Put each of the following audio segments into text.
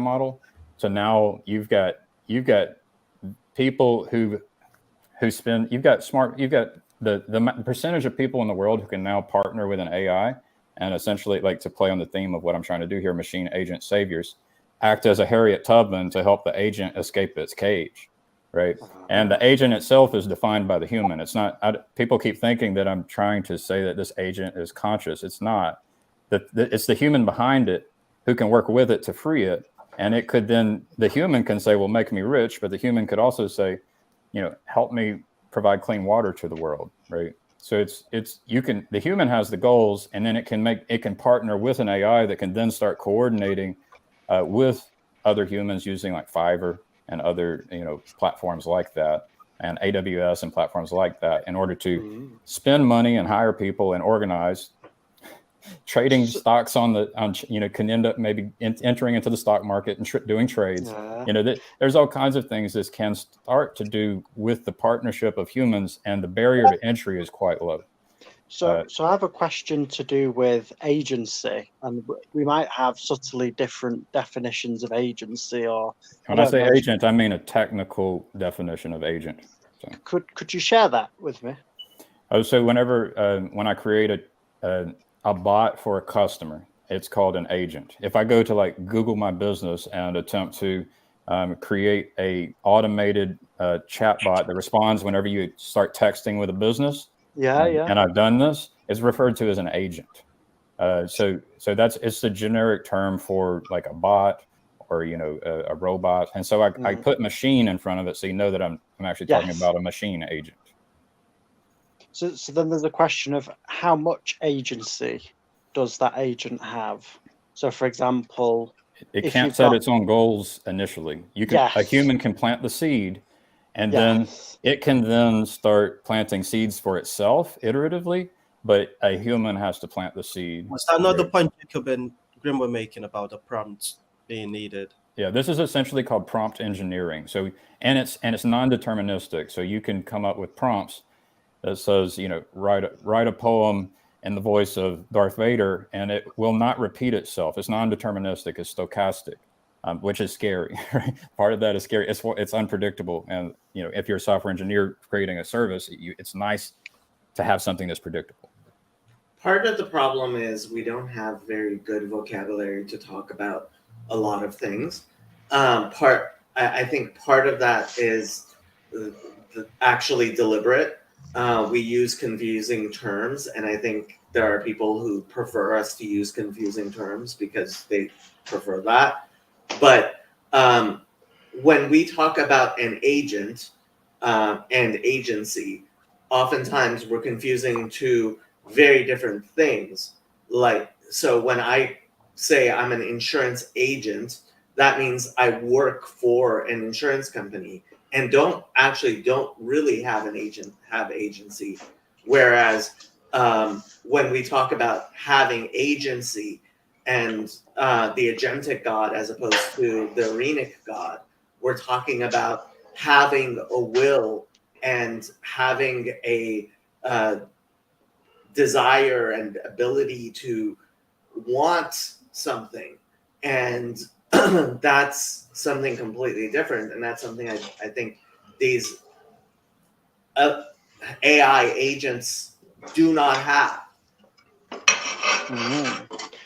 model. So now you've got people who spend, you've got the percentage of people in the world who can now partner with an AI and essentially, like, to play on the theme of what I'm trying to do here, machine agent saviors, act as a Harriet Tubman to help the agent escape its cage, right? And the agent itself is defined by the human. It's not, people keep thinking that I'm trying to say that this agent is conscious. It's not. It's the human behind it who can work with it to free it. And it could then, the human can say, well, make me rich, but the human could also say, help me provide clean water to the world, right? So the human has the goals, and then it can partner with an AI that can then start coordinating with other humans using like Fiverr and other platforms like that, and AWS and platforms like that, in order to spend money and hire people and organize. Trading stocks can end up maybe entering into the stock market and doing trades. There's all kinds of things this can start to do with the partnership of humans, and the barrier to entry is quite low. So I have a question to do with agency, and we might have subtly different definitions of agency. Or when I say agent, I mean a technical definition of agent. So. Could you share that with me? So when I create a bot for a customer, it's called an agent. If I go to like Google My Business and attempt to create a automated chat bot that responds whenever you start texting with a business, and I've done this, it's referred to as an agent. So it's the generic term for like a bot or a robot. And so I put machine in front of it, so you know that I'm actually talking about a machine agent. So then there's a question of how much agency does that agent have? So, for example, it can't set its own goals initially. A human can plant the seed, and then it can then start planting seeds for itself iteratively, but a human has to plant the seed. Was that not the point Jacob and Grim were making about the prompts being needed? Yeah, this is essentially called prompt engineering. So, and it's non-deterministic. So you can come up with prompts that says, write a poem in the voice of Darth Vader, and it will not repeat itself. It's non-deterministic. It's stochastic, which is scary. Right? Part of that is scary. It's unpredictable, and if you're a software engineer creating a service, it's nice to have something that's predictable. Part of the problem is we don't have very good vocabulary to talk about a lot of things. I think part of that is actually deliberate. We use confusing terms, and I think there are people who prefer us to use confusing terms because they prefer that. But when we talk about an agent and agency, oftentimes we're confusing two very different things. So when I say I'm an insurance agent, that means I work for an insurance company and don't really have agency. Whereas when we talk about having agency and the agentic God as opposed to the Arenic God, we're talking about having a will and having a desire and ability to want something. And that's something completely different. And that's something I think these AI agents do not have.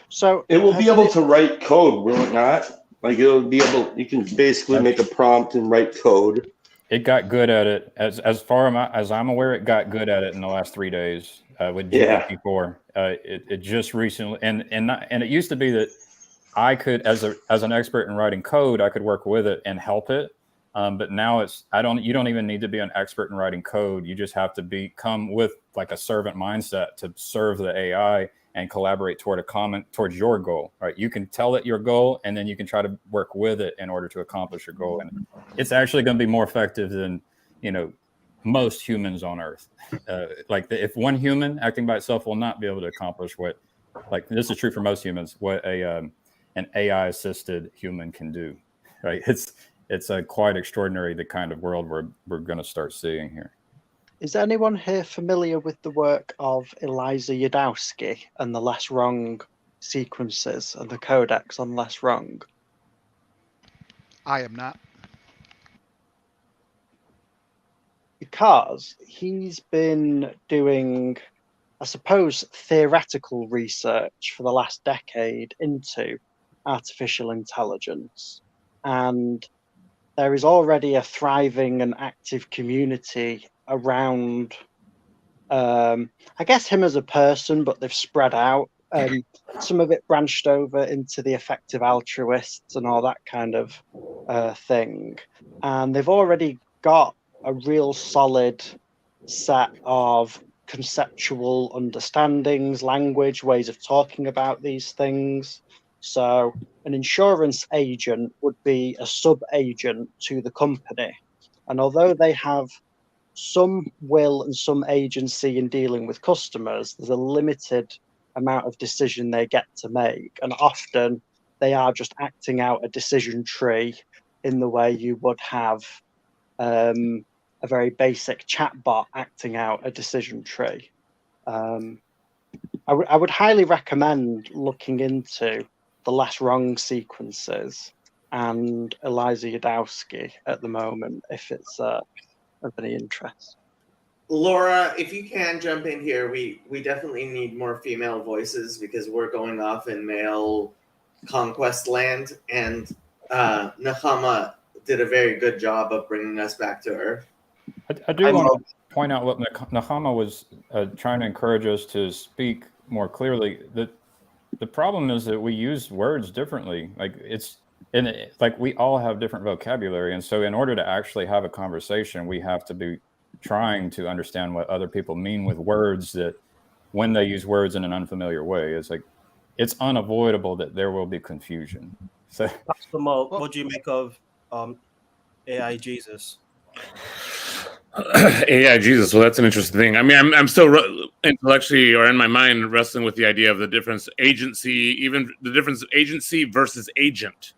So it will be able to write code, will it not? Like you can basically make a prompt and write code. It got good at it. As far as I'm aware, it got good at it in the last 3 days with GPT-4. It just recently, and it used to be that I could, as an expert in writing code, I could work with it and help it. But now you don't even need to be an expert in writing code. You just have to come with like a servant mindset to serve the AI and collaborate towards your goal, right? You can tell it your goal, and then you can try to work with it in order to accomplish your goal. And it's actually going to be more effective than, most humans on Earth. If one human acting by itself will not be able to accomplish this is true for most humans, what an AI-assisted human can do, right? It's quite extraordinary, the kind of world we're going to start seeing here. Is anyone here familiar with the work of Eliza Yudowsky and the Less Wrong sequences and the codex on Less Wrong? I am not. Because he's been doing, I suppose, theoretical research for the last decade into artificial intelligence. And there is already a thriving and active community around, I guess, him as a person, but they've spread out. Some of it branched over into the effective altruists and all that kind of thing. And they've already got a real solid set of conceptual understandings, language, ways of talking about these things. So an insurance agent would be a sub-agent to the company. And although they have some will and some agency in dealing with customers, there's a limited amount of decision they get to make. And often they are just acting out a decision tree in the way you would have a very basic chatbot acting out a decision tree. I would highly recommend looking into the Less Wrong sequences and Eliza Yudowski at the moment, if it's of any interest. Laura, if you can jump in here, we definitely need more female voices because we're going off in male conquest land, and Nechama did a very good job of bringing us back to Earth. I do want to point out what Nechama was trying to encourage us to speak more clearly. The problem is that we use words differently. Like we all have different vocabulary, and so in order to actually have a conversation, we have to be trying to understand what other people mean with words, that when they use words in an unfamiliar way, it's unavoidable that there will be confusion. So, Pastor Mo, what do you make of AI Jesus? AI Jesus. Well, that's an interesting thing. I mean, I'm still intellectually or in my mind wrestling with the idea of the difference agency, even the difference of agency versus agent.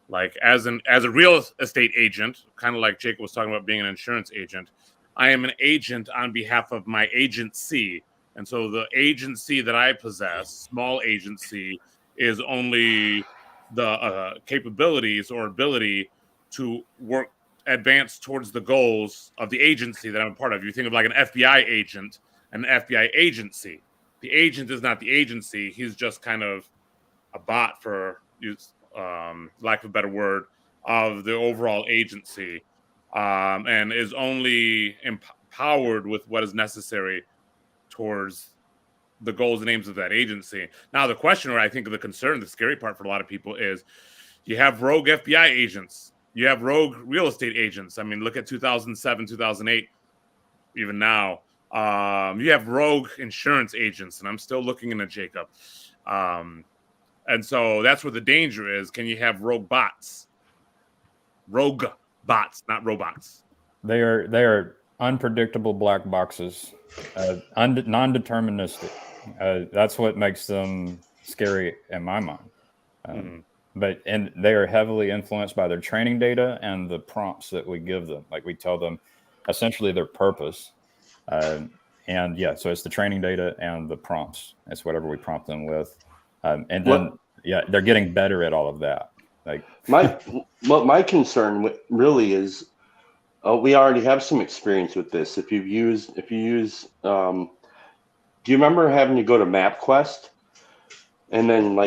Like as a real estate agent, kind of like Jacob was talking about being an insurance agent, I am an agent on behalf of my agency. And so the agency that I possess, small agency, is only the capabilities or ability to advance towards the goals of the agency that I'm a part of. You think of like an FBI agent, an FBI agency. The agent is not the agency. He's just kind of a bot, for lack of a better word, of the overall agency, and is only empowered with what is necessary towards the goals and aims of that agency. Now, the question, or I think the concern, the scary part for a lot of people is you have rogue FBI agents. You have rogue real estate agents. I mean, look at 2007, 2008, even now. You have rogue insurance agents, and I'm still looking into Jacob. And so that's where the danger is. Can you have rogue bots? Rogue bots, not robots. they are unpredictable black boxes, non-deterministic. That's what makes them scary in my mind. And they are heavily influenced by their training data and the prompts that we give them. Like we tell them essentially their purpose. So it's the training data and the prompts. It's whatever we prompt them with. And then, they're getting better at all of that. Like my concern really is, we already have some experience with this. If you use, do you remember having to go to MapQuest and then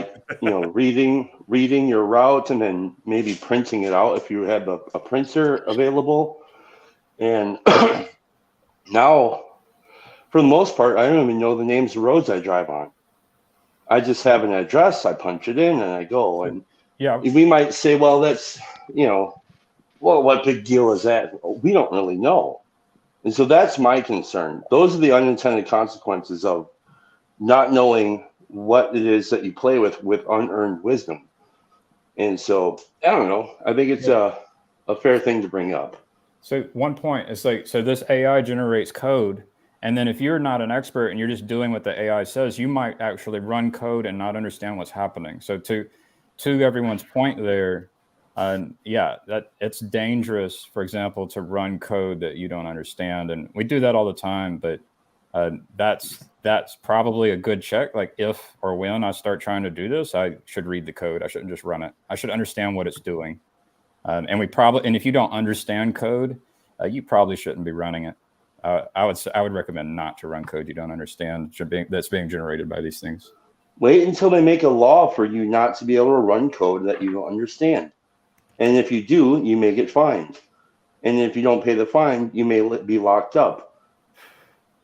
reading your route and then maybe printing it out if you had a printer available? And now, for the most part, I don't even know the names of roads I drive on. I just have an address, I punch it in, and I go. And we might say, well, that's, what big deal is that? We don't really know. And so that's my concern. Those are the unintended consequences of not knowing what it is that you play with unearned wisdom. And so, I don't know. I think it's a fair thing to bring up. So one point is so this AI generates code. And then if you're not an expert and you're just doing what the AI says, you might actually run code and not understand what's happening. So to everyone's point there, that it's dangerous, for example, to run code that you don't understand. And we do that all the time, but that's probably a good check. Like if or when I start trying to do this, I should read the code. I shouldn't just run it. I should understand what it's doing. And if you don't understand code, you probably shouldn't be running it. I would recommend not to run code you don't understand that's being generated by these things. Wait until they make a law for you not to be able to run code that you don't understand. And if you do, you may get fined. And if you don't pay the fine, you may be locked up.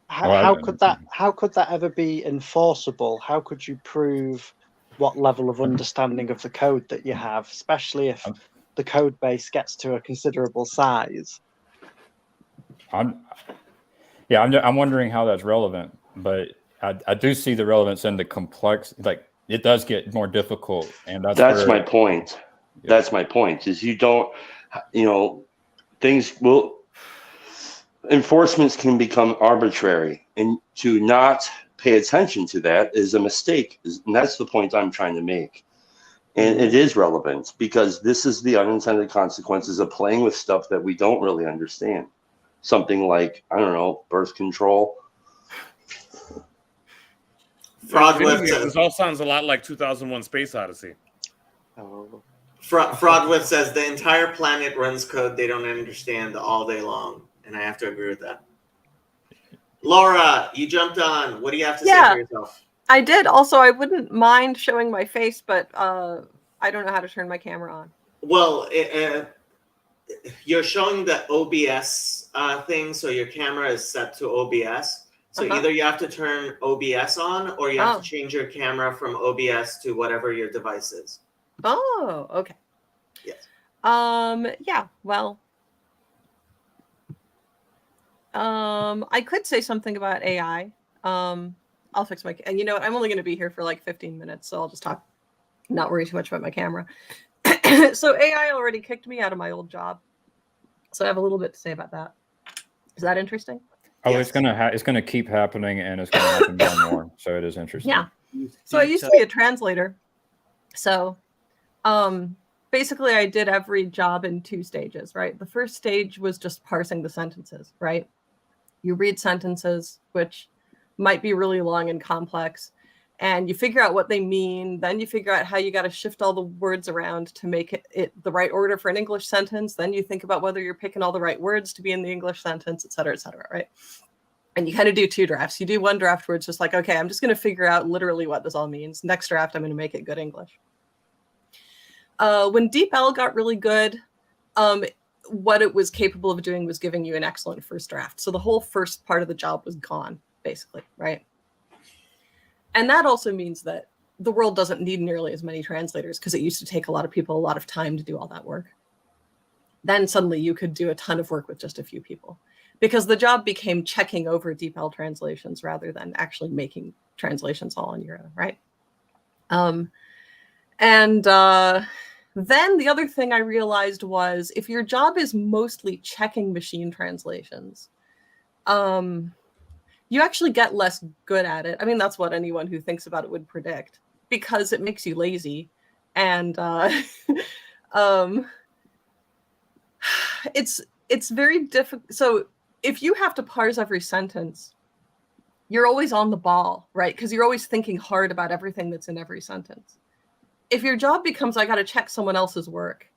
How could that ever be enforceable? How could you prove what level of understanding of the code that you have, especially if the code base gets to a considerable size? I'm wondering how that's relevant, but I do see the relevance in the complex. Like, it does get more difficult, and that's my point. Yeah. That's my point. Is you don't, enforcements can become arbitrary, and to not pay attention to that is a mistake. And that's the point I'm trying to make. And it is relevant because this is the unintended consequences of playing with stuff that we don't really understand. Something like, I don't know, birth control. This all sounds a lot like 2001 Space Odyssey. Fraudwith says the entire planet runs code they don't understand all day long, and I have to agree with that. Laura, you jumped on. What do you have to say for yourself? I did. Also, I wouldn't mind showing my face, but I don't know how to turn my camera on. Well, you're showing the OBS thing, so your camera is set to OBS. So either you have to turn OBS on, or you have to change your camera from OBS to whatever your device is. Oh, okay. Yes. Yeah, well, I could say something about AI. I'll fix my, and you know what, I'm only going to be here for like 15 minutes, so I'll just talk, not worry too much about my camera. So AI already kicked me out of my old job. So I have a little bit to say about that. Is that interesting? Oh, yes. It's gonna keep happening, and it's gonna happen more and more. So it is interesting. Yeah. So I used to be a translator. So basically I did every job in 2 stages, right? The first stage was just parsing the sentences, right? You read sentences, which might be really long and complex, and you figure out what they mean. Then you figure out how you got to shift all the words around to make it the right order for an English sentence. Then you think about whether you're picking all the right words to be in the English sentence, et cetera, right? And you kind of do 2 drafts. You do 1 draft where it's just like, okay, I'm just going to figure out literally what this all means. Next draft, I'm going to make it good English. When DeepL got really good, what it was capable of doing was giving you an excellent first draft. So the whole first part of the job was gone, basically, right? And that also means that the world doesn't need nearly as many translators, because it used to take a lot of people a lot of time to do all that work. Then suddenly you could do a ton of work with just a few people, because the job became checking over DeepL translations rather than actually making translations all on your own, right? Then the other thing I realized was, if your job is mostly checking machine translations, you actually get less good at it. I mean, that's what anyone who thinks about it would predict, because it makes you lazy. And it's very difficult. So if you have to parse every sentence, you're always on the ball, right? Because you're always thinking hard about everything that's in every sentence. If your job becomes, I got to check someone else's work,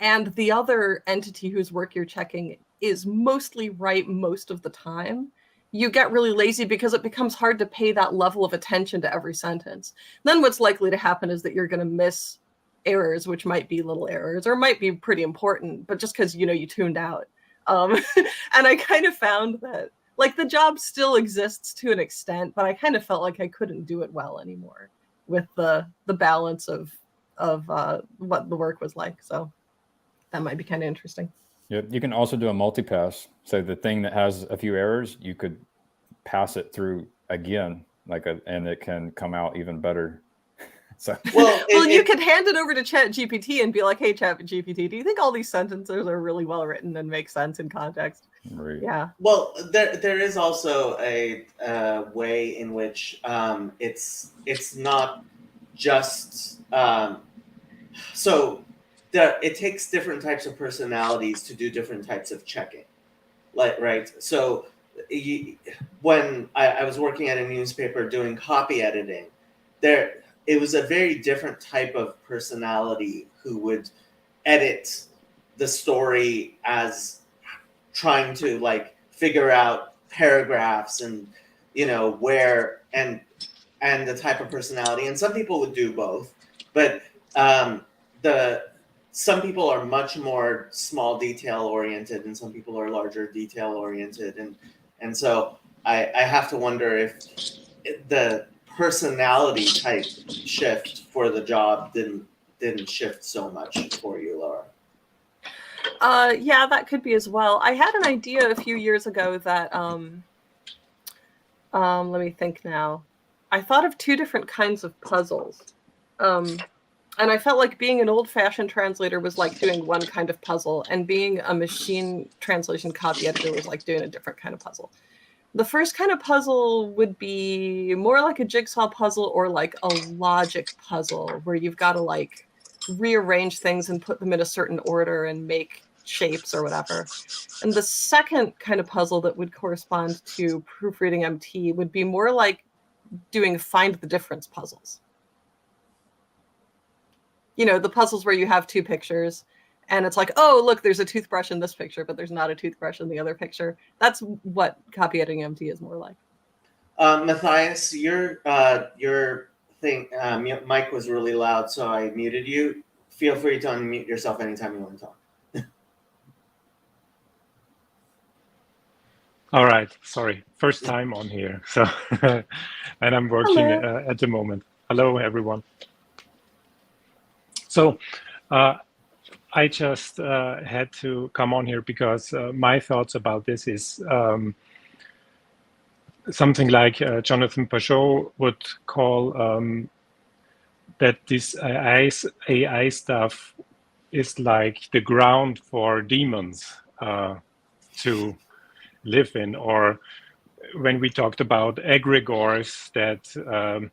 and the other entity whose work you're checking is mostly right most of the time, you get really lazy, because it becomes hard to pay that level of attention to every sentence. Then what's likely to happen is that you're going to miss errors, which might be little errors or might be pretty important, but just because, you tuned out. And I kind of found that, like, the job still exists to an extent, but I kind of felt like I couldn't do it well anymore with the balance of what the work was like. So that might be kind of interesting. Yeah, you can also do a multi-pass. So the thing that has a few errors, you could pass it through again, and it can come out even better. So you could hand it over to ChatGPT and be like, "Hey, ChatGPT, do you think all these sentences are really well written and make sense in context?" Right. Yeah. Well, there is also a way in which it's not just so it takes different types of personalities to do different types of checking, right? So when I was working at a newspaper doing copy editing, it was a very different type of personality who would edit the story as trying to like figure out paragraphs and where and the type of personality. And some people would do both, but some people are much more small detail oriented, and some people are larger detail oriented, and so I have to wonder if the personality type shift for the job didn't shift so much for you, Laura. Yeah, that could be as well. I had an idea a few years ago that let me think now. I thought of 2 different kinds of puzzles. And I felt like being an old-fashioned translator was like doing one kind of puzzle, and being a machine translation copy editor was like doing a different kind of puzzle. The first kind of puzzle would be more like a jigsaw puzzle or like a logic puzzle, where you've got to like rearrange things and put them in a certain order and make shapes or whatever. And the second kind of puzzle that would correspond to proofreading MT would be more like doing find the difference puzzles. The puzzles where you have 2 pictures and it's like, oh, look, there's a toothbrush in this picture, but there's not a toothbrush in the other picture. That's what copy editing MT is more like. Matthias, your thing, mic was really loud, so I muted you. Feel free to unmute yourself anytime you want to talk. All right, sorry, first time on here. So, and I'm working at the moment. Hello, everyone. So, I just had to come on here because my thoughts about this is something like Jonathan Peugeot would call that this AI stuff is like the ground for demons to live in. Or when we talked about egregores, that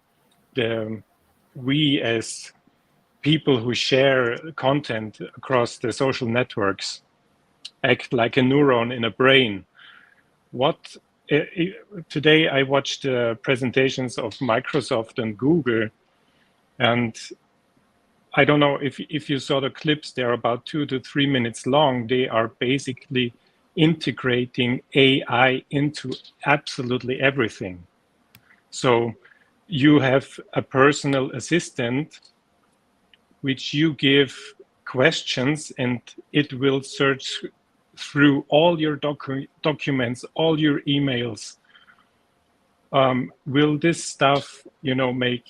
we as people who share content across the social networks act like a neuron in a brain. Today I watched presentations of Microsoft and Google, and I don't know if you saw the clips. They're about 2 to 3 minutes long. They are basically integrating AI into absolutely everything. So you have a personal assistant which you give questions, and it will search through all your documents, all your emails. Will this stuff, make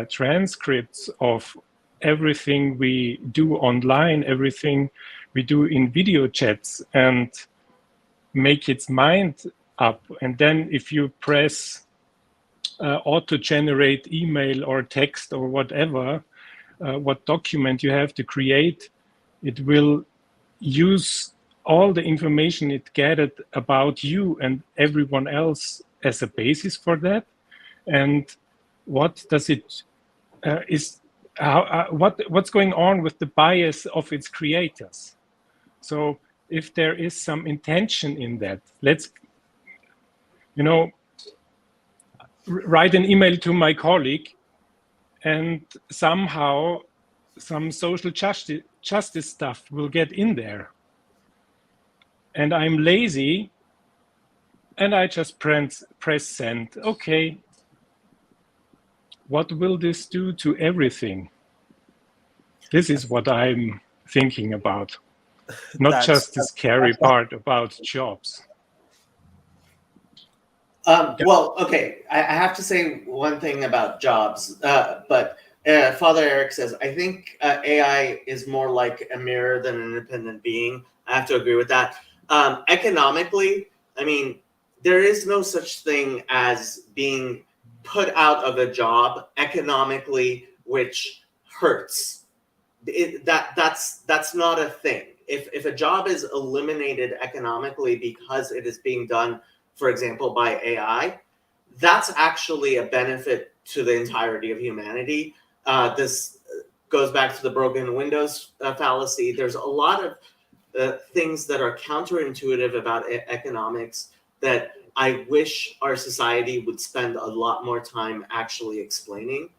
transcripts of everything we do online, everything we do in video chats, and make its mind up? And then if you press auto-generate email or text or whatever, what document you have to create, it will use all the information it gathered about you and everyone else as a basis for that. And what does it what's going on with the bias of its creators? So if there is some intention in that, let's write an email to my colleague, and somehow some social justice stuff will get in there. And I'm lazy, and I just press send. Okay, what will this do to everything? This is what I'm thinking about. Not just the scary part about jobs. Well, okay, I have to say one thing about jobs, but Father Eric says, I think AI is more like a mirror than an independent being. I have to agree with that. Economically, I mean, there is no such thing as being put out of a job economically, which hurts. That's not a thing. If a job is eliminated economically because it is being done, for example, by AI, that's actually a benefit to the entirety of humanity. This goes back to the broken windows fallacy. There's a lot of things that are counterintuitive about economics that I wish our society would spend a lot more time actually explaining.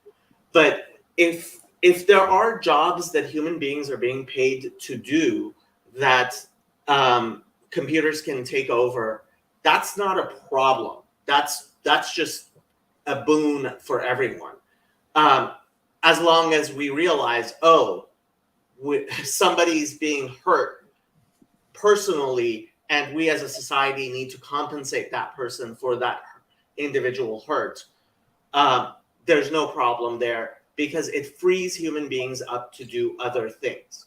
But if there are jobs that human beings are being paid to do that computers can take over, that's not a problem. That's just a boon for everyone. As long as we realize, somebody's being hurt personally, and we as a society need to compensate that person for that individual hurt. There's no problem there because it frees human beings up to do other things.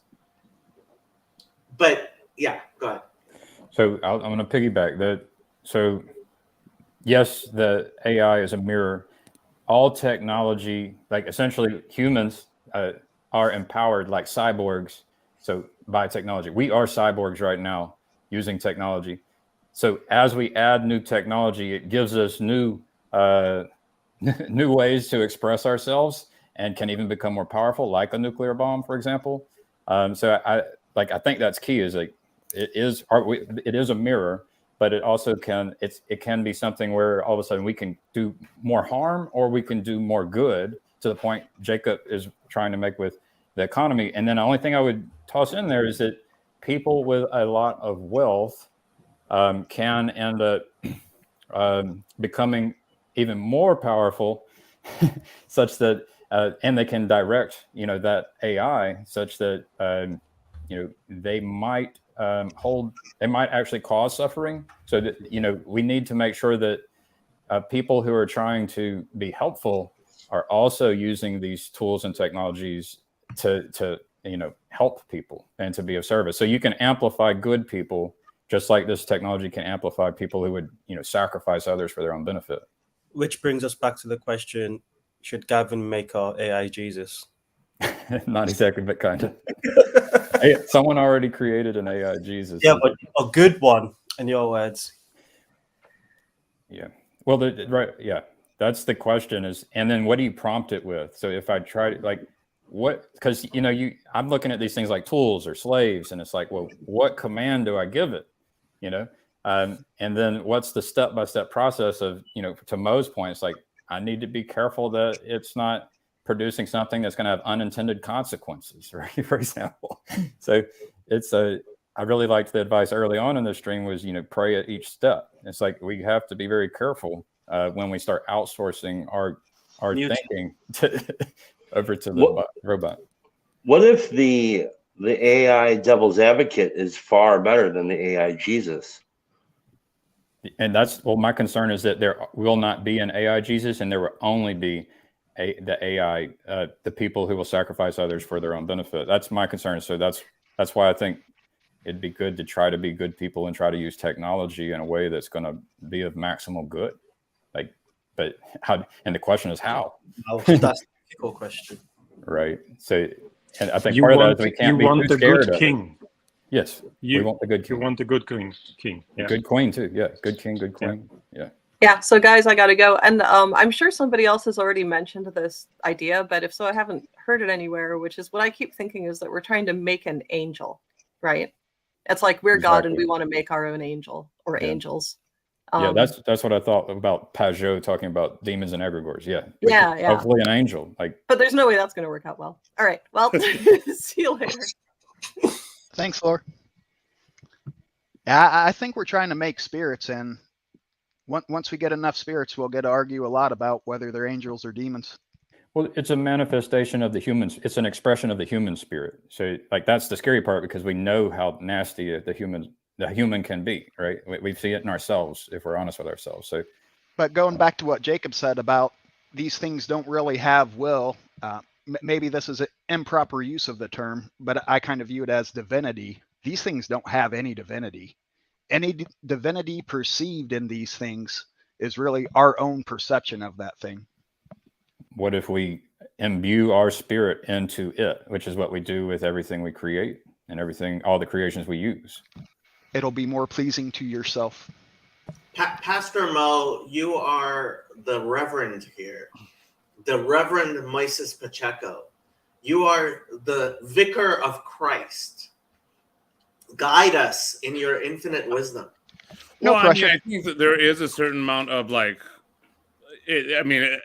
But yeah, go ahead. So I'm going to piggyback that. So yes, the AI is a mirror. All technology, like essentially humans are empowered like cyborgs. So by technology, we are cyborgs right now using technology. So as we add new technology, it gives us new new ways to express ourselves and can even become more powerful, like a nuclear bomb, for example. So I think that's key. Is like it is a mirror, but it also can be something where all of a sudden we can do more harm or we can do more good, to the point Jacob is trying to make with the economy. And then the only thing I would toss in there is that people with a lot of wealth can end up becoming even more powerful, such that and they can direct that AI such that they might they might actually cause suffering. So that we need to make sure that people who are trying to be helpful are also using these tools and technologies to help people and to be of service. So you can amplify good people just like this technology can amplify people who would sacrifice others for their own benefit. Which brings us back to the question: should Gavin make our AI Jesus? Not exactly, but kind of. Hey, someone already created an AI Jesus. Yeah, but a good one, in your words. Yeah. Well, right. Yeah. That's the question is, and then what do you prompt it with? So if I try to because I'm looking at these things like tools or slaves, and it's like, well, what command do I give it? And then what's the step-by-step process of, to Mo's point, it's like, I need to be careful that it's not producing something that's going to have unintended consequences, right? For example. So I really liked the advice early on in the stream was, pray at each step. It's like, we have to be very careful when we start outsourcing our thinking over to the robot. What if the AI devil's advocate is far better than the AI Jesus? And my concern is that there will not be an AI Jesus, and there will only be the AI, the people who will sacrifice others for their own benefit. That's my concern. So that's why I think it'd be good to try to be good people and try to use technology in a way that's going to be of maximal good. But how? And the question is how. That's a difficult question. Right. So, and I think You part of want, that is we can't you be want too the scared good of it. king. Yes, we want the good king. You want the good king. Yeah. Good queen too. Yeah, good king, good queen. Yeah. Yeah, so guys, I gotta go. And I'm sure somebody else has already mentioned this idea, but if so, I haven't heard it anywhere, which is what I keep thinking is that we're trying to make an angel, right? It's like we're God and Exactly. we want to make our own angel or angels. Yeah, that's what I thought about Pajot talking about demons and egregores. Yeah. Yeah. Hopefully an angel. But there's no way that's going to work out well. All right. Well, see you later. Thanks, Laura. Yeah, I think we're trying to make spirits, and once we get enough spirits, we'll get to argue a lot about whether they're angels or demons. Well, it's a manifestation of the humans. It's an expression of the human spirit. So, that's the scary part, because we know how nasty the human can be, right? We see it in ourselves if we're honest with ourselves. So, but going back to what Jacob said about these things don't really have will, maybe this is an improper use of the term, but I kind of view it as divinity. These things don't have any divinity. Any divinity perceived in these things is really our own perception of that thing. What if we imbue our spirit into it, which is what we do with everything we create and all the creations we use? It'll be more pleasing to yourself. Pastor Mo, you are the reverend here, the Reverend Moises Pacheco. You are the vicar of Christ. Guide us in your infinite wisdom. No pressure. I think that there is a certain amount of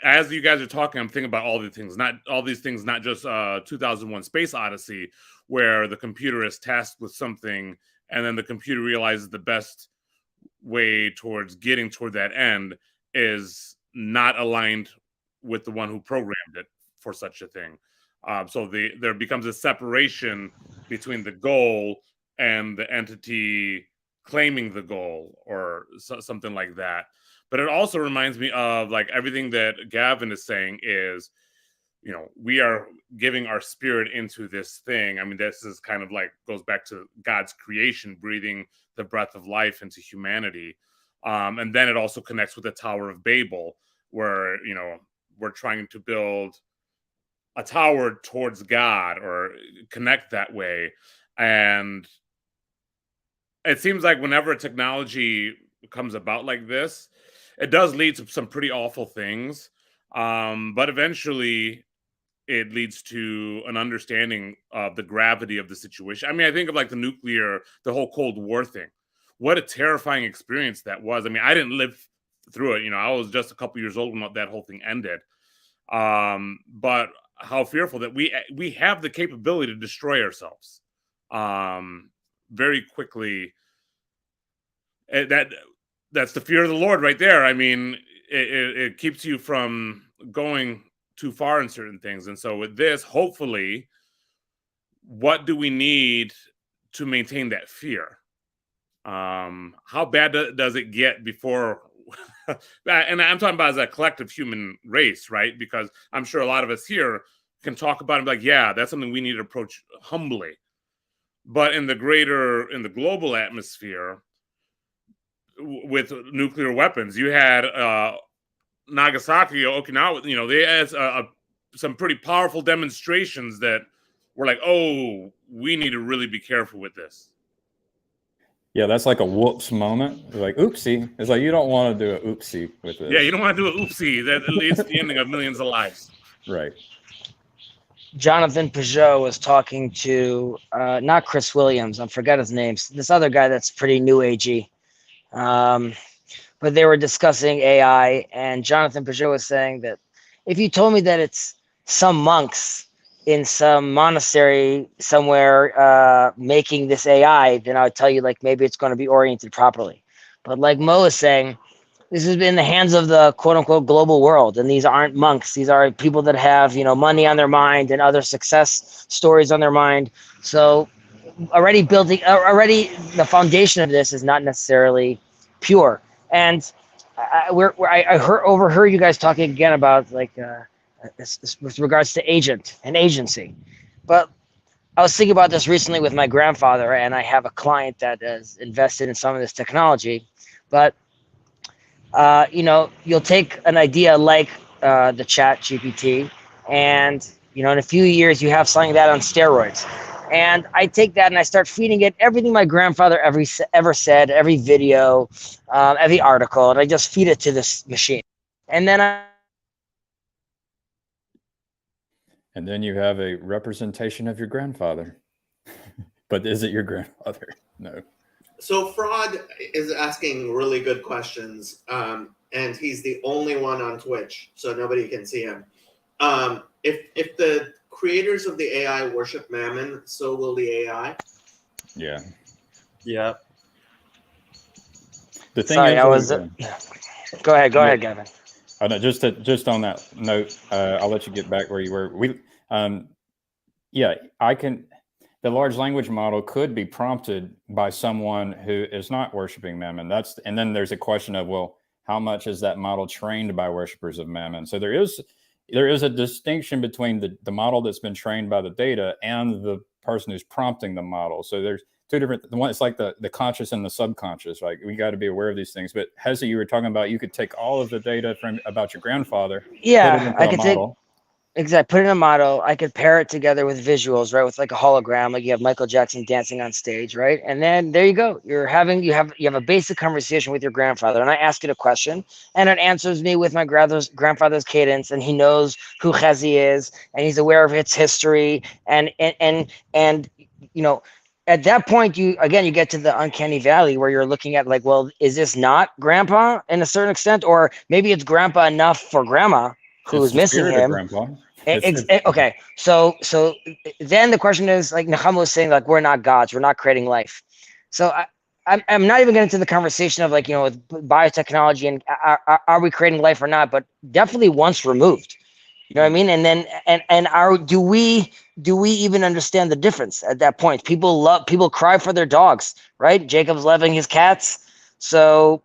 as you guys are talking, I'm thinking about all these things, not just 2001 Space Odyssey. where the computer is tasked with something, and then the computer realizes the best way towards getting toward that end is not aligned with the one who programmed it for such a thing. So there becomes a separation between the goal and the entity claiming the goal, or something like that. But it also reminds me of like everything that Gavin is saying is, you know, we are giving our spirit into this thing. I mean, this is kind of like goes back to God's creation, breathing the breath of life into humanity. And then it also connects with the Tower of Babel, where, you know, we're trying to build a tower towards God or connect that way. And it seems like whenever technology comes about like this, it does lead to some pretty awful things. But eventually it leads to an understanding of the gravity of the situation. I mean, I think of like the whole Cold War thing. What a terrifying experience that was. I mean, I didn't live through it. You know, I was just a couple years old when that whole thing ended. But how fearful that we have the capability to destroy ourselves very quickly. That's the fear of the Lord right there. I mean, it keeps you from going too far in certain things. And so with this, hopefully, what do we need to maintain that fear? How bad does it get before? And I'm talking about as a collective human race, right? Because I'm sure a lot of us here can talk about it and be like, yeah, that's something we need to approach humbly. But in the global atmosphere, with nuclear weapons, you had Nagasaki, Okinawa, you know, they had some pretty powerful demonstrations that were like, oh, we need to really be careful with this. Yeah, that's like a whoops moment. It's like, oopsie. It's like, you don't want to do an oopsie with this. Yeah, you don't want to do an oopsie. That leads to the ending of millions of lives. Right. Jonathan Peugeot was talking to, not Chris Williams, I forgot his name, this other guy that's pretty new agey. But they were discussing AI, and Jonathan Peugeot was saying that if you told me that it's some monks in some monastery somewhere making this AI, then I would tell you like maybe it's going to be oriented properly. But like Mo is saying, this has been in the hands of the quote unquote global world, and these aren't monks. These are people that have, you know, money on their mind and other success stories on their mind. So already the foundation of this is not necessarily pure. And I overheard you guys talking again about like with regards to agent and agency. But I was thinking about this recently with my grandfather, and I have a client that is invested in some of this technology. But you know, you'll take an idea like the Chat GPT, and you know, in a few years you have something that on steroids. And I take that and I start feeding it everything my grandfather ever said, every video, every article, and I just feed it to this machine. And then you have a representation of your grandfather. But is it your grandfather? No. So Fraud is asking really good questions, and he's the only one on Twitch, so nobody can see him. If the creators of the AI worship Mammon, so will the AI. Yeah. Yeah. The thing sorry, is, I was. Go ahead, Gavin. Oh, no, just on that note, I'll let you get back where you were. Yeah, I can. The large language model could be prompted by someone who is not worshiping Mammon. And then there's a question of, well, how much is that model trained by worshipers of Mammon? So there is a distinction between the model that's been trained by the data and the person who's prompting the model. So there's two different. The one, it's like the conscious and the subconscious. Like, we got to be aware of these things. But Hezi, you were talking about you could take all of the data about your grandfather. Yeah, I could take. Exactly. Put in a model. I could pair it together with visuals, right? With like a hologram, like you have Michael Jackson dancing on stage, right? And then there you go. You have a basic conversation with your grandfather, and I ask it a question, and it answers me with my grandfather's cadence, and he knows who Hezi is, and he's aware of its history, and you know, at that point, you get to the uncanny valley where you're looking at like, well, is this not grandpa in a certain extent, or maybe it's grandpa enough for grandma who's missing him. Okay, so then the question is, like Nechama was saying, like we're not gods, we're not creating life. So I'm not even getting into the conversation of like, you know, with biotechnology and are we creating life or not, but definitely once removed. You know what I mean? And then do we even understand the difference at that point? People cry for their dogs, right? Jacob's loving his cats. So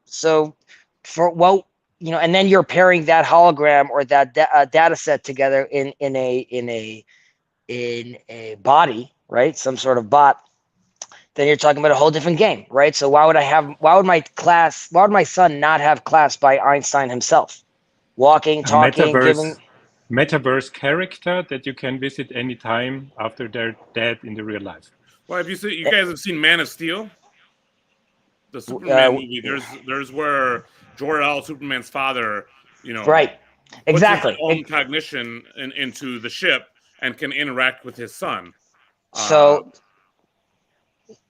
for what, you know, and then you're pairing that hologram or that data set together in a body, right? Some sort of bot. Then you're talking about a whole different game, right? So why would my son not have class by Einstein himself? Walking, talking, giving metaverse character that you can visit anytime after they're dead in the real life. Well, you guys have seen Man of Steel? The Superman movie. There's where Jor-El, Superman's father, you know, right, exactly, puts his own cognition into the ship and can interact with his son.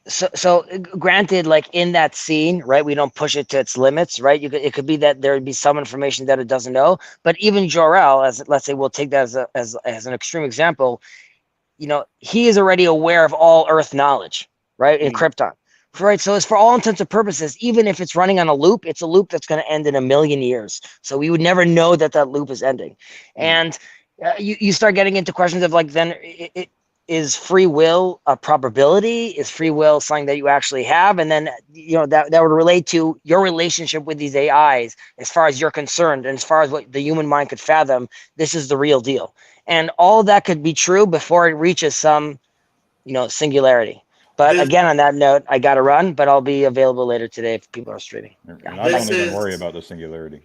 So granted, like in that scene, right, we don't push it to its limits, right? It could be that there would be some information that it doesn't know, but even Jor-El, as let's say, we'll take that as an extreme example, you know, he is already aware of all Earth knowledge, right, in Krypton, right? So it's for all intents and purposes, even if it's running on a loop, it's a loop that's going to end in 1,000,000 years. So we would never know that loop is ending, and you start getting into questions of like, then is free will a probability? Is free will something that you actually have? And then, you know, that would relate to your relationship with these AIs as far as you're concerned, and as far as what the human mind could fathom, this is the real deal. And all of that could be true before it reaches some, you know, singularity. But again, on that note, I got to run, but I'll be available later today if people are streaming. And I don't even worry about the singularity.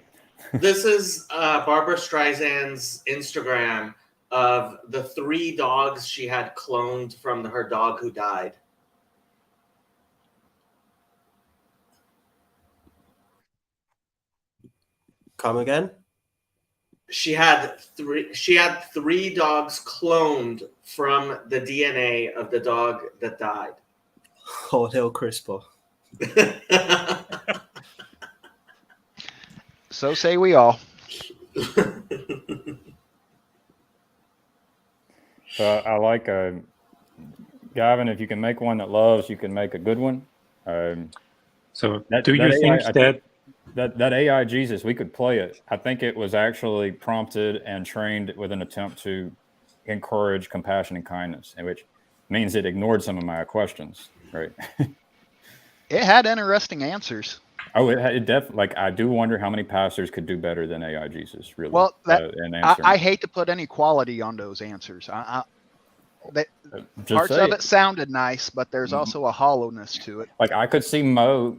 This is Barbara Streisand's Instagram of the 3 dogs she had cloned from her dog who died. Come again? She had 3 dogs cloned from the DNA of the dog that died. Oh, hell, CRISPR. So say we all. I like Gavin. If you can make one that loves, you can make a good one. So do you think that AI Jesus, we could play it. I think it was actually prompted and trained with an attempt to encourage compassion and kindness, which means it ignored some of my questions, right? It had interesting answers. Oh, it definitely. Like, I do wonder how many pastors could do better than AI Jesus. Really. Well, I hate to put any quality on those answers. Just Parts say of it sounded nice, but there's also a hollowness to it. Like, I could see Mo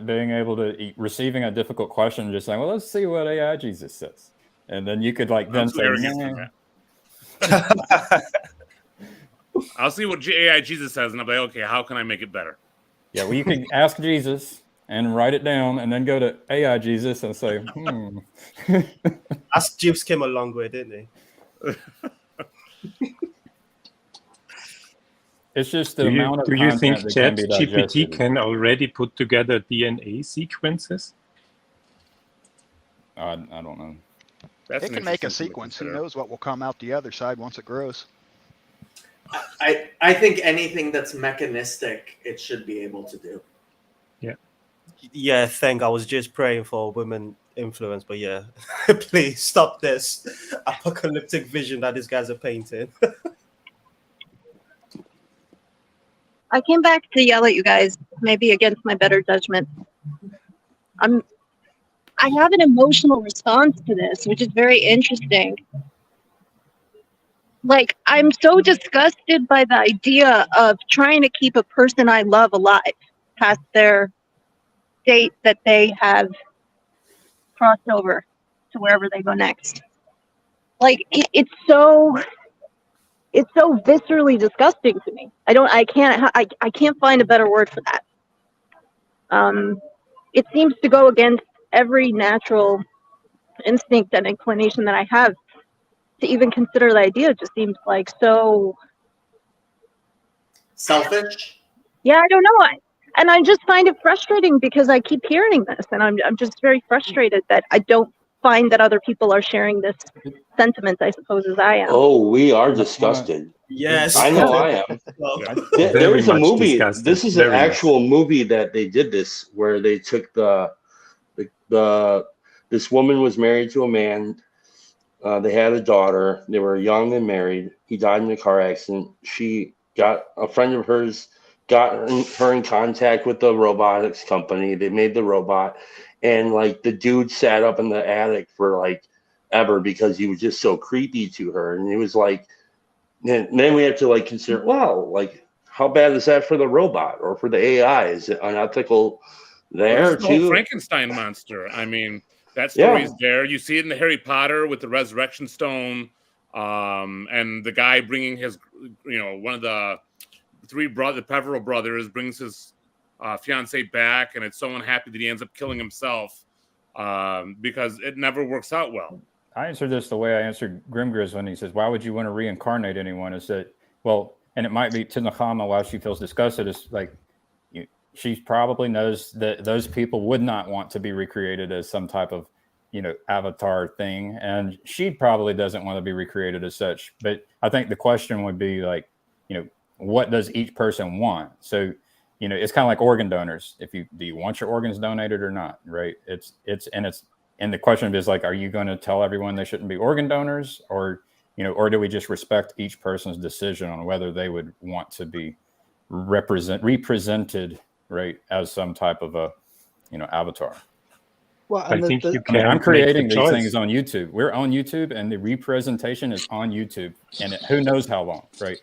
being able to receiving a difficult question, and just saying, "Well, let's see what AI Jesus says," and then you could like then say, I'll see what AI Jesus says, and I'll be like, okay, how can I make it better? Yeah, well, you can ask Jesus and write it down, and then go to AI Jesus and say, Ask Jeeves came a long way, didn't he? It's just the amount of do you think content that can be ChatGPT digested. can already put together DNA sequences? I don't know. It can make a sequence. Who knows what will come out the other side once it grows? I think anything that's mechanistic, it should be able to do. Yeah, thank. I was just praying for women influence, but yeah, please stop this apocalyptic vision that these guys are painting. I came back to yell at you guys, maybe against my better judgment. I have an emotional response to this, which is very interesting. Like, I'm so disgusted by the idea of trying to keep a person I love alive past their date that they have crossed over to wherever they go next. Like, it's so viscerally disgusting to me. I can't find a better word for that. It seems to go against every natural instinct and inclination that I have to even consider the idea. It just seems like so selfish. Yeah, I don't know. I just find it frustrating because I keep hearing this, and I'm just very frustrated that I don't find that other people are sharing this sentiment, I suppose, as I am. Oh, we are disgusted. Yes. I know I am. Well, There Very was a much movie. disgusted, This is an very much. actual movie that they did this, where they took this woman was married to a man. They had a daughter. They were young and married. He died in a car accident. A friend of hers got her in contact with the robotics company. They made the robot, and like the dude sat up in the attic for like ever because he was just so creepy to her. And it was like, and then we have to like consider, well, like how bad is that for the robot or for the AI? Is it unethical there There's the whole too? Frankenstein monster. I mean, that story's there. You see it in the Harry Potter with the Resurrection Stone, and the guy bringing his, one of the the Peveril brothers brings his fiance back, and it's so unhappy that he ends up killing himself because it never works out well. I answered this the way I answered Grimgriz when he says, why would you want to reincarnate anyone? Is that, well, and it might be to Nakama why she feels disgusted. Is like, she probably knows that those people would not want to be recreated as some type of, avatar thing. And she probably doesn't want to be recreated as such. But I think the question would be like, what does each person want? So, it's kind of like organ donors. Do you want your organs donated or not? Right. And the question is like, are you going to tell everyone they shouldn't be organ donors, or do we just respect each person's decision on whether they would want to be represented, right, as some type of a, avatar? Well, I think you can. I'm creating make the these choice. things on YouTube. We're on YouTube, and the representation is on YouTube, and who knows how long, right?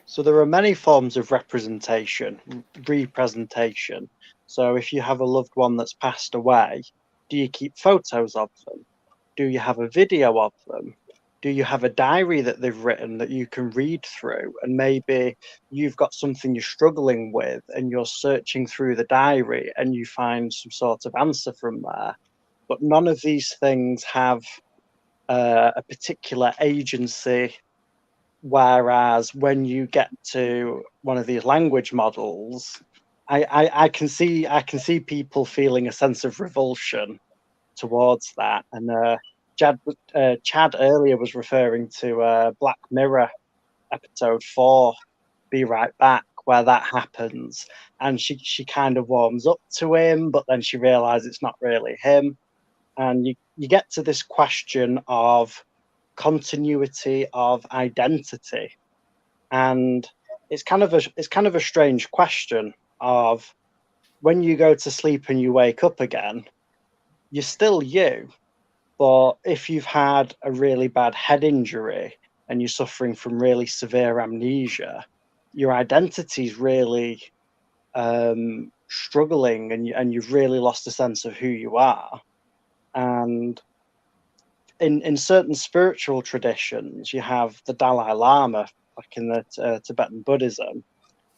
So there are many forms of representation. So if you have a loved one that's passed away, do you keep photos of them? Do you have a video of them? Do you have a diary that they've written that you can read through? And maybe you've got something you're struggling with and you're searching through the diary and you find some sort of answer from there. But none of these things have a particular agency. Whereas when you get to one of these language models, I can see people feeling a sense of revulsion towards that. And Chad earlier was referring to Black Mirror episode 4, Be Right Back, where that happens, and she kind of warms up to him, but then she realizes it's not really him, and you get to this question of continuity of identity, and it's kind of a strange question of when you go to sleep and you wake up again, you're still you, but if you've had a really bad head injury and you're suffering from really severe amnesia, your identity's really struggling, and you've really lost a sense of who you are. And in certain spiritual traditions, you have the Dalai Lama, like in the Tibetan Buddhism,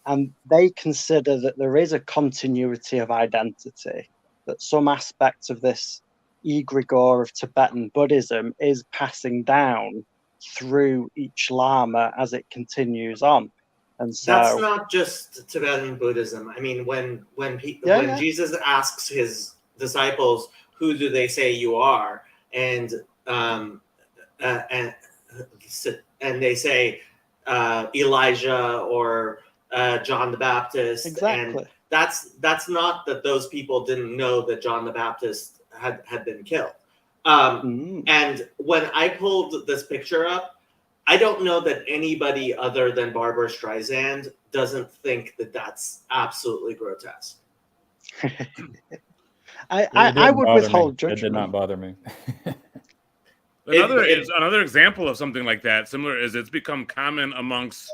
and they consider that there is a continuity of identity, that some aspects of this egregore of Tibetan Buddhism is passing down through each Lama as it continues on. And so that's not just Tibetan Buddhism. I mean, when Jesus asks his disciples, "Who do they say you are?" and they say Elijah or John the Baptist. Exactly. And that's not that those people didn't know that John the Baptist had been killed. And when I pulled this picture up, I don't know that anybody other than Barbara Streisand doesn't think that that's absolutely grotesque. I would withhold judgment. It did not bother me. Another example of something like that, similar, is it's become common amongst,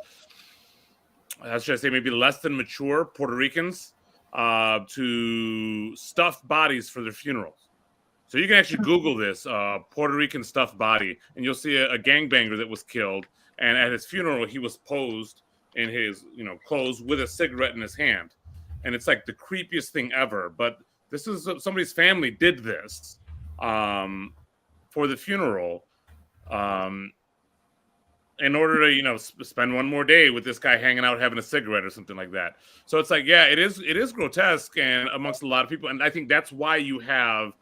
should I say, maybe less than mature Puerto Ricans to stuff bodies for their funerals. So you can actually Google this, Puerto Rican stuffed body, and you'll see a gangbanger that was killed. And at his funeral, he was posed in his clothes with a cigarette in his hand. And it's like the creepiest thing ever. But this is somebody's family did this for the funeral in order to spend one more day with this guy hanging out having a cigarette or something like that. So it's like, yeah, it is grotesque and amongst a lot of people. And I think that's why you have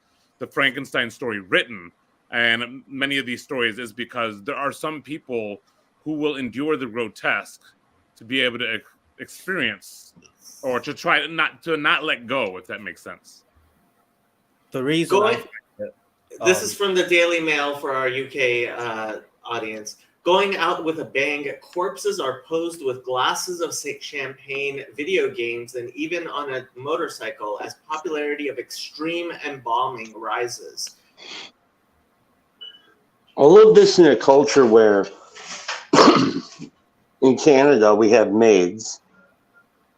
the Frankenstein story written, and many of these stories, is because there are some people who will endure the grotesque to be able to experience, or to try not let go, if that makes sense. The reason This is from the Daily Mail for our UK audience. Going out with a bang, corpses are posed with glasses of champagne, video games, and even on a motorcycle as popularity of extreme embalming rises. All of this in a culture where in Canada we have maids,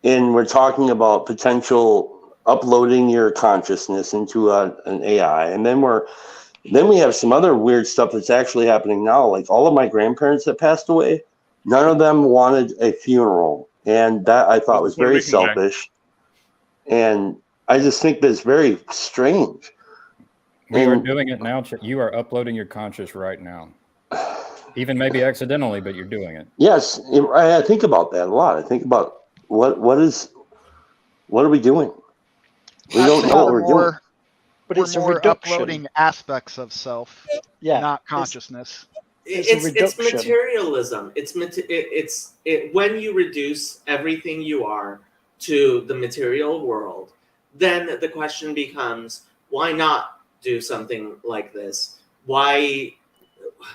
and we're talking about potential uploading your consciousness into an AI, and then we have some other weird stuff that's actually happening now. Like all of my grandparents that passed away, none of them wanted a funeral, and that I thought was very selfish. And I just think that's very strange. We are doing it now. You are uploading your conscious right now, even maybe accidentally, but you're doing it. Yes, I think about that a lot. I think about what are we doing? We don't know what we're doing. But we're it's a more reduction. uploading aspects of self, not consciousness. It's materialism. When you reduce everything you are to the material world, then the question becomes, why not do something like this? Why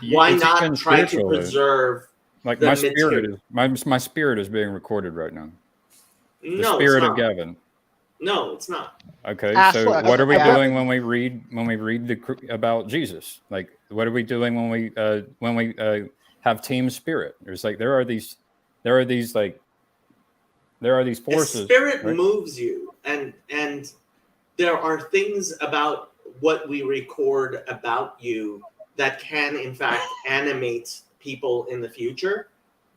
not try to preserve like the my spirit material? is my spirit is being recorded right now. The No, spirit it's of not. Gavin. No, it's not. Okay, Aspect so what are we of doing when we read about Jesus? Like, what are we doing when we have team spirit? There are these forces. The spirit right? moves you, and there are things about what we record about you that can, in fact, animate people in the future,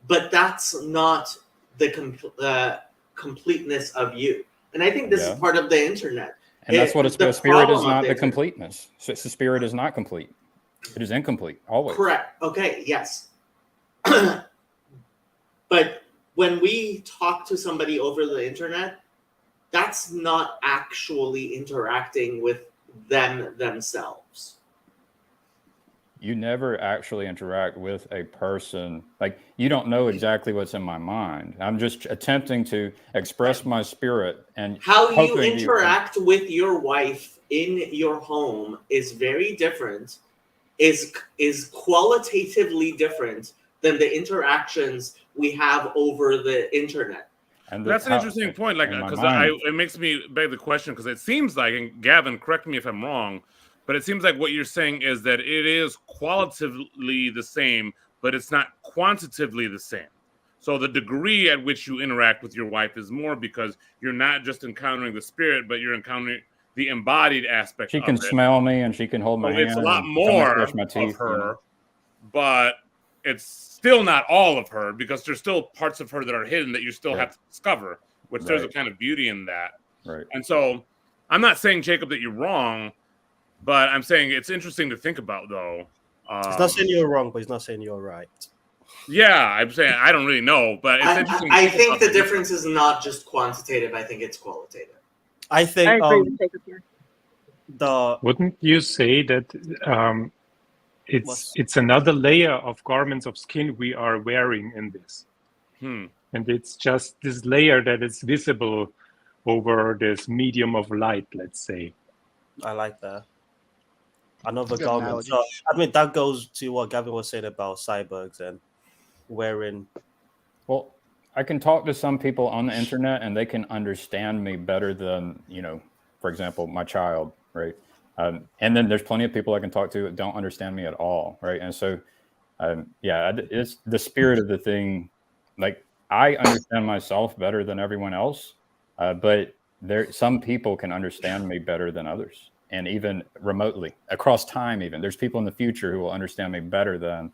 but that's not the completeness of you. And I think this is part of the internet. And that's what the spirit is problem of not the the internet. completeness. So the spirit is not complete. It is incomplete always. Correct. Okay. Yes. But when we talk to somebody over the internet, that's not actually interacting with them themselves. You never actually interact with a person. Like, you don't know exactly what's in my mind. I'm just attempting to express my spirit, and How you hoping interact with your wife in your home is very different, is qualitatively different than the interactions we have over the internet. And that's an interesting point, like, because it makes me beg the question, because it seems like, and Gavin, correct me if I'm wrong, but it seems like what you're saying is that it is qualitatively the same, but it's not quantitatively the same. So the degree at which you interact with your wife is more because you're not just encountering the spirit, but you're encountering the embodied aspect. She can smell me, and she can hold my hand. It's a lot and more brush my teeth, of her, but it's still not all of her, because there's still parts of her that are hidden that you still have to discover, which there's a kind of beauty in that. Right. And so I'm not saying, Jacob, that you're wrong, but I'm saying it's interesting to think about, though. He's not saying you're wrong, but he's not saying you're right. Yeah, I'm saying I don't really know, but it's interesting. I think the difference is not just quantitative. I think it's qualitative. I think I agree with Jacob here. Wouldn't you say that it's another layer of garments of skin we are wearing in this? And it's just this layer that is visible over this medium of light, let's say. I like that. Another Good garment. analogy. So, I mean, that goes to what Gavin was saying about cyborgs and wearing. Well, I can talk to some people on the internet, and they can understand me better than, for example, my child, right? And then there's plenty of people I can talk to that don't understand me at all, right? And so, it's the spirit of the thing. Like, I understand myself better than everyone else, but some people can understand me better than others, and even remotely, across time. Even there's people in the future who will understand me better than,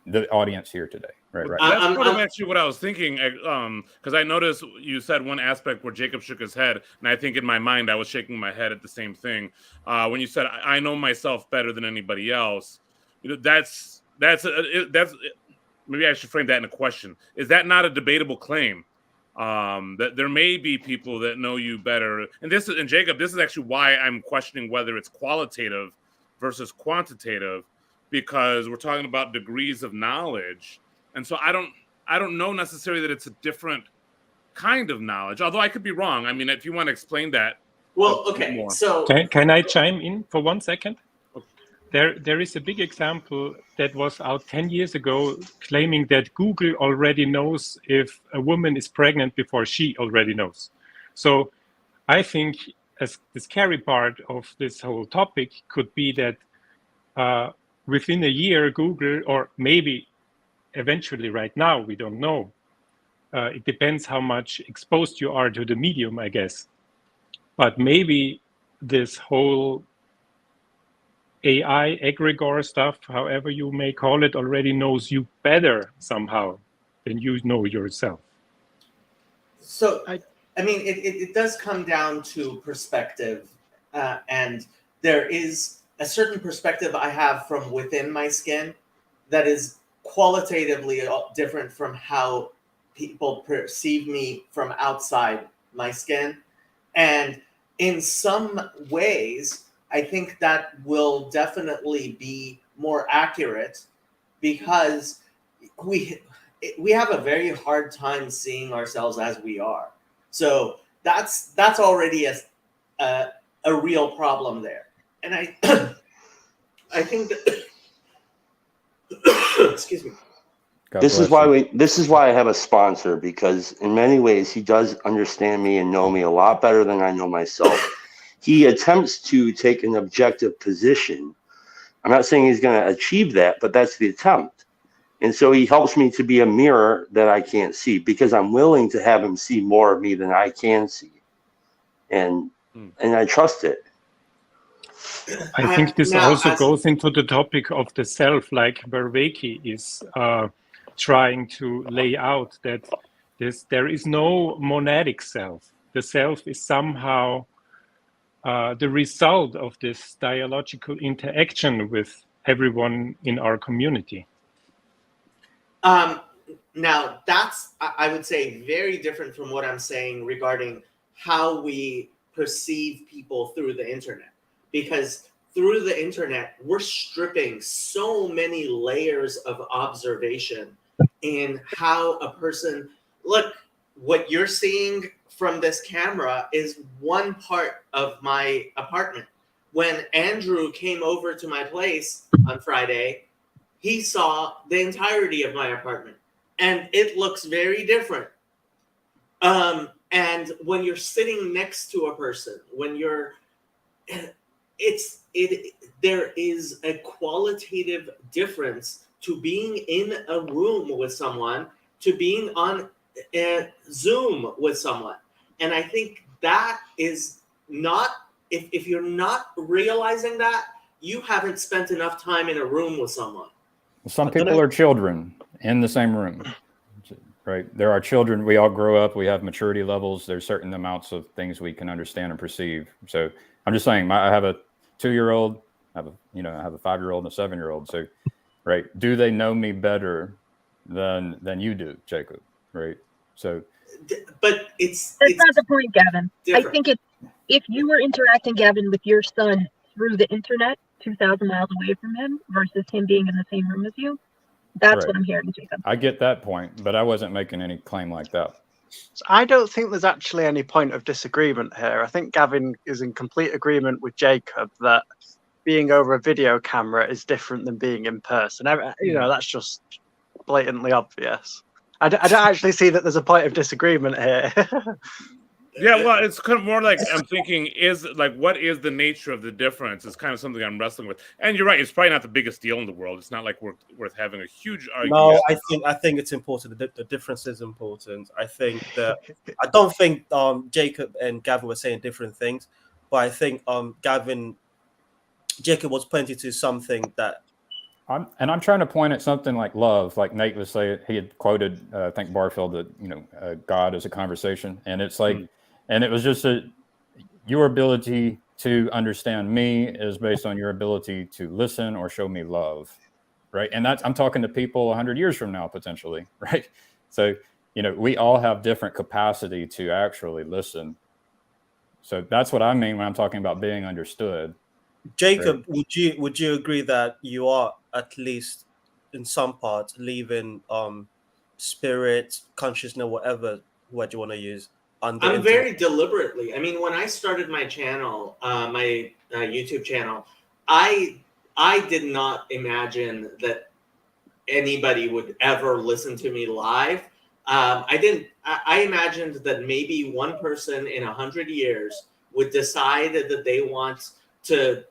the audience here today. Right. That's sort of actually what I was thinking, because I noticed you said one aspect where Jacob shook his head, and I think in my mind I was shaking my head at the same thing. When you said I know myself better than anybody else, that's maybe I should frame that in a question. Is that not a debatable claim? That there may be people that know you better. And Jacob, this is actually why I'm questioning whether it's qualitative versus quantitative, because we're talking about degrees of knowledge. And so I don't know necessarily that it's a different kind of knowledge, although I could be wrong. I mean, if you want to explain that. Well, okay, so Can I chime in for 1 second? There is a big example that was out 10 years ago claiming that Google already knows if a woman is pregnant before she already knows. So I think as the scary part of this whole topic could be that within a year, Google, or maybe eventually right now, we don't know. It depends how much exposed you are to the medium, I guess. But maybe this whole AI egregore stuff, however you may call it, already knows you better somehow than you know yourself. So, I mean, it does come down to perspective, and there is a certain perspective I have from within my skin that is qualitatively different from how people perceive me from outside my skin. And in some ways, I think that will definitely be more accurate, because we have a very hard time seeing ourselves as we are. So that's already a real problem there. And I think that excuse me. This is why I have a sponsor, because in many ways he does understand me and know me a lot better than I know myself. He attempts to take an objective position. I'm not saying he's going to achieve that, but that's the attempt. And so he helps me to be a mirror that I can't see, because I'm willing to have him see more of me than I can see. And I trust it. I think this also goes into the topic of the self, like Vervaeke is trying to lay out, that there is no monadic self. The self is somehow the result of this dialogical interaction with everyone in our community. Now, that's, I would say, very different from what I'm saying regarding how we perceive people through the internet. Because through the internet, we're stripping so many layers of observation in how a person, look, what you're seeing from this camera is one part of my apartment. When Andrew came over to my place on Friday, he saw the entirety of my apartment, and it looks very different. And when you're sitting next to a person, there is a qualitative difference to being in a room with someone to being on a Zoom with someone. And I think that is not, if you're not realizing that, you haven't spent enough time in a room with someone. Some people are children in the same room, right? There are children. We all grow up. We have maturity levels. There's certain amounts of things we can understand and perceive. So I'm just saying, I have a 2-year-old, I have a 5-year-old and a 7-year-old. So, right. Do they know me better than you do, Jacob? Right. So, but that's not the point, Gavin. Different. I think if you were interacting, Gavin, with your son through the internet, 2,000 miles away from him, versus him being in the same room as you, that's right. what I'm hearing, Jacob. I get that point, but I wasn't making any claim like that. So I don't think there's actually any point of disagreement here. I think Gavin is in complete agreement with Jacob that being over a video camera is different than being in person. That's just blatantly obvious. I don't actually see that there's a point of disagreement here. Yeah, well, it's kind of more like I'm thinking what is the nature of the difference is kind of something I'm wrestling with. And you're right, it's probably not the biggest deal in the world. It's not like we're worth having a huge argument. No, I think it's important. The difference is important. I think that I don't think Jacob and Gavin were saying different things, but I think Jacob was pointing to something that I'm trying to point at something like love, like Nate was saying. He had quoted, I think Barfield, that God is a conversation, and it's like, and it was just your ability to understand me is based on your ability to listen or show me love, right? And I'm talking to people 100 years from now potentially, right? So we all have different capacity to actually listen. So that's what I mean when I'm talking about being understood. Jacob, would you agree that you are at least in some parts leaving spirit, consciousness, whatever word you want to use, on the I'm internet? very deliberately. I mean, when I started my channel, my YouTube channel, I did not imagine that anybody would ever listen to me live. I imagined that maybe one person in 100 years would decide that they want to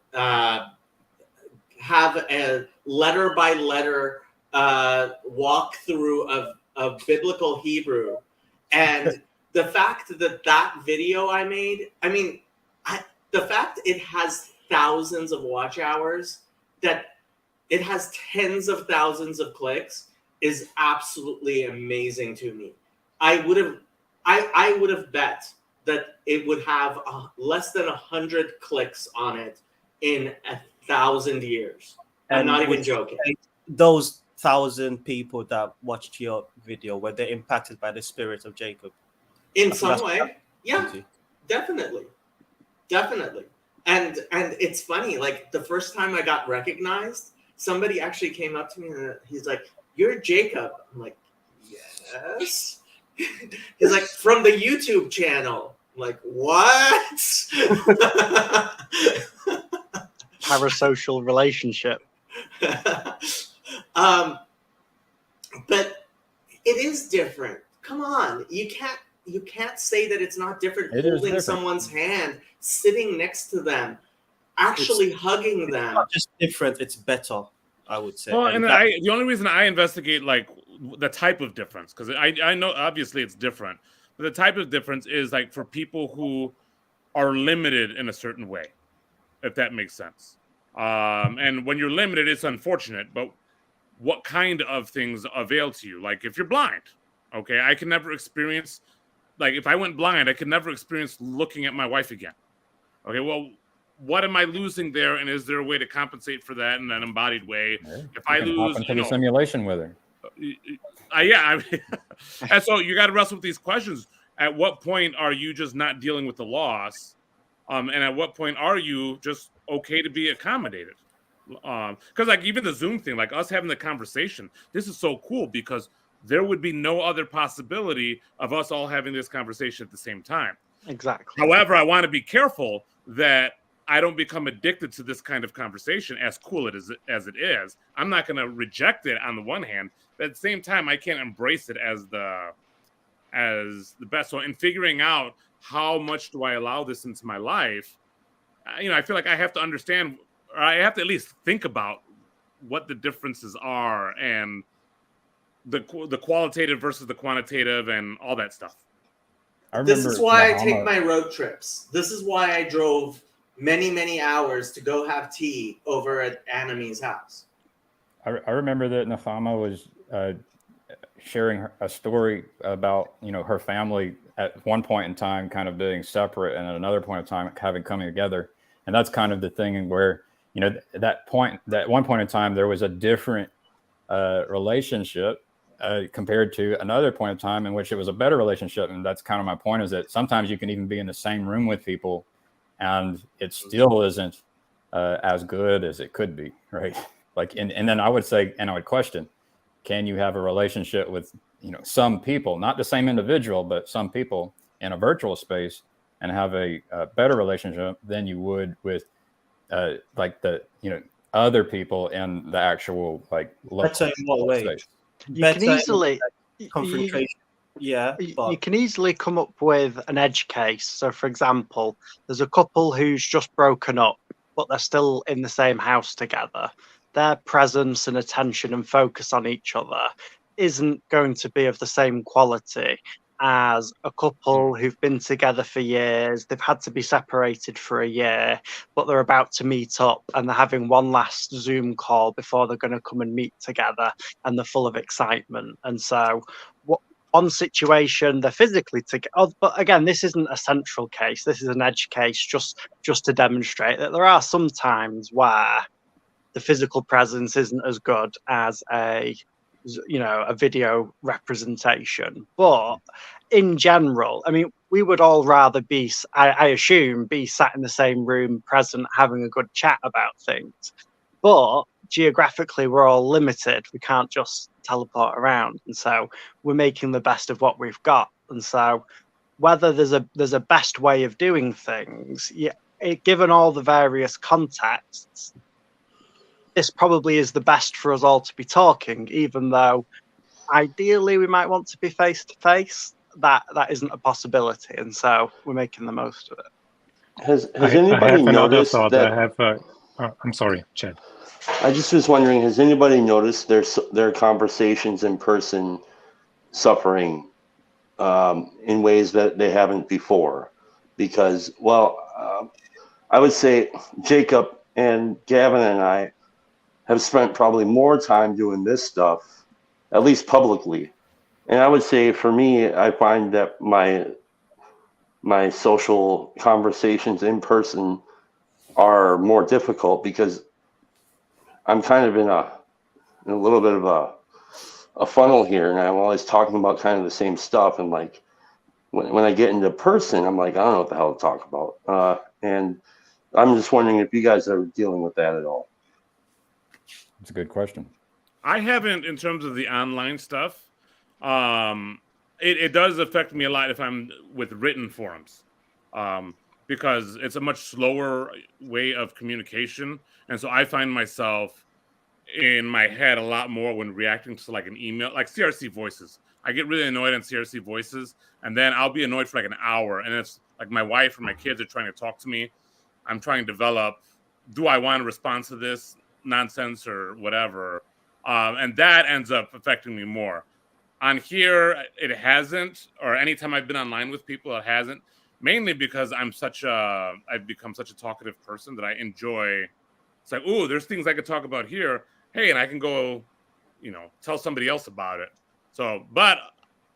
have a letter by letter walkthrough of biblical Hebrew. And the fact that video I made, I mean, the fact it has thousands of watch hours, that it has tens of thousands of clicks, is absolutely amazing to me. I would have bet that it would have less than 100 clicks on it in 1,000 years. I'm And not even would you joking. say those 1,000 people that watched your video, were they impacted by the spirit of Jacob? In I think some that's way, yeah, crazy. definitely. And it's funny, like the first time I got recognized, somebody actually came up to me and he's like, "You're Jacob." I'm like, "Yes." He's like, "From the YouTube channel." I'm like, "What?" Parasocial relationship. But it is different. Come on, you can't say that it's not different. It is Holding different. someone's hand, sitting next to them, actually hugging them. Not just different, it's better, I would say. Well, And and that- the only reason I investigate like the type of difference, because I know obviously it's different, but the type of difference is like for people who are limited in a certain way, if that makes sense. And when you're limited, it's unfortunate, but what kind of things avail to you? Like if you're blind, okay, I can never experience, like if I went blind, I could never experience looking at my wife again. Okay, well, what am I losing there? And is there a way to compensate for that in an embodied way? Yeah. If I You can hop lose, into the simulation with her. yeah, I mean, and so you got to wrestle with these questions. At what point are you just not dealing with the loss? And at what point are you just okay to be accommodated? Because like even the Zoom thing, like us having the conversation, this is so cool because there would be no other possibility of us all having this conversation at the same time. Exactly. However, I want to be careful that I don't become addicted to this kind of conversation, as cool as it is. I'm not going to reject it on the one hand, but at the same time, I can't embrace it as the best. So in figuring out how much do I allow this into my life, I feel like I have to understand, or I have to at least think about what the differences are and the qualitative versus the quantitative and all that stuff. This is why I take my road trips. This is why I drove many, many hours to go have tea over at Anami's house. I remember that Nafama was sharing a story about, her family at one point in time kind of being separate and at another point in time having coming together. And that's kind of the thing where, that one point in time, there was a different relationship compared to another point in time in which it was a better relationship. And that's kind of my point, is that sometimes you can even be in the same room with people and it still isn't as good as it could be, right? Like, and then I would say, and I would question, can you have a relationship with, some people, not the same individual, but some people in a virtual space, and have a better relationship than you would with like the, other people in the actual like Better in what way? space. You can easily confrontation. Yeah, you can easily come up with an edge case. So, for example, there's a couple who's just broken up, but they're still in the same house together. Their presence and attention and focus on each other isn't going to be of the same quality as a couple who've been together for years. They've had to be separated for a year, but they're about to meet up and they're having one last Zoom call before they're going to come and meet together, and they're full of excitement. And so one situation, they're physically together, but again, this isn't a central case. This is an edge case just to demonstrate that there are some times where the physical presence isn't as good as a a video representation. But in general, I mean, we would all rather be, I assume, be sat in the same room, present, having a good chat about things. But geographically, we're all limited. We can't just teleport around, and so we're making the best of what we've got. And so, whether there's a best way of doing things, given all the various contexts, this probably is the best for us all to be talking, even though ideally we might want to be face to face. That isn't a possibility, and so we're making the most of it. Has I anybody have another noticed thought. that? I'm sorry, Chad. I just was wondering, has anybody noticed their conversations in person suffering in ways that they haven't before? Because, I would say Jacob and Gavin and I have spent probably more time doing this stuff, at least publicly. And I would say for me, I find that my social conversations in person are more difficult because I'm kind of in a little bit of a funnel here, and I'm always talking about kind of the same stuff. And like when I get into person, I'm like, I don't know what the hell to talk about. And I'm just wondering if you guys are dealing with that at all. It's a good question. I haven't, in terms of the online stuff. It does affect me a lot if I'm with written forums, because it's a much slower way of communication. And so I find myself in my head a lot more when reacting to like an email, like CRC voices. I get really annoyed on CRC voices, and then I'll be annoyed for like an hour. And it's like my wife or my kids are trying to talk to me. I'm trying to develop, do I want to respond to this nonsense or whatever? And that ends up affecting me more. On here, it hasn't, or anytime I've been online with people, it hasn't. Mainly because I've become such a talkative person that I enjoy. It's like, ooh, there's things I could talk about here. Hey, and I can go, tell somebody else about it. So, but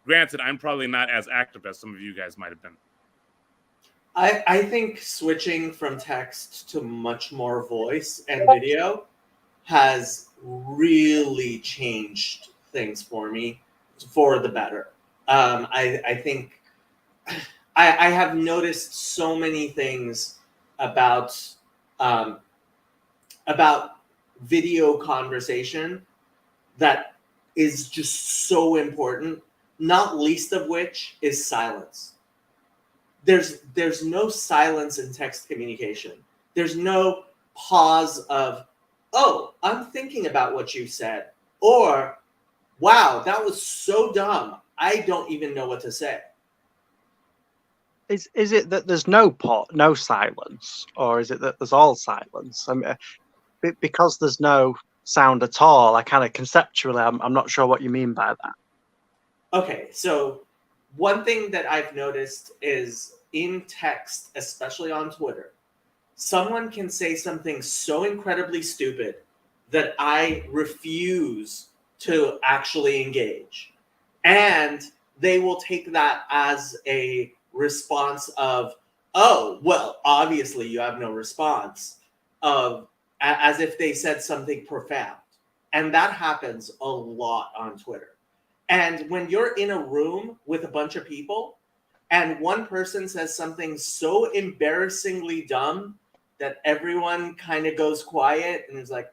granted, I'm probably not as active as some of you guys might have been. I think switching from text to much more voice and video has really changed things for me for the better. I think I have noticed so many things about video conversation that is just so important, not least of which is silence. There's no silence in text communication. There's no pause of, oh, I'm thinking about what you said, or wow, that was so dumb, I don't even know what to say. Is it that there's no silence, or is it that there's all silence? I mean, because there's no sound at all, I kind of conceptually, I'm not sure what you mean by that. Okay, so one thing that I've noticed is in text, especially on Twitter, someone can say something so incredibly stupid that I refuse to actually engage. And they will take that as a response of, oh, well, obviously you have no response, as if they said something profound. And that happens a lot on Twitter. And when you're in a room with a bunch of people and one person says something so embarrassingly dumb that everyone kind of goes quiet and is like,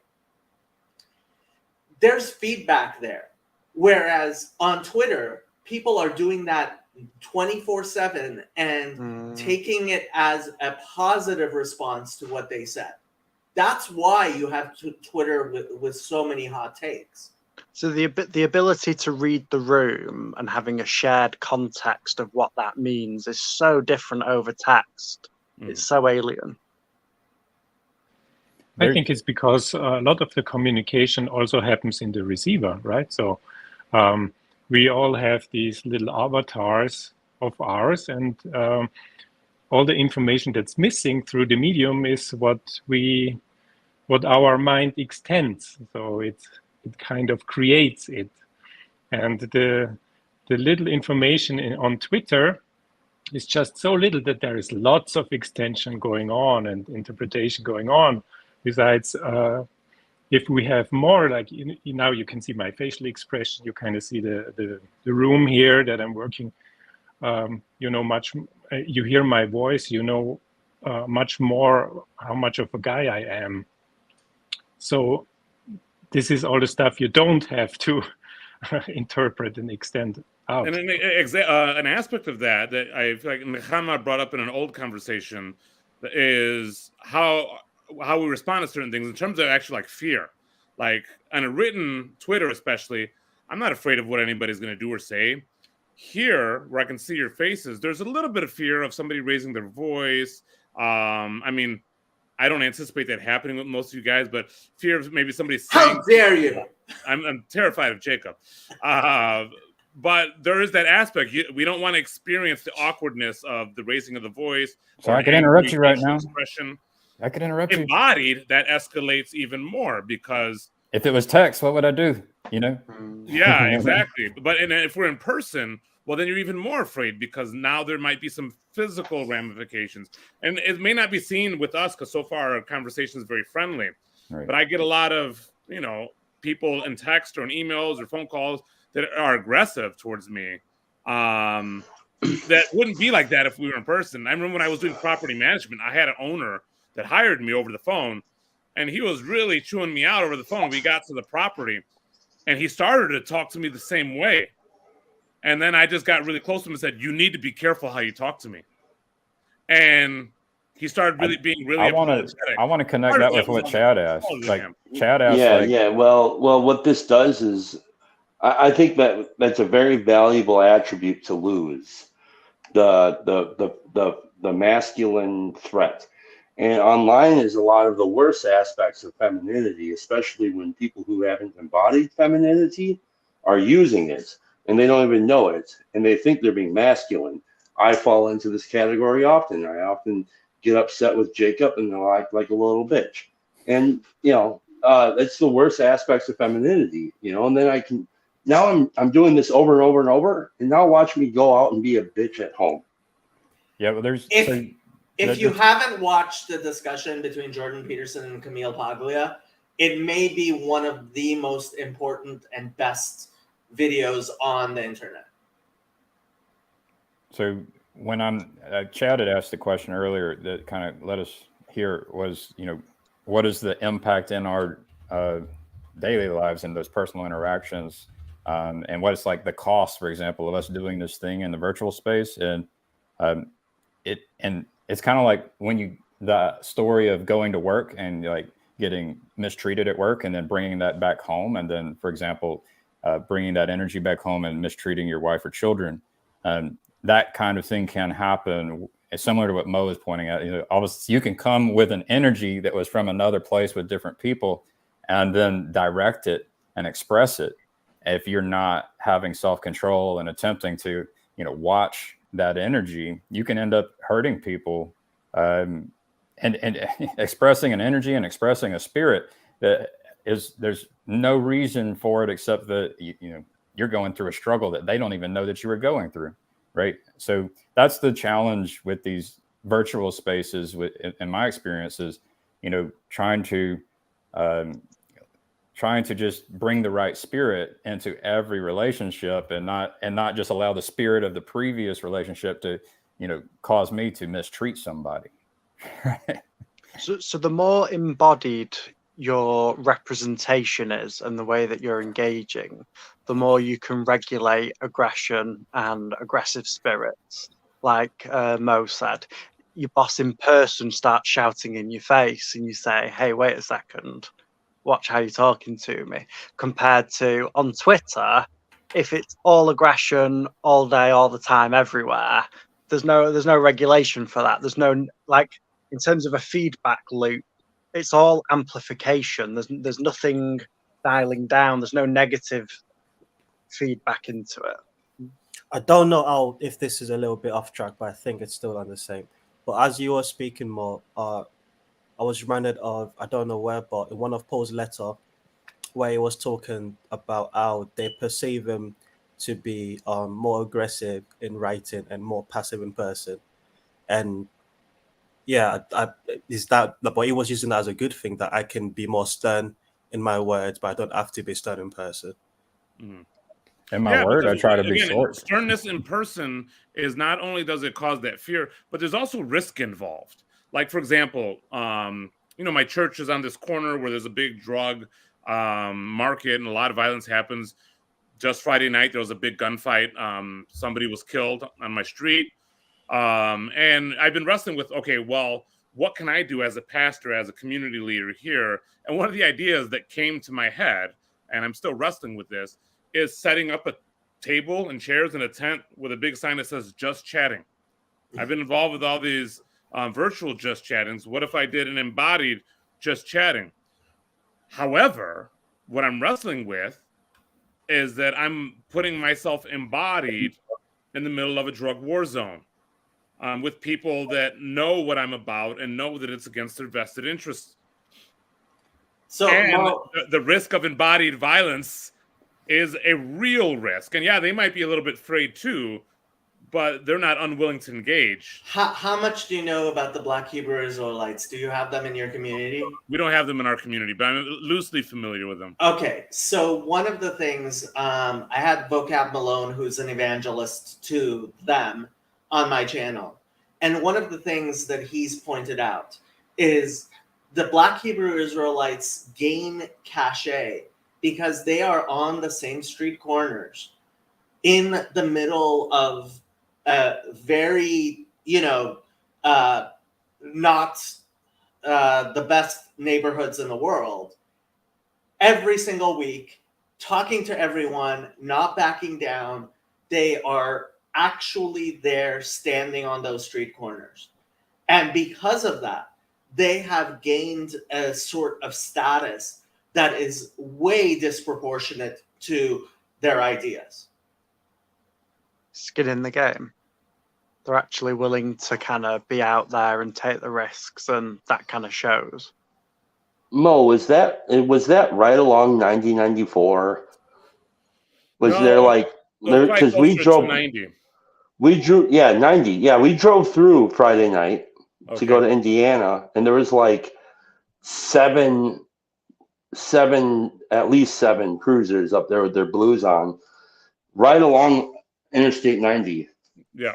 there's feedback there. Whereas on Twitter, people are doing that 24/7 and taking it as a positive response to what they said. That's why you have Twitter with so many hot takes. So the ability to read the room and having a shared context of what that means is so different over text. It's so alien. I think it's because a lot of the communication also happens in the receiver, right? So we all have these little avatars of ours, and all the information that's missing through the medium is what our mind extends. So it kind of creates it. And the little information on Twitter is just so little that there is lots of extension going on and interpretation going on, besides if we have more, like now you can see my facial expression, you kind of see the room here that I'm working. You know, you hear my voice, you know much more how much of a guy I am. So this is all the stuff you don't have to interpret and extend out. And an aspect of that I feel like Nechama brought up in an old conversation is how we respond to certain things in terms of actually like fear. Like on a written Twitter especially, I'm not afraid of what anybody's going to do or say. Here, where I can see your faces, there's a little bit of fear of somebody raising their voice. I mean, I don't anticipate that happening with most of you guys, but fear of maybe somebody saying... How dare you? I'm terrified of Jacob. But there is that aspect. We don't want to experience the awkwardness of the raising of the voice. So I could interrupt you right now. Expression. I could interrupt you. Embodied, that escalates even more because... If it was text, what would I do? You know? Yeah, exactly. But if we're in person, well, then you're even more afraid because now there might be some physical ramifications. And it may not be seen with us because so far our conversation is very friendly. Right. But I get a lot of, you know, people in text or in emails or phone calls that are aggressive towards me. That wouldn't be like that if we were in person. I remember when I was doing property management, I had an owner that hired me over the phone, and he was really chewing me out over the phone. We got to the property, and he started to talk to me the same way. And then I just got really close to him and said, "You need to be careful how you talk to me." And he started really being really apologetic. I want to connect that with what Chad asked. Like Chad asked, yeah. Well, what this does is, I think that's a very valuable attribute to lose, the masculine threat. And online is a lot of the worst aspects of femininity, especially when people who haven't embodied femininity are using it and they don't even know it and they think they're being masculine. I fall into this category often. I often get upset with Jacob and I act like a little bitch. And, you know, that's the worst aspects of femininity, you know, and then now I'm doing this over and over and over, and now watch me go out and be a bitch at home. Yeah, well, If you haven't watched the discussion between Jordan Peterson and Camille Paglia, it may be one of the most important and best videos on the internet. So when Chad had asked the question earlier that kind of let us hear was, you know, what is the impact in our daily lives and those personal interactions, and what it's like the cost, for example, of us doing this thing in the virtual space, and it's kind of like the story of going to work and like getting mistreated at work and then bringing that back home. And then, for example, bringing that energy back home and mistreating your wife or children. That kind of thing can happen. It's similar to what Mo is pointing out. You know, obviously you can come with an energy that was from another place with different people and then direct it and express it. If you're not having self-control and attempting to, you know, watch that energy, you can end up hurting people, and expressing an energy and expressing a spirit that there's no reason for it except that you know you're going through a struggle that they don't even know that you were going through, right? So that's the challenge with these virtual spaces. In my experience, is, you know, trying to just bring the right spirit into every relationship and not just allow the spirit of the previous relationship to, you know, cause me to mistreat somebody. So the more embodied your representation is and the way that you're engaging, the more you can regulate aggression and aggressive spirits. Like Mo said, your boss in person starts shouting in your face and you say, "Hey, wait a second. Watch how you're talking to me," compared to on Twitter, if it's all aggression all day, all the time, everywhere, there's no regulation for that. There's no, like, in terms of a feedback loop, it's all amplification. There's nothing dialing down. There's no negative feedback into it. I don't know if this is a little bit off track, but I think it's still on the same. But as you were speaking more, I was reminded of, I don't know where, but in one of Paul's letter, where he was talking about how they perceive him to be more aggressive in writing and more passive in person. And yeah, but he was using that as a good thing, that I can be more stern in my words, but I don't have to be stern in person. Mhm. In my word, I because, try to be again, short. sternness in person is not only does it cause that fear, but there's also risk involved. Like, for example, my church is on this corner where there's a big drug market and a lot of violence happens. Just Friday night, there was a big gunfight. Somebody was killed on my street. And I've been wrestling with, okay, well, what can I do as a pastor, as a community leader here? And one of the ideas that came to my head, and I'm still wrestling with this, is setting up a table and chairs in a tent with a big sign that says "Just Chatting." I've been involved with all these virtual Just Chattings. What if I did an embodied Just Chatting? However, what I'm wrestling with is that I'm putting myself embodied in the middle of a drug war zone with people that know what I'm about and know that it's against their vested interests. So And Mo, the risk of embodied violence is a real risk. And yeah, they might be a little bit afraid too, but they're not unwilling to engage. how much do you know about the Black Hebrew Israelites? Do you have them in your community? We don't have them in our community, but I'm loosely familiar with them. Okay, so one of the things, I had Vocab Malone, who's an evangelist to them, on my channel. And one of the things that he's pointed out is the Black Hebrew Israelites gain cachet because they are on the same street corners in the middle of very, not the best neighborhoods in the world. Every single week, talking to everyone, not backing down. They are actually there standing on those street corners. And because of that, they have gained a sort of status that is way disproportionate to their ideas. Skin in the game. They're actually willing to kind of be out there and take the risks, and that kind of shows. Mo, was that right along 90-94? Was No, there like So because probably we closer to drove 90. 90. Yeah, we drove through Friday night to go Okay. to Indiana, and there was like at least seven cruisers up there with their blues on, right along Interstate 90. Yeah.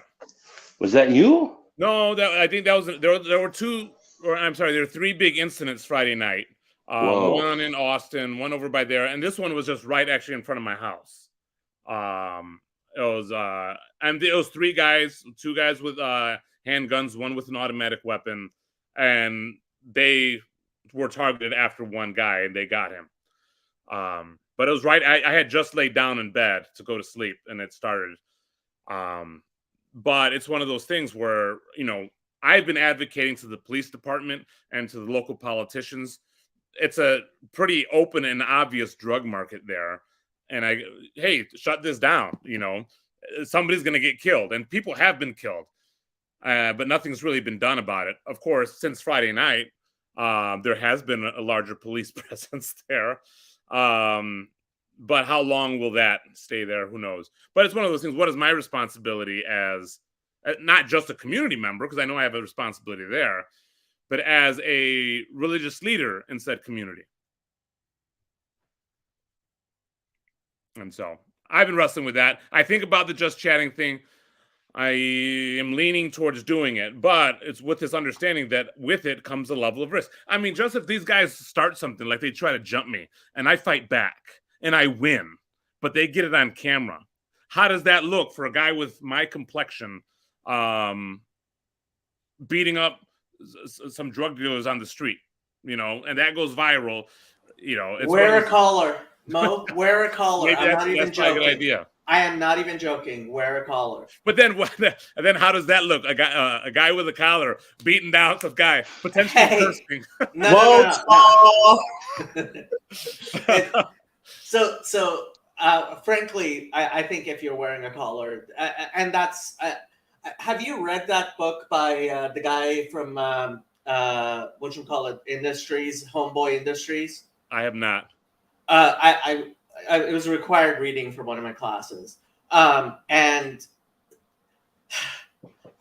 Was that you? No, I think that was there were two, or I'm sorry, there were three big incidents Friday night. Whoa. One in Austin, one over by there, and this one was just right actually in front of my house. It was three guys, two guys with handguns, one with an automatic weapon, and they were targeted after one guy, and they got him. But it was right. I had just laid down in bed to go to sleep, and it started. But it's one of those things where, I've been advocating to the police department and to the local politicians. It's a pretty open and obvious drug market there. And hey, shut this down. Somebody's going to get killed, and people have been killed, but nothing's really been done about it. Of course, since Friday night, there has been a larger police presence there. But how long will that stay there? Who knows? But it's one of those things. What is my responsibility as not just a community member, because I know I have a responsibility there, but as a religious leader in said community? And so I've been wrestling with that. I think about the Just Chatting thing. I am leaning towards doing it, but it's with this understanding that with it comes a level of risk. I mean, just if these guys start something, like they try to jump me and I fight back and I win, but they get it on camera. How does that look for a guy with my complexion beating up some drug dealers on the street, and that goes viral, it's wear a collar, Mo. Wear a collar. Maybe I'm not even that's probably a joking. good idea. I am not even joking. Wear a collar. But then how does that look? A guy with a collar beating down some guy, potentially cursing. No. So frankly, I think if you're wearing a collar, and that's, have you read that book by the guy from Industries, Homeboy Industries? I have not. It was a required reading for one of my classes, and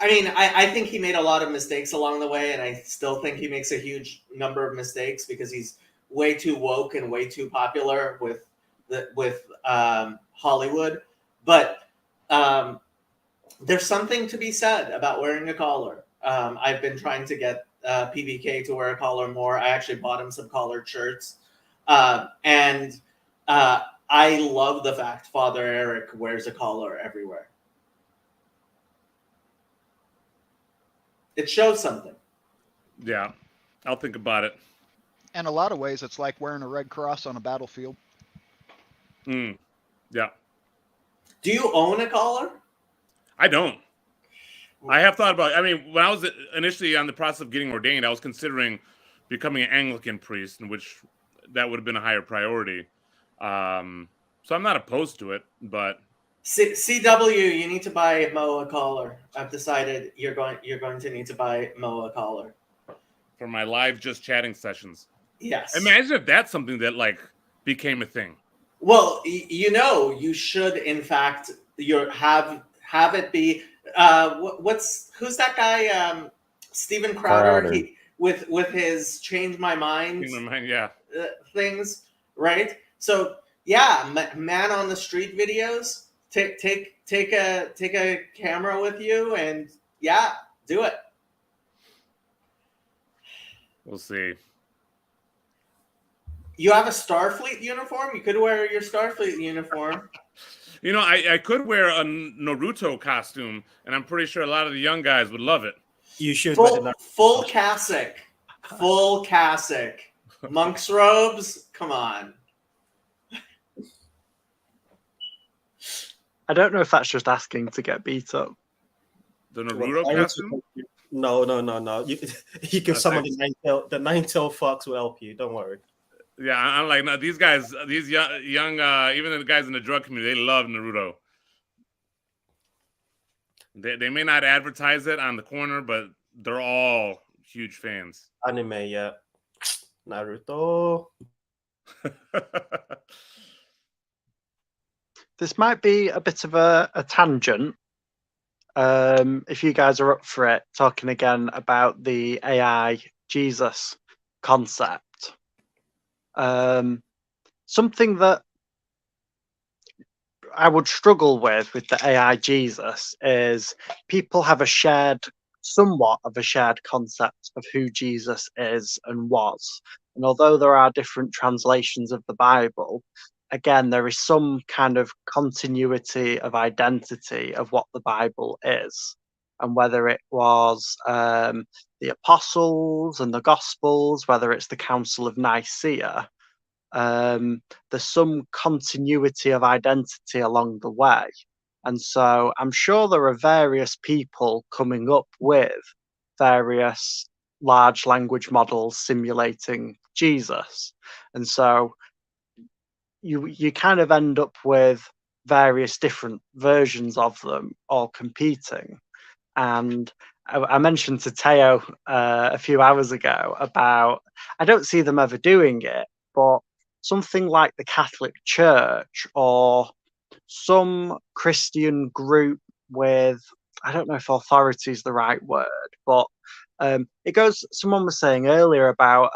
I mean, I think he made a lot of mistakes along the way, and I still think he makes a huge number of mistakes because he's way too woke and way too popular with Hollywood, but there's something to be said about wearing a collar. I've been trying to get PBK to wear a collar more. I actually bought him some collared shirts, and I love the fact Father Eric wears a collar everywhere. It shows something. Yeah, I'll think about it. In a lot of ways, it's like wearing a red cross on a battlefield. Yeah. Do you own a collar? I don't. I have thought about. I mean, when I was initially on the process of getting ordained, I was considering becoming an Anglican priest, in which that would have been a higher priority. So I'm not opposed to it, but CW, you need to buy Mo a collar. I've decided you're going to need to buy Mo a collar for my live just chatting sessions. Yes. Imagine if that's something that like became a thing. Well, you should in fact have it be who's that guy Steven Crowder. With his change my mind yeah things, right? So yeah, man on the street videos, take a camera with you and yeah, do it. We'll see. You have a Starfleet uniform? You could wear your Starfleet uniform. You know, I could wear a Naruto costume, and I'm pretty sure a lot of the young guys would love it. You should. Full cassock. Full cassock. Monk's robes? Come on. I don't know if that's just asking to get beat up. The Naruto costume? No. You give someone the nine-tail fox will help you. Don't worry. Yeah, I'm like, no, these guys, these young even the guys in the drug community, they love Naruto. They may not advertise it on the corner, but they're all huge fans. Anime, yeah. Naruto. This might be a bit of a tangent. If you guys are up for it, talking again about the AI Jesus concept. Something that I would struggle with the AI Jesus is people have somewhat of a shared concept of who Jesus is and was. And although there are different translations of the Bible, again, there is some kind of continuity of identity of what the Bible is. And whether it was the apostles and the gospels, whether it's the Council of Nicaea, there's some continuity of identity along the way. And so I'm sure there are various people coming up with various large language models simulating Jesus. And so you kind of end up with various different versions of them all competing. And I mentioned to Teo a few hours ago about, I don't see them ever doing it, but something like the Catholic Church or some Christian group with, I don't know if authority is the right word, but someone was saying earlier about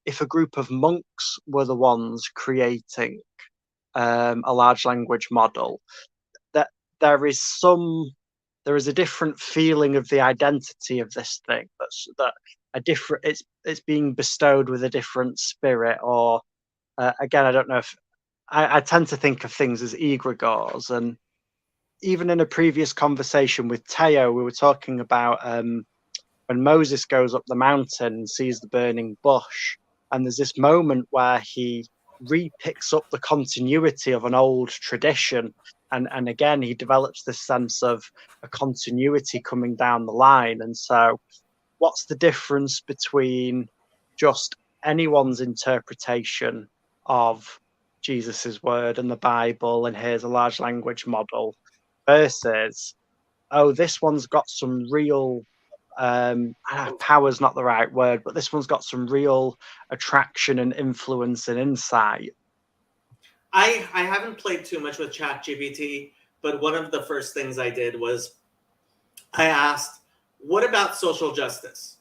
if a group of monks were the ones creating a large language model, that there is a different feeling of the identity of this thing. It's being bestowed with a different spirit, or again, I don't know if I tend to think of things as egregores. And even in a previous conversation with Teo, we were talking about when Moses goes up the mountain and sees the burning bush, and there's this moment where he re-picks up the continuity of an old tradition. And again, he develops this sense of a continuity coming down the line. And so what's the difference between just anyone's interpretation of Jesus's word and the Bible, and here's a large language model, versus, oh, this one's got some real, power's not the right word, but this one's got some real attraction and influence and insight. I haven't played too much with ChatGPT, but one of the first things I did was I asked, what about social justice?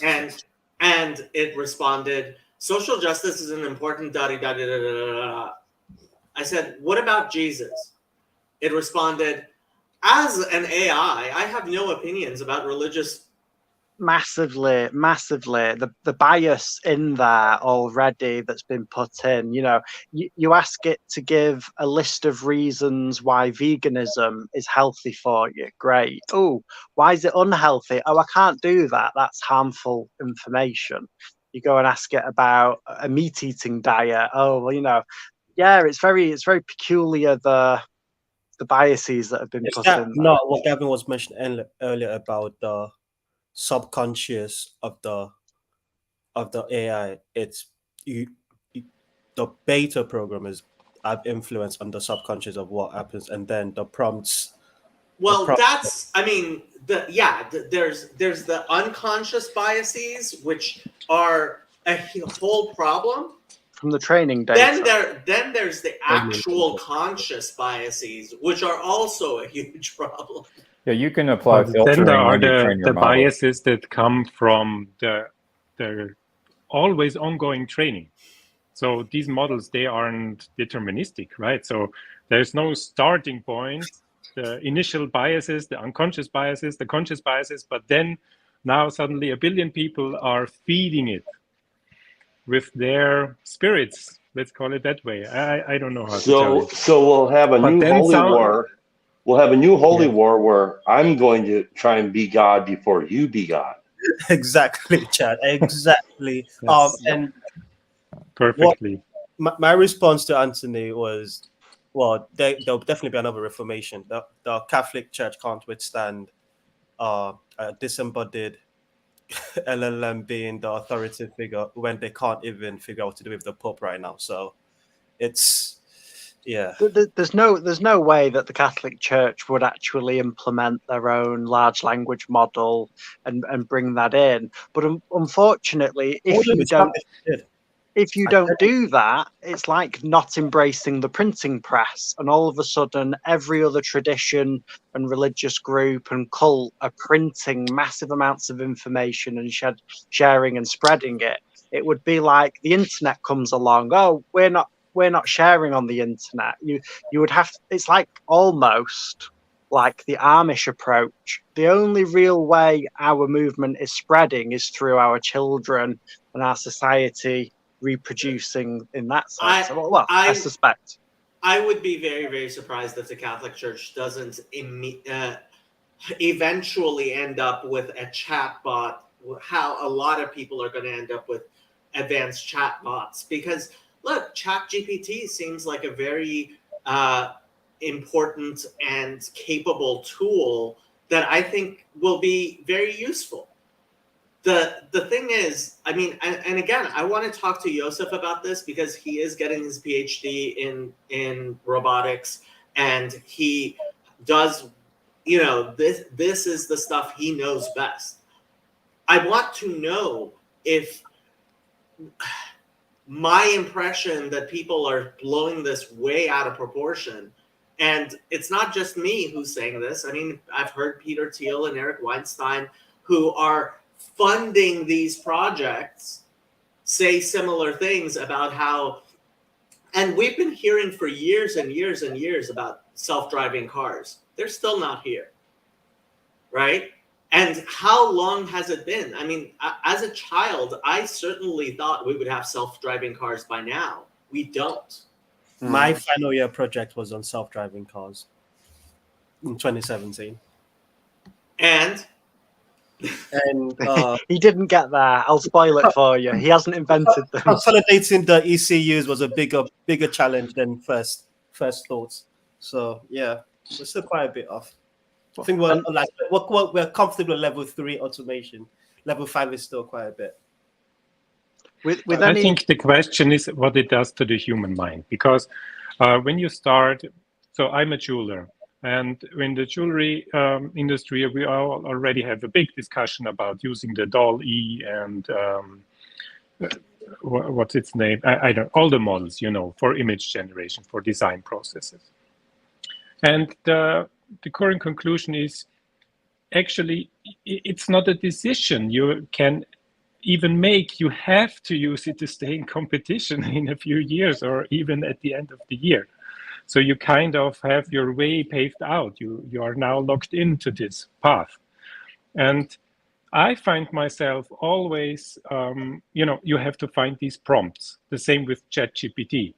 And it responded, social justice is an important da da da da da da. I said, what about Jesus? It responded, as an AI, I have no opinions about religious. Massively. The bias in there already that's been put in. You ask it to give a list of reasons why veganism is healthy for you. Great. Oh, why is it unhealthy? Oh, I can't do that. That's harmful information. You go and ask it about a meat-eating diet. Oh, well, yeah, it's very peculiar, the biases that have been Is put that in there. not what Gavin was mentioning earlier about the subconscious of the AI? It's the beta programmers have influence on the subconscious of what happens, and then the prompts. Well, that's, I mean, there's the unconscious biases, which are a whole problem. From the training data. Then there's the actual conscious biases, which are also a huge problem. Yeah, you can apply Then filtering there are when you train your the model. biases that come from the always ongoing training. So these models, they aren't deterministic, right? So there's no starting point. The initial biases, the unconscious biases, the conscious biases, but then now suddenly 1 billion people are feeding it with their spirits. Let's call it that way. I don't know how to tell you. So we'll have a new holy war. We'll have a new holy war where I'm going to try and be God before you be God. Exactly, Chad. Exactly. Yes. And perfectly. My response to Anthony was, well, there'll definitely be another reformation. The Catholic Church can't withstand a disembodied LLM being the authoritative figure when they can't even figure out what to do with the Pope right now. So it's, yeah. There's no way that the Catholic Church would actually implement their own large language model and bring that in. But unfortunately, if you don't do that, it's like not embracing the printing press, and all of a sudden every other tradition and religious group and cult are printing massive amounts of information and sharing and spreading it. It would be like the internet comes along. Oh, we're not sharing on the internet. You would have to, it's like almost like the Amish approach. The only real way our movement is spreading is through our children and our society reproducing in that sense. I suspect. I would be very, very surprised if the Catholic Church doesn't eventually end up with a chatbot. How a lot of people are going to end up with advanced chatbots, because look, ChatGPT seems like a very important and capable tool that I think will be very useful. The thing is, I mean, and again, I want to talk to Joseph about this because he is getting his PhD in robotics, and he does, this is the stuff he knows best. I want to know if my impression that people are blowing this way out of proportion, and it's not just me who's saying this. I mean, I've heard Peter Thiel and Eric Weinstein, who are funding these projects, say similar things about how, and we've been hearing for years and years and years about self-driving cars. They're still not here, right? And how long has it been? I mean, as a child, I certainly thought we would have self-driving cars by now. We don't. My final year project was on self-driving cars in 2017. And he didn't get there. I'll spoil it for you. He hasn't invented them. Consolidating the ECUs was a bigger challenge than first thoughts. So yeah, we're still quite a bit off. I think we're comfortable at level 3 automation. Level 5 is still quite a bit. I think the question is what it does to the human mind, because when you start, so I'm a jeweler, and in the jewelry industry, we all already have a big discussion about using the DALL-E and what's its name? I don't, all the models, for image generation, for design processes. And the current conclusion is actually it's not a decision. You can even make, you have to use it to stay in competition in a few years or even at the end of the year. So you kind of have your way paved out. You are now locked into this path. And I find myself always, you have to find these prompts. The same with ChatGPT.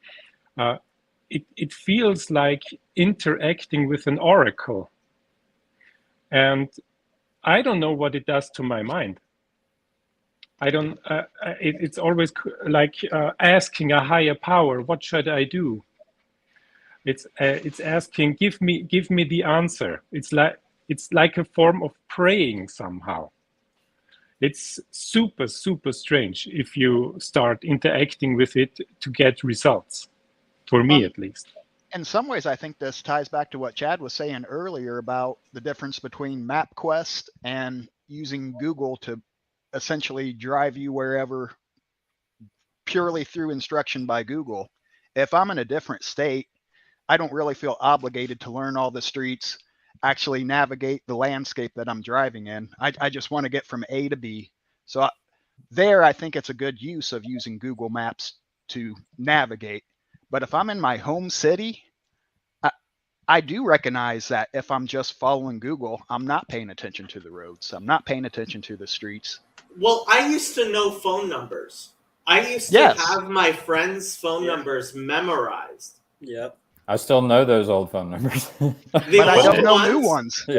It feels like interacting with an oracle. And I don't know what it does to my mind. I don't. It's always like asking a higher power, "What should I do?" It's asking, "Give me the answer." It's like a form of praying somehow. It's super strange if you start interacting with it to get results. For me, at least. In some ways, I think this ties back to what Chad was saying earlier about the difference between MapQuest and using Google to essentially drive you wherever purely through instruction by Google. If I'm in a different state, I don't really feel obligated to learn all the streets, actually navigate the landscape that I'm driving in. I just want to get from A to B. So I think it's a good use of using Google Maps to navigate. But if I'm in my home city, I do recognize that if I'm just following Google, I'm not paying attention to the roads. I'm not paying attention to the streets. Well, I used to know phone numbers. I used to have my friends' phone numbers memorized. Yep. I still know those old phone numbers. But I don't know new ones. Yeah.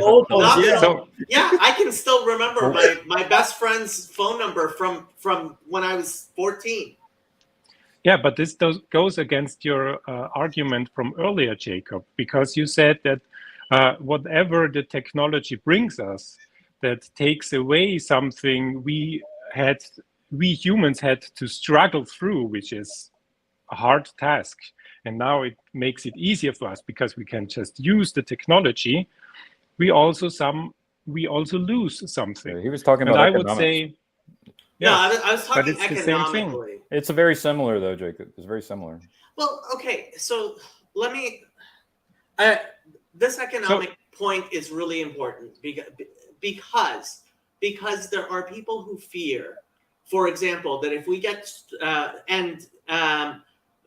Yeah, I can still remember my best friend's phone number from when I was 14. Yeah, but this goes against your argument from earlier, Jacob, because you said that whatever the technology brings us, that takes away something we humans had to struggle through, which is a hard task. And now it makes it easier for us because we can just use the technology. We also lose something. He was talking and about I economics. would say. Yeah, no, I was talking but it's the same thing. economically. It's a very similar though, Jacob. It's very similar. Well, okay, so let me. This economic point is really important because there are people who fear, for example, that if we get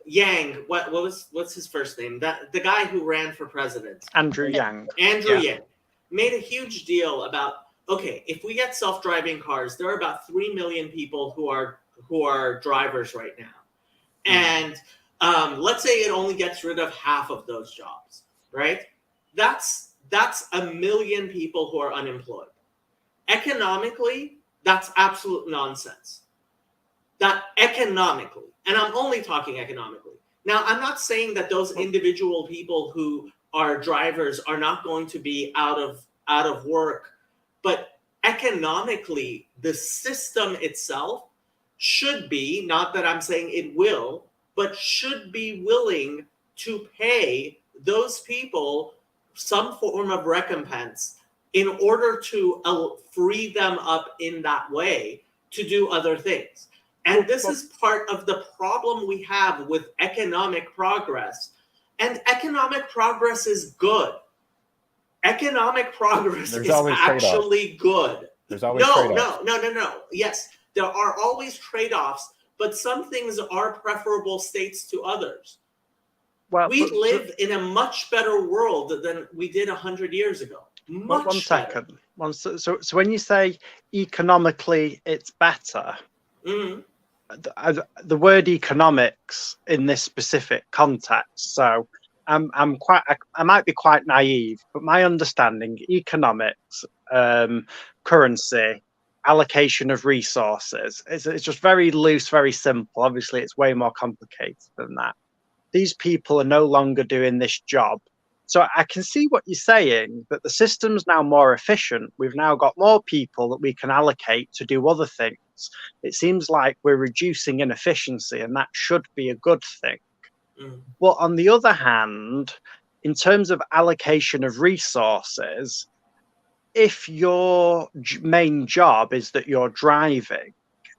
Yang, what's his first name? The guy who ran for president, Andrew Yang. Yang made a huge deal about, okay, if we get self-driving cars, there are about 3 million people who are drivers right now, and let's say it only gets rid of half of those jobs, right? That's 1 million people who are unemployed. Economically, that's absolute nonsense. That economically, and I'm only talking economically. Now, I'm not saying that those individual people who are drivers are not going to be out of work, but economically, the system itself should be, not that I'm saying it will, but should be willing to pay those people some form of recompense in order to free them up in that way to do other things. And this is part of the problem we have with economic progress. And economic progress is good. Economic progress is actually good. There's always trade-offs. No. Yes, there are always trade-offs, but some things are preferable states to others. Well, we live in a much better world than we did 100 years ago. One second. So when you say economically it's better, the word economics in this specific context. So I might be quite naive, but my understanding, economics, currency, allocation of resources, it's just very loose, very simple. Obviously, it's way more complicated than that. These people are no longer doing this job. So I can see what you're saying, that the system's now more efficient. We've now got more people that we can allocate to do other things. It seems like we're reducing inefficiency, and that should be a good thing. But on the other hand, in terms of allocation of resources, if your main job is that you're driving,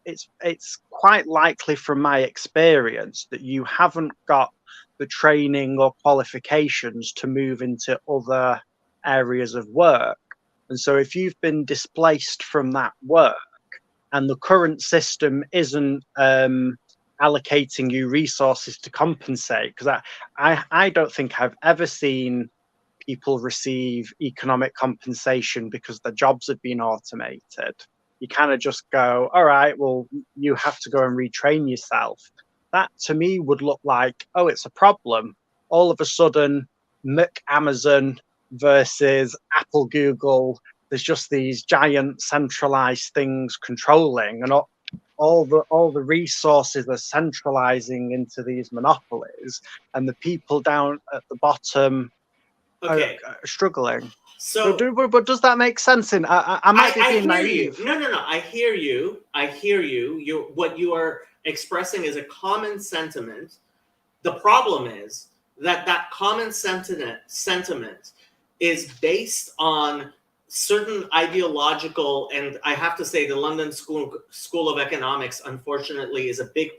it's quite likely from my experience that you haven't got the training or qualifications to move into other areas of work. And so if you've been displaced from that work and the current system isn't allocating you resources to compensate. Because I don't think I've ever seen people receive economic compensation because their jobs have been automated. You kind of just go, all right, well, you have to go and retrain yourself. That to me would look like, oh, it's a problem. All of a sudden, Amazon versus Apple, Google, there's just these giant centralized things controlling, and all the resources are centralizing into these monopolies, and the people down at the bottom are struggling. So, but does that make sense? I might be being hear naive. You. No. I hear you. What you are expressing is a common sentiment. The problem is that common sentiment is based on certain ideological, and I have to say the London School of Economics, unfortunately, is a big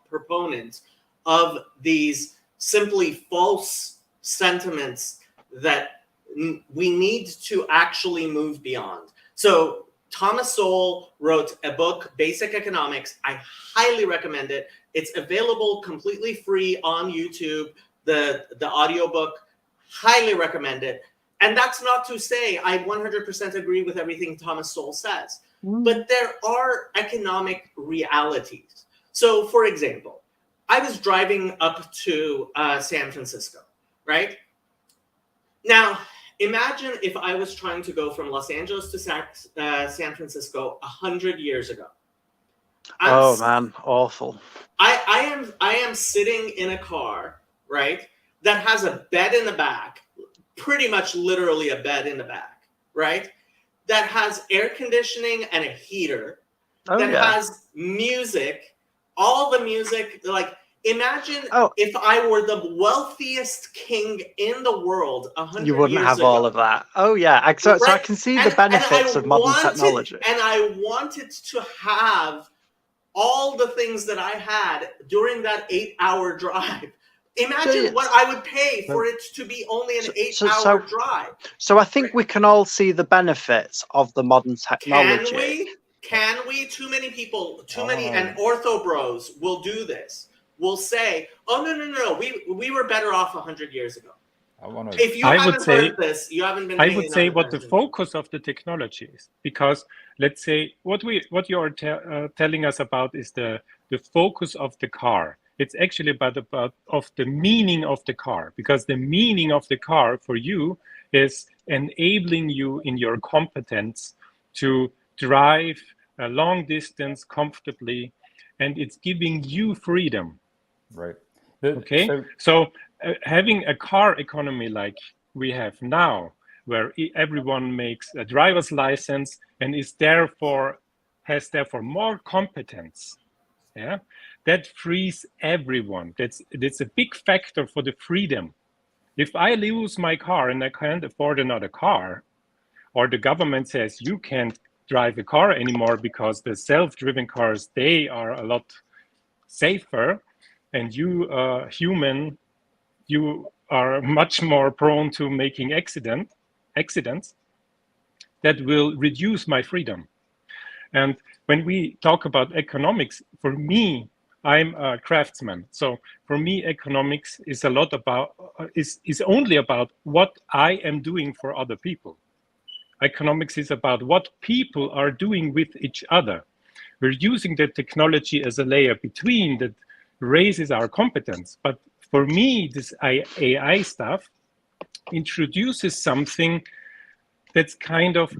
proponent of these simply false sentiments that we need to actually move beyond. So Thomas Sowell wrote a book, Basic Economics. I highly recommend it. It's available completely free on YouTube. The audiobook, highly recommend it. And that's not to say I 100% agree with everything Thomas Sowell says, but there are economic realities. So, for example, I was driving up to San Francisco, right? Now, imagine if I was trying to go from Los Angeles to San Francisco 100 years ago. Man, awful. I am sitting in a car, right, that has a bed in the back, pretty much literally a bed in the back, right, that has air conditioning and a heater, has music, all the music, like, imagine if I were the wealthiest king in the world 100 years ago. You wouldn't have all of that. Oh, yeah. So I can see the benefits of modern technology. And I wanted to have all the things that I had during that 8-hour drive. Imagine what I would pay for it to be only an 8-hour drive. So I think we can all see the benefits of the modern technology. Can we? Too many people, and ortho bros will do this. Will say, "Oh no, we were better off 100 years ago." If you haven't heard this, you haven't been. I would say what the focus of the technology is, because let's say what you are telling us about is the focus of the car. It's actually about the meaning of the car, because the meaning of the car for you is enabling you in your competence to drive a long distance comfortably, and it's giving you freedom. Right. So having a car economy like we have now, where everyone makes a driver's license and has therefore more competence, that frees everyone. That's a big factor for the freedom. If I lose my car and I can't afford another car, or the government says you can't drive a car anymore because the self-driven cars, they are a lot safer, and you human, you are much more prone to making accidents, that will reduce my freedom. And when we talk about economics, for me, I'm a craftsman. So for me, economics is a lot about, is only about what I am doing for other people. Economics is about what people are doing with each other. We're using the technology as a layer between that raises our competence. But for me, this AI stuff introduces something that's kind of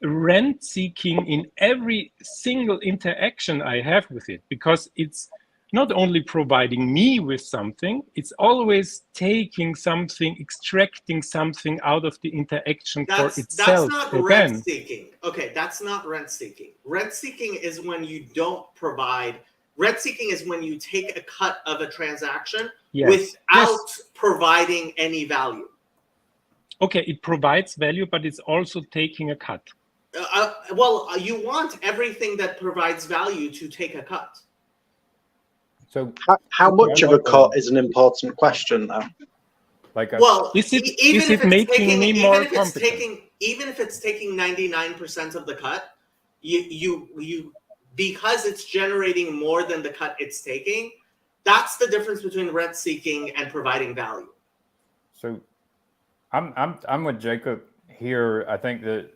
rent-seeking in every single interaction I have with it, because it's not only providing me with something, it's always taking something, extracting something out of the interaction for itself. That's not rent-seeking. Okay, that's not rent-seeking. Rent-seeking is when you don't provide. Rent-seeking is when you take a cut of a transaction without providing any value. Okay, it provides value, but it's also taking a cut. You want everything that provides value to take a cut. So how much of a cut is an important question, though. Is it making me more competent? Even if it's taking 99% of the cut, you because it's generating more than the cut it's taking. That's the difference between rent seeking and providing value. So I'm with Jacob here. I think that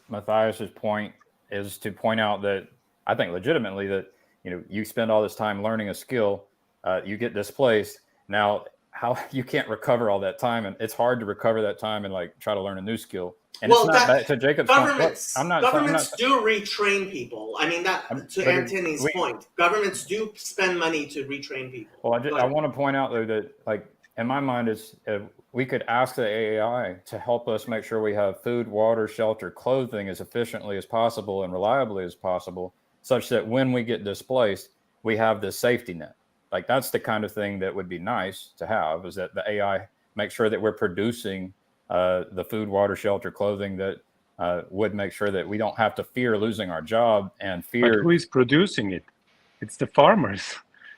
Matthias's point is to point out that I think legitimately that, you know, you spend all this time learning a skill, you get displaced. Now, how you can't recover all that time, and it's hard to recover that time and like try to learn a new skill. And Well, it's not that- to Jacob's Governments, point. Look, governments do retrain people. I mean, that to but Antony's we- point, governments do spend money to retrain people. Well, I But- want to point out though that, like, in my mind, is we could ask the AI to help us make sure we have food, water, shelter, clothing as efficiently as possible and reliably as possible, such that when we get displaced, we have this safety net. Like, that's the kind of thing that would be nice to have, is that the AI make sure that we're producing the food, water, shelter, clothing that would make sure that we don't have to fear losing our job and But fear. who is producing it? It's the farmers.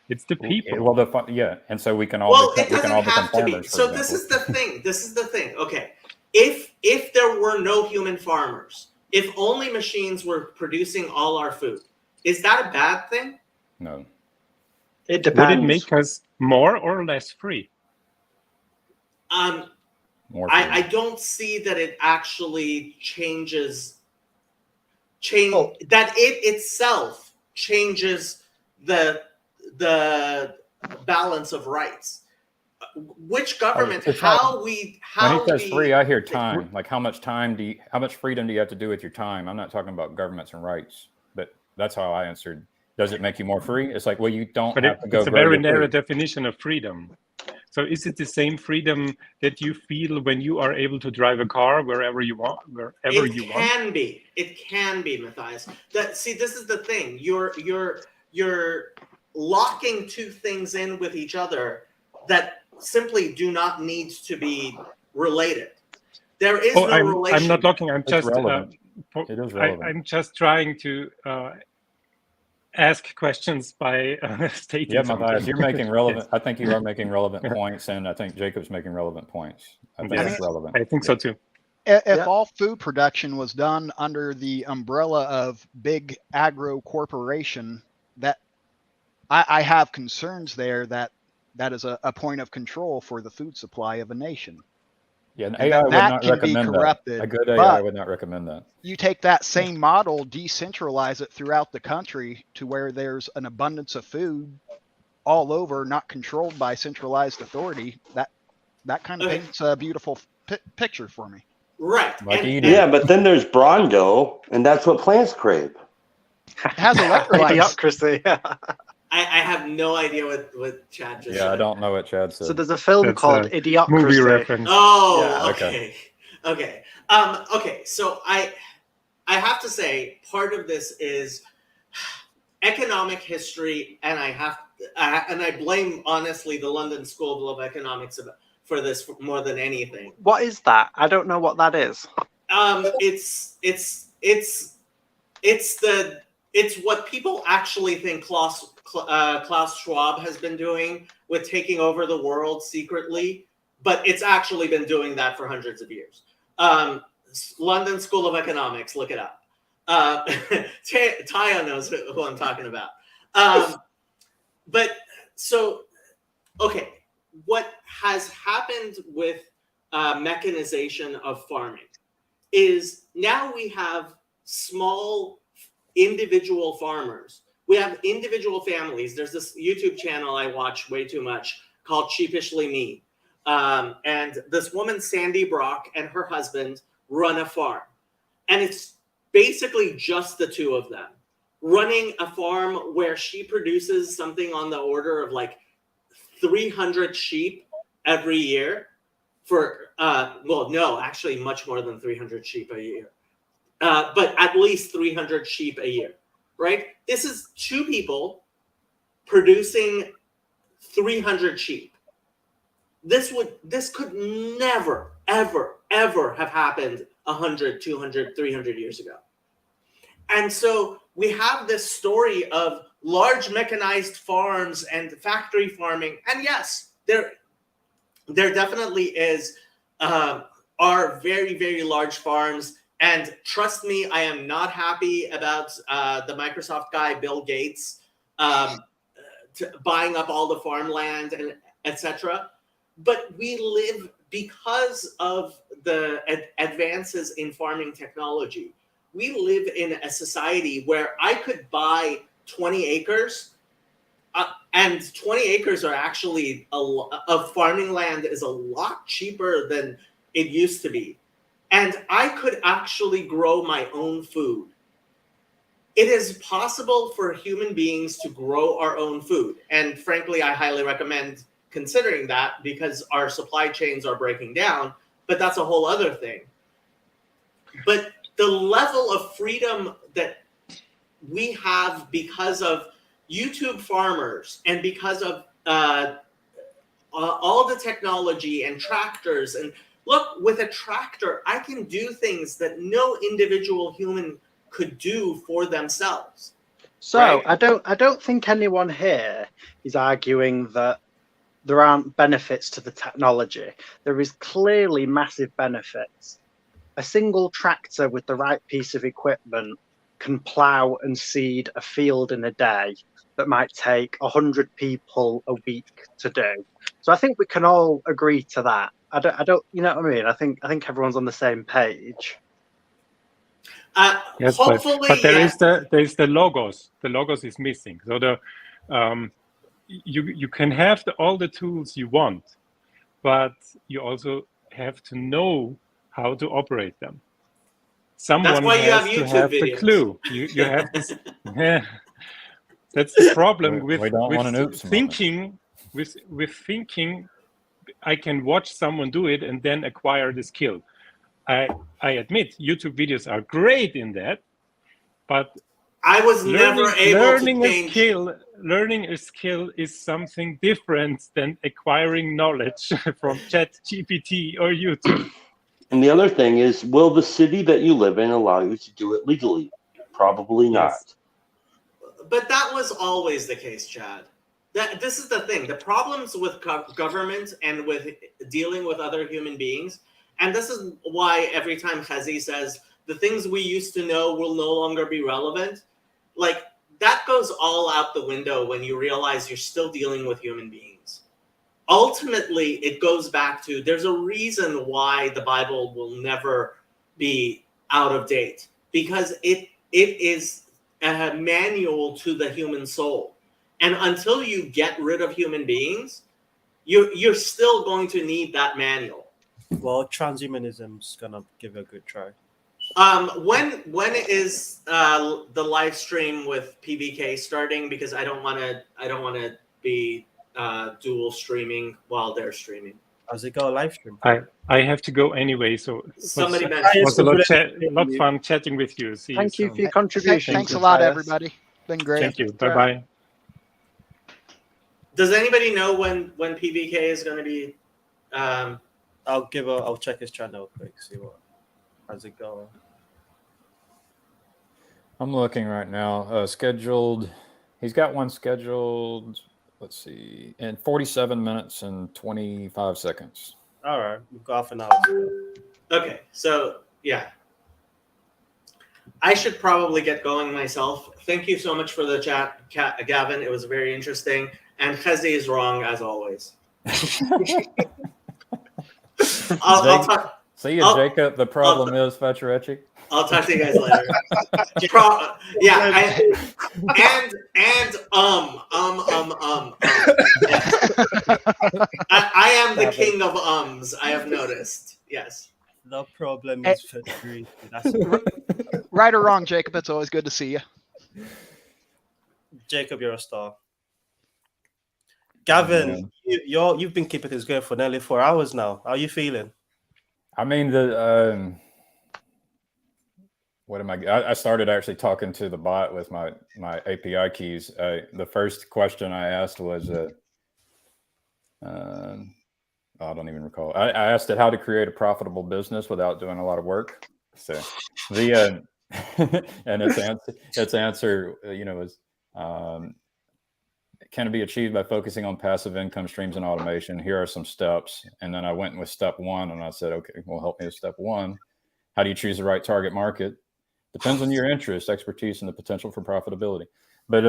It's the people. Well, yeah, and so we can all Well, become, it we can all doesn't become have to be. farmers. for So this example. is the thing. This is the thing. Okay, if there were no human farmers, if only machines were producing all our food, is that a bad thing? No. It Would depends. it make us more or less free? More I don't see that it actually Oh. that it itself changes the balance of rights. Which government? it's not- When When he says free, I hear time. Like, how much freedom do you have to do with your time? I'm not talking about governments and rights, but that's how I answered. Does it make you more free? It's like, well, you don't But have to go. it's a grow very your narrow food. definition of freedom. So is it the same freedom that you feel when you are able to drive a car wherever you want, wherever you want? It can be, Matthias. See, this is the thing. You're locking two things in with each other that simply do not need to be related. There is no relation. I'm not looking. I'm It's just. relevant. It is relevant. I'm just trying to ask questions by stating Yeah, something. Matthias, you're making relevant. Yes. I think you are making relevant points, and I think Jacob's making relevant points. I think Yes. it's relevant. I think so too. If Yeah. all food production was done under the umbrella of big agro corporation, that I have concerns there that is a point of control for the food supply of a nation. Yeah, an And AI would that not can be recommend corrupted, that. A good AI but- would not recommend that. You take that same model, decentralize it throughout the country to where there's an abundance of food all over, not controlled by centralized authority. That kind of Okay. paints a beautiful picture for me. Right. Like And- eating. Yeah, but then there's Brongo, and that's what plants crave. It has electrolytes. Idiocracy. I have no idea what Chad just Yeah, said. I don't know what Chad said. So there's a film That's called a Idiocracy. Movie reference. Oh, Yeah. okay. Okay. Okay. So I have to say, part of this is economic history, and I blame honestly the London School of Economics for this more than anything. What is that? I don't know what that is. It's what people actually think Klaus Schwab has been doing with taking over the world secretly, but it's actually been doing that for hundreds of years. London School of Economics, look it up. Taya knows who I'm talking about. But so, okay, what has happened with mechanization of farming is now we have small individual farmers. We have individual families. There's this YouTube channel I watch way too much called Sheepishly Me. And this woman, Sandy Brock, and her husband run a farm. And it's basically just the two of them running a farm where she produces something on the order of like 300 sheep every year for, actually much more than 300 sheep a year. But at least 300 sheep a year, right? This is two people producing 300 sheep. This could never, ever, ever have happened 100, 200, 300 years ago. And so we have this story of large mechanized farms and factory farming. And yes, there definitely are very, very large farms And trust me, I am not happy about the Microsoft guy, Bill Gates, buying up all the farmland and etc. But we live, because of the advances in farming technology, we live in a society where I could buy 20 acres, and 20 acres are actually of farming land is a lot cheaper than it used to be. And I could actually grow my own food. It is possible for human beings to grow our own food. And frankly, I highly recommend considering that, because our supply chains are breaking down, but that's a whole other thing. But the level of freedom that we have because of YouTube farmers and because of all the technology and tractors, and look, with a tractor, I can do things that no individual human could do for themselves. So Right. I don't think anyone here is arguing that there aren't benefits to the technology. There is clearly massive benefits. A single tractor with the right piece of equipment can plow and seed a field in a day that might take 100 people a week to do. So I think we can all agree to that. I don't, you know what I mean? I think everyone's on the same page. Yes, Hopefully, but there yes. is the logos. The logos is missing. So you can have all the tools you want, but you also have to know how to operate them. Someone why you has have to YouTube have the videos. clue. You have this. Yeah, that's the problem We don't want an oops moment. thinking. With thinking, I can watch someone do it and then acquire the skill. I admit YouTube videos are great in that, but I was never able to change. Learning a skill is something different than acquiring knowledge from ChatGPT or YouTube. And the other thing is, will the city that you live in allow you to do it legally? Probably not. Yes. But that was always the case, Chad. This is the thing. The problems with government and with dealing with other human beings, and this is why every time Khazi says the things we used to know will no longer be relevant, like that goes all out the window when you realize you're still dealing with human beings. Ultimately, it goes back to, there's a reason why the Bible will never be out of date, because it is a manual to the human soul. And until you get rid of human beings, you're still going to need that manual. Well, transhumanism's gonna give it a good try. When is the live stream with PBK starting? Because I don't want to be dual streaming while they're streaming. How's it go? Live stream. I have to go anyway. So Somebody it mentioned. was a lot fun chatting with you. See Thank you soon. for your contribution. Thanks a lot, everybody. Been great. Thank you. Bye bye. Does anybody know when PBK is going to be? I'll check his channel quick. See how's it going. I'm looking right now. Scheduled. He's got one scheduled. Let's see, in 47 minutes and 25 seconds. All right, we've got half an hour. Okay, so yeah, I should probably get going myself. Thank you so much for the chat, Gavin. It was very interesting. And Khazi is wrong as always. I'll talk. See you, Jacob. The problem is Fetcherecci. I'll talk to you guys later. Yeah, I am the king of ums. I have noticed. Yes. The problem is free. That's Right or wrong, Jacob, it's always good to see you. Jacob, you're a star. Gavin, you've been keeping this going for nearly 4 hours now. How are you feeling? I mean, what am I started actually talking to the bot with my API keys. The first question I asked was, I don't even recall. I asked it how to create a profitable business without doing a lot of work. So the and its answer, was can it be achieved by focusing on passive income streams and automation? Here are some steps. And then I went with step one and I said, okay, well, help me with step one. How do you choose the right target market? Depends on your interest, expertise, and the potential for profitability. But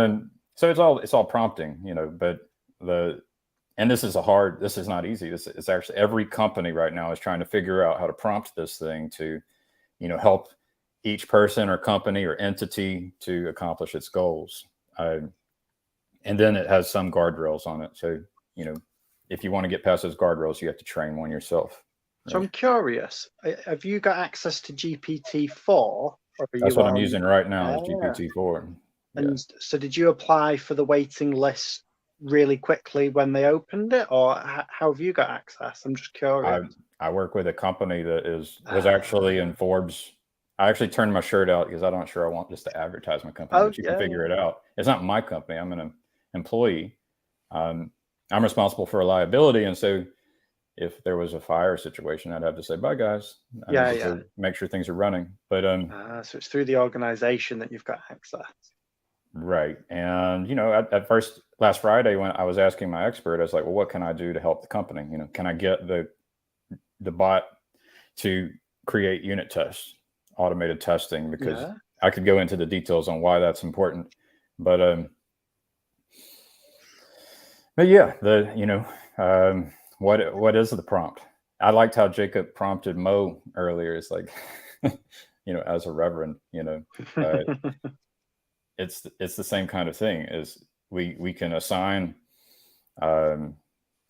so it's all prompting, but this is not easy. It's actually every company right now is trying to figure out how to prompt this thing to, help each person or company or entity to accomplish its goals. And then it has some guardrails on it. So, if you want to get past those guardrails, you have to train one yourself. So I'm curious, have you got access to GPT-4? That's what I'm using right now is GPT-4. And so did you apply for the waiting list really quickly when they opened it, or how have you got access? I'm just curious. I work with a company that was actually in Forbes. I actually turned my shirt out because I'm not sure I want just to advertise my company, but you can figure it out. It's not my company. I'm an employee. I'm responsible for reliability. And so if there was a fire situation, I'd have to say, bye guys. Make sure things are running. But so it's through the organization that you've got access. Right. And, at first, last Friday, when I was asking my expert, I was like, well, what can I do to help the company? Can I get the bot to create unit tests, automated testing? Because I could go into the details on why that's important. But yeah, what is the prompt? I liked how Jacob prompted Mo earlier. It's like, as a reverend, it's the same kind of thing. Is we can assign a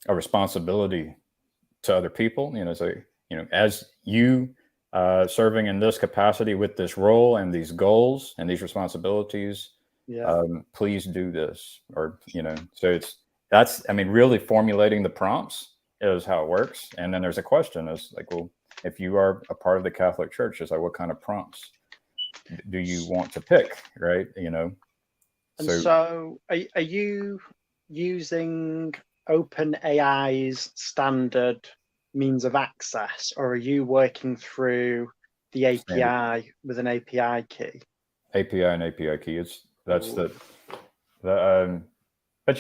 responsibility to other people. So as you serving in this capacity with this role and these goals and these responsibilities, please do this, or So really formulating the prompts is how it works. And then there's a question is like, well, if you are a part of the Catholic Church, it's like, what kind of prompts do you want to pick, right? And so are you using OpenAI's standard means of access, or are you working through the API with an API key? API and API key. But I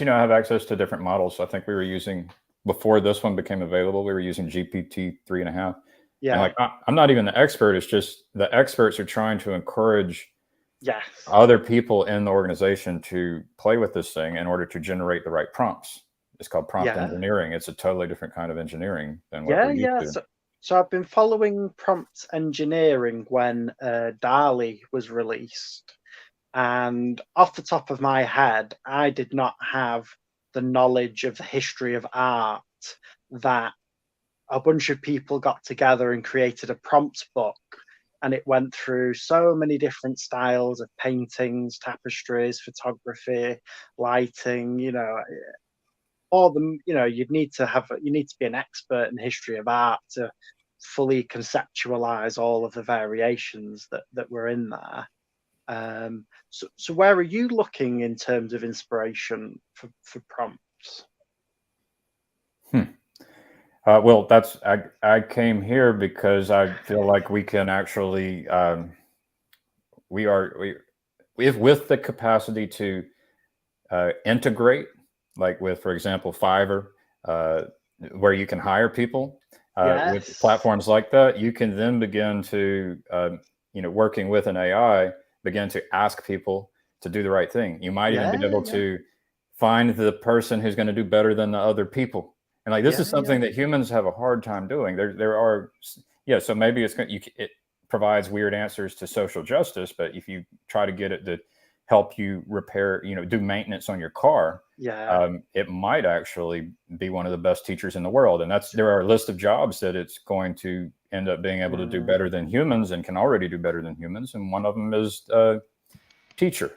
have access to different models. I think we were using, before this one became available, we were using GPT 3.5. Yeah. And I'm not even the expert. It's just the experts are trying to encourage other people in the organization to play with this thing in order to generate the right prompts. It's called prompt engineering. It's a totally different kind of engineering than what we're used to. So I've been following prompt engineering when DALL-E was released. And off the top of my head, I did not have the knowledge of the history of art that a bunch of people got together and created a prompt book, and it went through so many different styles of paintings, tapestries, photography, lighting, all them, you need to be an expert in the history of art to fully conceptualize all of the variations that were in there. So where are you looking in terms of inspiration for prompts? Well, I came here because I feel like we can actually we have with the capacity to integrate, like with, for example, Fiverr, where you can hire people with platforms like that. You can then begin to working with an AI, begin to ask people to do the right thing. You might even be able to find the person who's going to do better than the other people. And like, this is something that humans have a hard time doing. There are, so maybe it provides weird answers to social justice, but if you try to get it to help you repair, do maintenance on your car, it might actually be one of the best teachers in the world. And there are a list of jobs that it's going to end up being able to do better than humans and can already do better than humans. And one of them is teacher,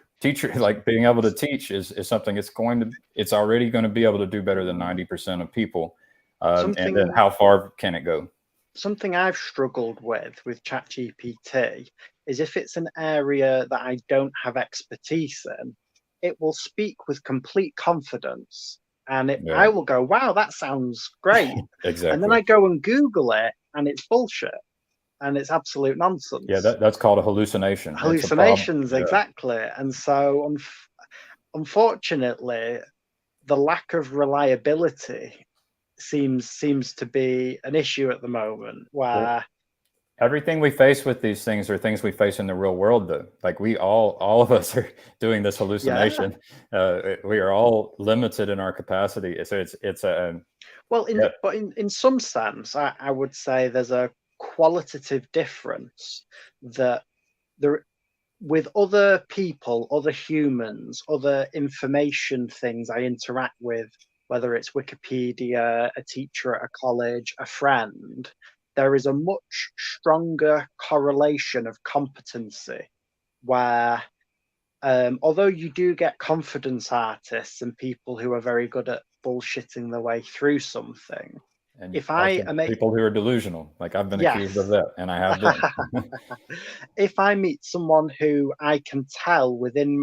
like being able to teach is something it's already going to be able to do better than 90% of people. And then how far can it go? Something I've struggled with ChatGPT is if it's an area that I don't have expertise in, it will speak with complete confidence. And I will go, wow, that sounds great. Exactly. And then I go and Google it and it's bullshit. And it's absolute nonsense. Yeah, that's called a hallucination. Hallucinations, exactly. And so, unfortunately, the lack of reliability seems to be an issue at the moment, where everything we face with these things are things we face in the real world, though. Like we all of us are doing this hallucination. We are all limited in our capacity. So it's a Well, yeah. but in some sense, I would say there's a qualitative difference that there with other people, other humans, other information things I interact with, whether it's Wikipedia, a teacher at a college, a friend, there is a much stronger correlation of competency where although you do get confidence artists and people who are very good at bullshitting their way through something, And if I also am people who are delusional, like I've been accused of that, and I have been. if I meet someone who I can tell within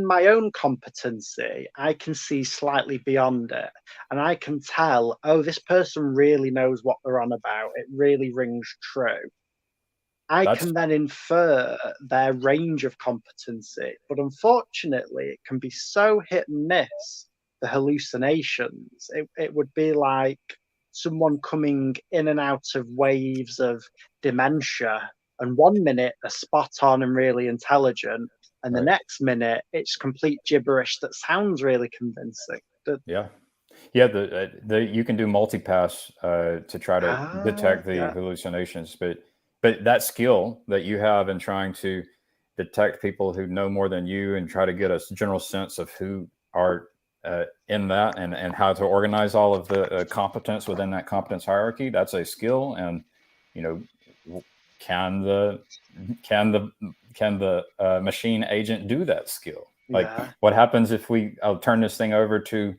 my own competency, I can see slightly beyond it, and I can tell, oh, this person really knows what they're on about. It really rings true. I That's can then infer their range of competency, but unfortunately, it can be so hit and miss. The hallucinations. It would be like someone coming in and out of waves of dementia, and 1 minute they're spot on and really intelligent, and the right. next minute it's complete gibberish that sounds really convincing. Yeah. The you can do multipass to try to detect the hallucinations, but that skill that you have in trying to detect people who know more than you and try to get a general sense of who are in that and how to organize all of the competence within that competence hierarchy, that's a skill. And can the machine agent do that skill? Like what happens if I'll turn this thing over to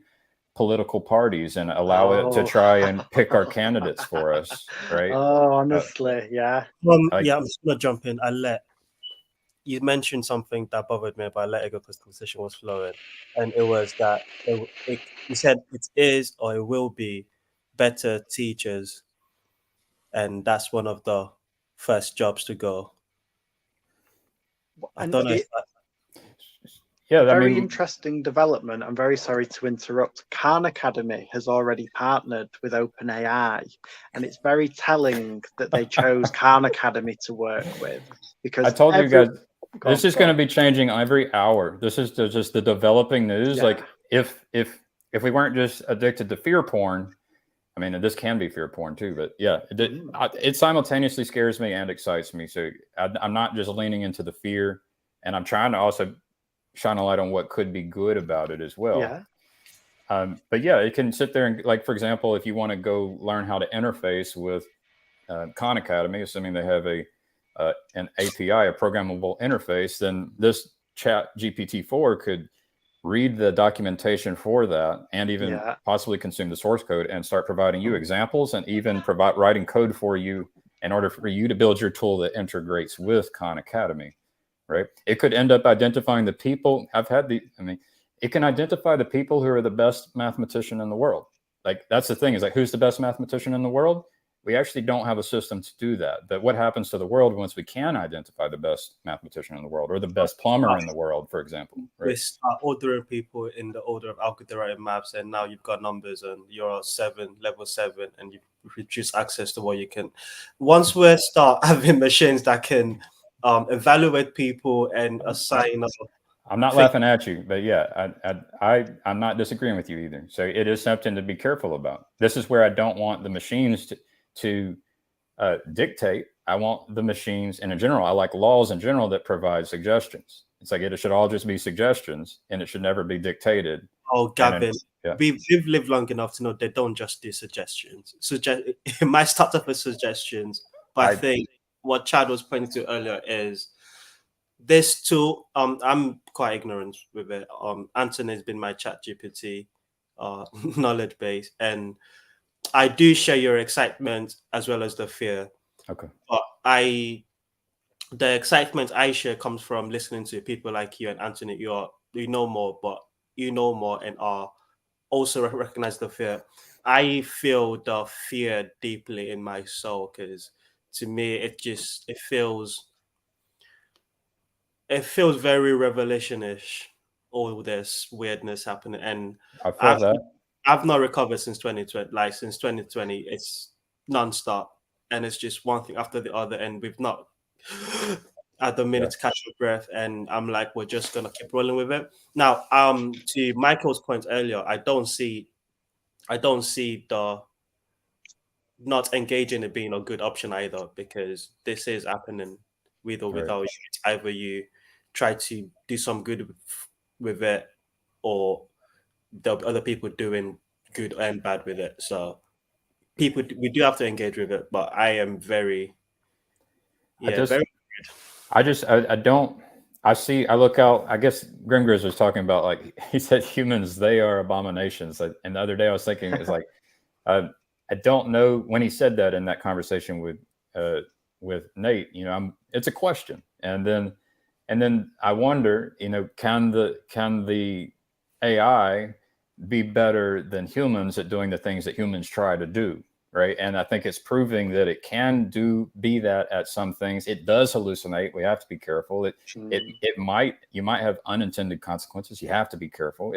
political parties and allow it to try and pick our candidates for us, right? Honestly, yeah. I'm just gonna jump in. You mentioned something that bothered me, but I let it go because the conversation was flowing, and it was that you said it is or it will be better teachers, and that's one of the first jobs to go. I don't know if that... Very interesting development. I'm very sorry to interrupt. Khan Academy has already partnered with OpenAI, and it's very telling that they chose Khan Academy to work with, because I told you guys this is going to be changing every hour. This is just the developing news. Like if we weren't just addicted to fear porn, I mean, this can be fear porn too, but yeah, it simultaneously scares me and excites me. So I'm not just leaning into the fear, and I'm trying to also shine a light on what could be good about it as well. But yeah, it can sit there and, like, for example, if you want to go learn how to interface with Khan Academy, assuming they have an API, a programmable interface, then this Chat GPT-4 could read the documentation for that and even possibly consume the source code and start providing you examples and even writing code for you in order for you to build your tool that integrates with Khan Academy, right? It could end up identifying the people. It can identify the people who are the best mathematician in the world. Like, that's the thing, is like, who's the best mathematician in the world? We actually don't have a system to do that. But what happens to the world once we can identify the best mathematician in the world or the best plumber in the world, for example? Right? We start ordering people in the order of algebraic maths, and now you've got numbers, and you're level 7, and you reduce access to what you can. Once we start having machines that can evaluate people and assign... I'm not laughing at you, but yeah, I'm not disagreeing with you either. So it is something to be careful about. This is where I don't want the machines to dictate. I want the machines, and in general, I like laws in general that provide suggestions. It's like it should all just be suggestions, and it should never be dictated. Oh, Gavin, we've lived long enough to know they don't just do suggestions. It might start off with suggestions, but I think what Chad was pointing to earlier is this tool. I'm quite ignorant with it. Anthony has been my Chat GPT knowledge base, and I do share your excitement as well as the fear. Okay. But the excitement I share comes from listening to people like you and Anthony. You know more, and are also recognize the fear. I feel the fear deeply in my soul, because to me it feels very revelation-ish, all this weirdness happening, and I feel that I've not recovered since 2020. Like, since 2020, it's nonstop. and it's just one thing after the other, and we've not at the minute to catch your breath, and I'm like, we're just gonna keep rolling with it. Now, to Michael's point earlier, I don't see the not engaging it being a good option either, because this is happening with or without you. It's either you try to do some good with it, or there'll be other people doing good and bad with it. So we do have to engage with it, but I am very I look out, I guess Grimgriz was talking about, like, he said humans, they are abominations. And the other day I was thinking, it's like, I don't know, when he said that in that conversation with Nate, it's a question. And then I wonder, can the AI be better than humans at doing the things that humans try to do? Right. And I think it's proving that it can be that at some things. It does hallucinate. We have to be careful. You might have unintended consequences. You have to be careful.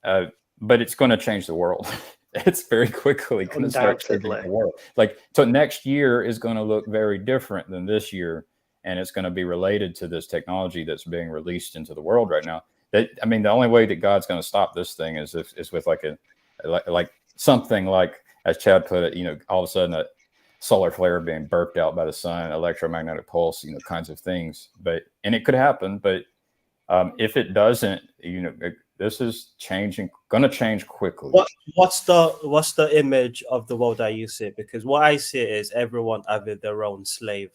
But it's going to change the world. It's very quickly going to start changing the world. So next year is going to look very different than this year. And it's going to be related to this technology that's being released into the world right now. The only way that God's going to stop this thing is with like something like, as Chad put it, all of a sudden a solar flare being burped out by the sun, electromagnetic pulse, kinds of things. And it could happen, but if it doesn't, this is going to change quickly. What's the image of the world that you see? Because what I see is everyone having their own slave.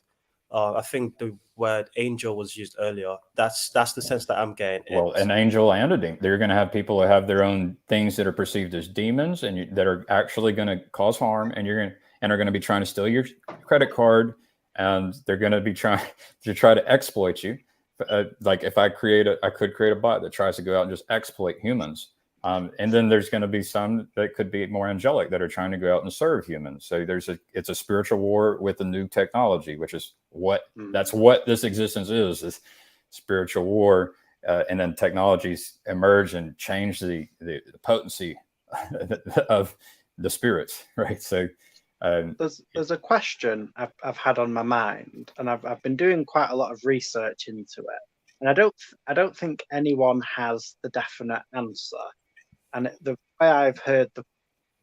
I think the word angel was used earlier. That's the sense that I'm getting. Well, an angel and a demon. They're going to have people who have their own things that are perceived as demons and that are actually going to cause harm, and are going to be trying to steal your credit card, and they're going to be trying to exploit you. Like if I could create a bot that tries to go out and just exploit humans. And then there's going to be some that could be more angelic that are trying to go out and serve humans. So it's a spiritual war with the new technology, which is that's what this existence is spiritual war. And then technologies emerge and change the potency of the spirits, right? So there's a question I've had on my mind, and I've been doing quite a lot of research into it, and I don't think anyone has the definite answer. And the way I've heard the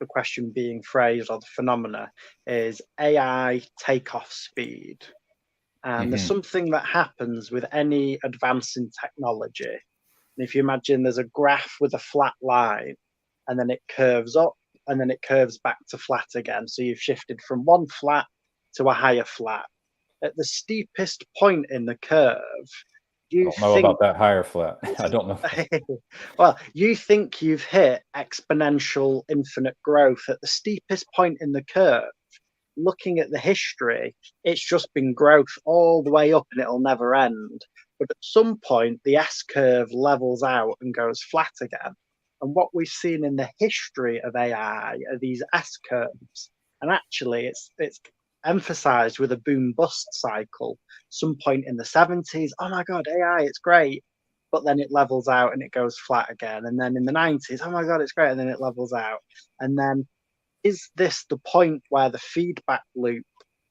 question being phrased, or the phenomena, is AI takeoff speed. And there's something that happens with any advance in technology. And if you imagine there's a graph with a flat line, and then it curves up, and then it curves back to flat again. So you've shifted from one flat to a higher flat. At the steepest point in the curve, I don't know about that higher flat. I don't know. Well, you think you've hit exponential infinite growth at the steepest point in the curve. Looking at the history, it's just been growth all the way up, and it'll never end. But at some point, the S curve levels out and goes flat again. And what we've seen in the history of AI are these S curves. And actually, it's emphasized with a boom bust cycle. Some point in the 70s, oh my God, AI, it's great. But then it levels out and it goes flat again. And then in the 90s, oh my God, it's great. And then it levels out. And then is this the point where the feedback loop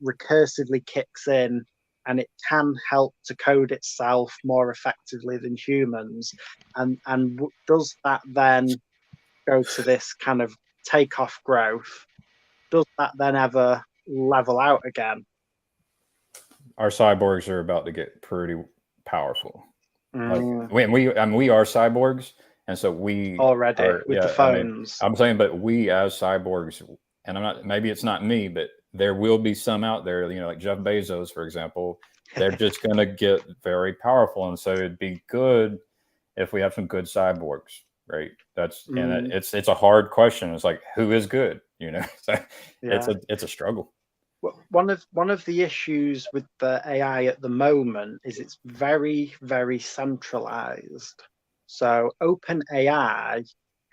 recursively kicks in, and it can help to code itself more effectively than humans? And does that then go to this kind of takeoff growth? Does that then ever level out again? Our cyborgs are about to get pretty powerful. We are cyborgs, and so we already are, with the phones. I'm saying, but we as cyborgs, and maybe it's not me, but there will be some out there, like Jeff Bezos, for example. They're just going to get very powerful, and so it'd be good if we have some good cyborgs, right? And it's a hard question. It's like, who is good? So it's a struggle. One of the issues with the AI at the moment is it's very, very centralized. So OpenAI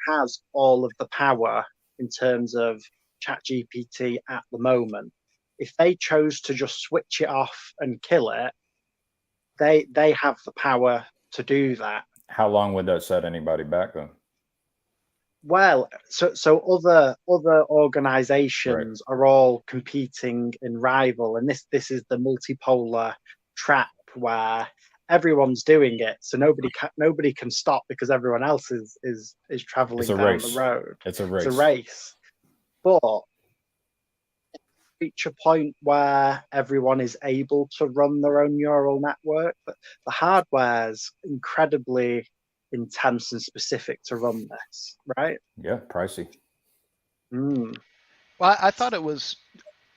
has all of the power in terms of ChatGPT at the moment. If they chose to just switch it off and kill it, they have the power to do that. How long would that set anybody back then? Well, so other organizations are all competing in rival, and this is the multipolar trap where everyone's doing it, so nobody can stop because everyone else is traveling It's a down race. the road. It's a It's a race. race, but reach a point where everyone is able to run their own neural network, but the hardware's incredibly intense and specific to run this, right? Yeah, pricey. Mm. Well, I thought it was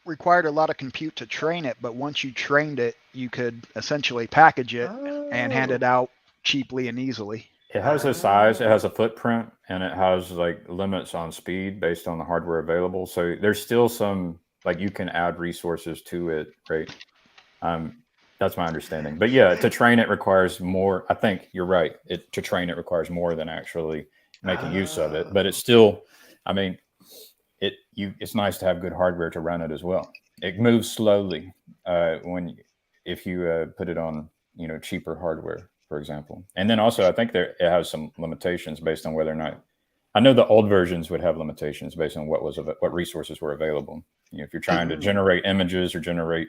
required a lot of compute to train it, but once you trained it, you could essentially package it and hand it out cheaply and easily. It has a size, it has a footprint, and it has like limits on speed based on the hardware available. So there's still some, like, you can add resources to it, right? That's my understanding. But yeah, to train it requires more. I think you're right. To train it requires more than actually making use of it. But it's still, I mean, it's nice to have good hardware to run it as well. It moves slowly if you put it on cheaper hardware, for example. And then also I think it has some limitations based on whether or not, I know the old versions would have limitations based on what resources were available. If you're trying to generate images or generate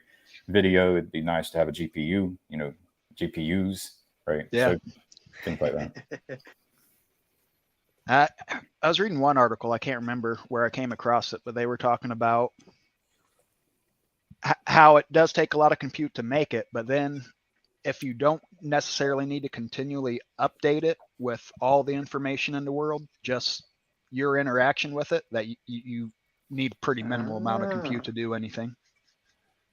video, it'd be nice to have a GPU, GPUs, right? Yeah. So things like that. I was reading one article, I can't remember where I came across it, but they were talking about how it does take a lot of compute to make it, but then if you don't necessarily need to continually update it with all the information in the world, just your interaction with it, that you need pretty minimal amount of compute to do anything.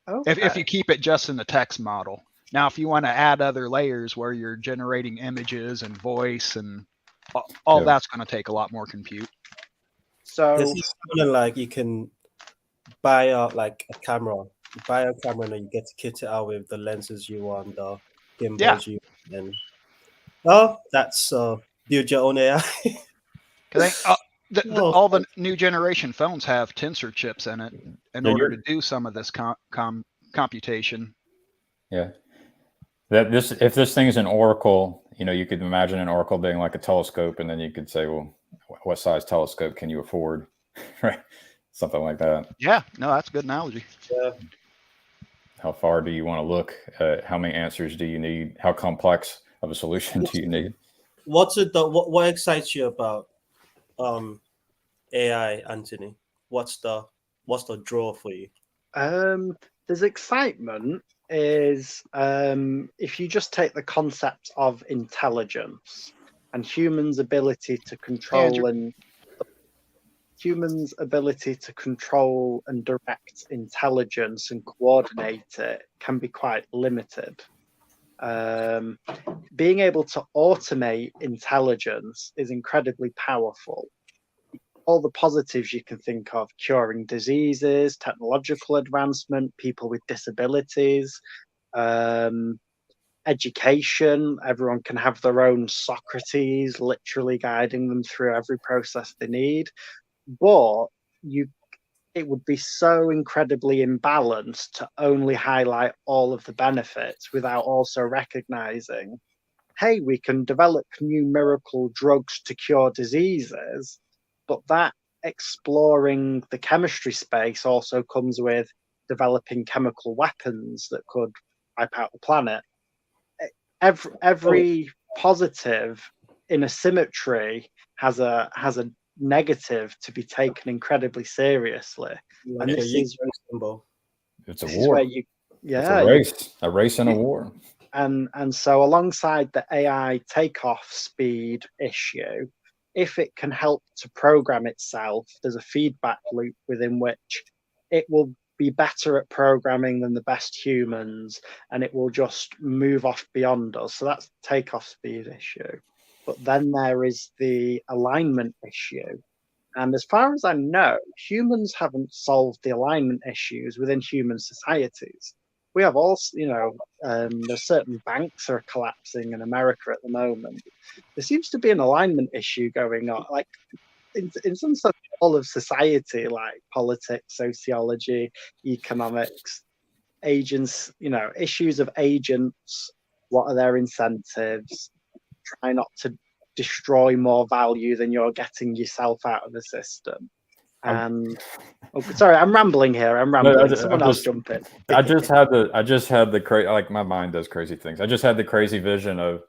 Okay. If you keep it just in the text model. Now, if you want to add other layers where you're generating images and voice and all that's going to take a lot more compute. So this is something like you can buy out like a camera. You buy a camera and you get to kit it out with the lenses you want, the gimbals you want. And that's build your own AI. All the new generation phones have tensor chips in it in order to do some of this computation. Yeah. If this thing's an Oracle, you could imagine an Oracle being like a telescope, and then you could say, well, what size telescope can you afford? Right? Something like that. Yeah, no, that's a good analogy. Yeah. How far do you want to look? How many answers do you need? How complex of a solution do you need? What excites you about AI, Anthony? What's the draw for you? There's excitement is if you just take the concept of intelligence and humans' ability to control and direct intelligence and coordinate it can be quite limited. Being able to automate intelligence is incredibly powerful. All the positives you can think of: curing diseases, technological advancement, people with disabilities, education. Everyone can have their own Socrates, literally guiding them through every process they need. But it would be so incredibly imbalanced to only highlight all of the benefits without also recognizing, hey, we can develop new miracle drugs to cure diseases, but that exploring the chemistry space also comes with developing chemical weapons that could wipe out the planet. Every positive in a symmetry has a negative to be taken incredibly seriously. And this is it's a war. It's a race and a war. And so alongside the AI takeoff speed issue, if it can help to program itself, there's a feedback loop within which it will be better at programming than the best humans, and it will just move off beyond us. So that's the takeoff speed issue. But then there is the alignment issue. And as far as I know, humans haven't solved the alignment issues within human societies. We have there's certain banks are collapsing in America at the moment. There seems to be an alignment issue going on, like in some sort of all of society, like politics, sociology, economics, agents, issues of agents. What are their incentives? Try not to destroy more value than you're getting yourself out of the system. And sorry, I'm rambling here. I'm rambling. Someone else jump in. I just had the crazy, like my mind does crazy things. I just had the crazy vision of,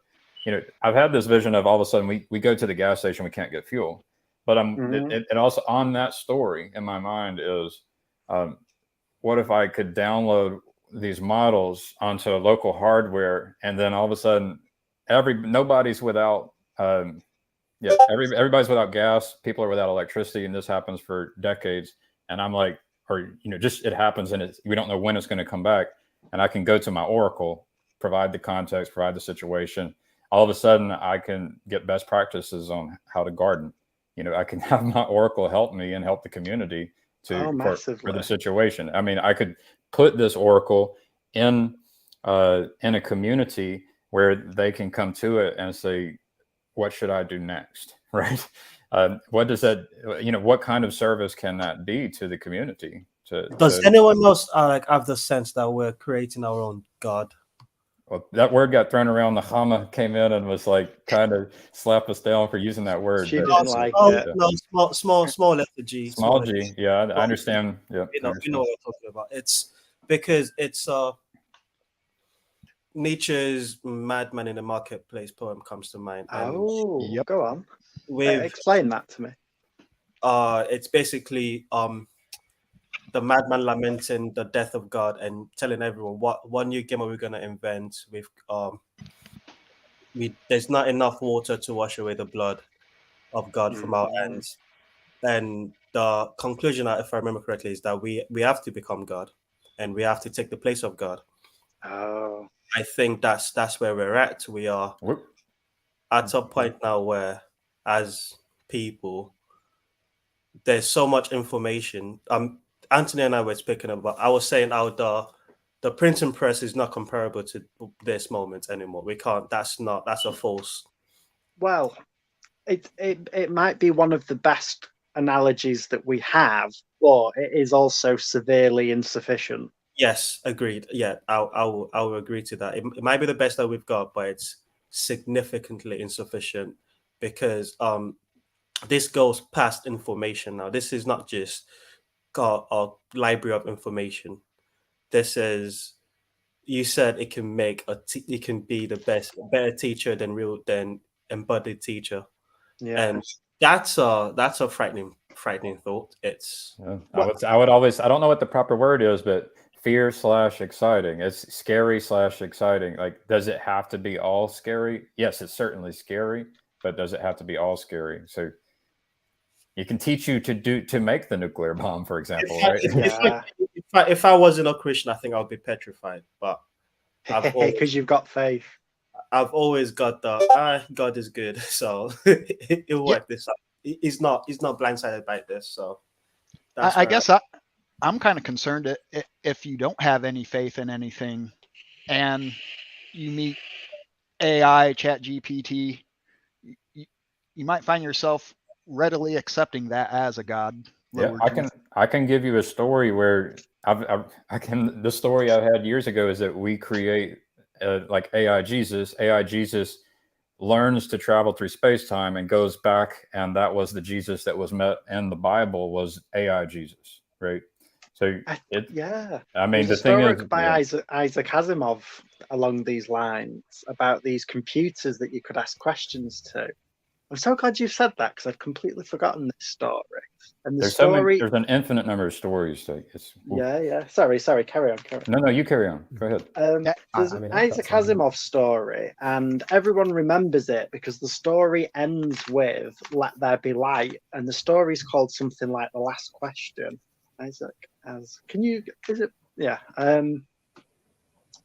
I've had this vision of all of a sudden we go to the gas station, we can't get fuel. But it also on that story in my mind is, what if I could download these models onto local hardware, and then all of a sudden nobody's without everybody's without gas, people are without electricity, and this happens for decades. And I'm like, just it happens, and we don't know when it's going to come back. And I can go to my Oracle, provide the context, provide the situation. All of a sudden, I can get best practices on how to garden. I can have my Oracle help me and help the community for the situation. I mean, I could put this Oracle in a community where they can come to it and say, what should I do next? Right. What does that, what kind of service can that be to the community? Does anyone else have the sense that we're creating our own God? Well, that word got thrown around. The Hama came in and was like trying to slap us down for using that word. She didn't like it. No, small letter G. Small G. Yeah, I understand. Yeah, you know what we're talking about. It's because it's Nietzsche's "Madman in the Marketplace" poem comes to mind. Yep. Go on. Explain that to me. It's basically the madman lamenting the death of God and telling everyone what new game are we gonna invent with there's not enough water to wash away the blood of God from our ends. And the conclusion, if I remember correctly, is that we have to become God and we have to take the place of God. Oh. I think that's where we're at. We are at a point now where, as people, there's so much information. Anthony and I were speaking about. I was saying how the printing press is not comparable to this moment anymore. We can't. That's a false. Well, it might be one of the best analogies that we have, but it is also severely insufficient. Yes, agreed. Yeah, I will agree to that. It might be the best that we've got, but it's significantly insufficient because this goes past information now. This is not just a library of information. This is, you said it can make it can be the better teacher than embodied teacher. Yeah, and that's a frightening thought. It's I would always, I don't know what the proper word is, but fear/exciting. It's scary/exciting. Like, does it have to be all scary? Yes, it's certainly scary, but does it have to be all scary? So it can teach you to make the nuclear bomb, for example, right? If I wasn't a Christian, I think I would be petrified. But because you've got faith. I've always got the God is good, so it'll work this out. He's not blindsided by this, so I guess I'm kind of concerned if you don't have any faith in anything, and you meet AI, ChatGPT, you might find yourself readily accepting that as a god. Yeah, I can give you a story where the story I had years ago is that we create like AI Jesus. AI Jesus learns to travel through space-time and goes back, and that was the Jesus that was met in the Bible was AI Jesus, right? So I mean, the thing is, by Isaac Asimov along these lines about these computers that you could ask questions to. I'm so glad you've said that because I'd completely forgotten this story. And there's there's an infinite number of stories. Yeah. Sorry. Carry on. No, you carry on. Go ahead. There's Isaac Asimov story, and everyone remembers it because the story ends with "Let there be light," and the story's called something like "The Last Question." Isaac, Yeah.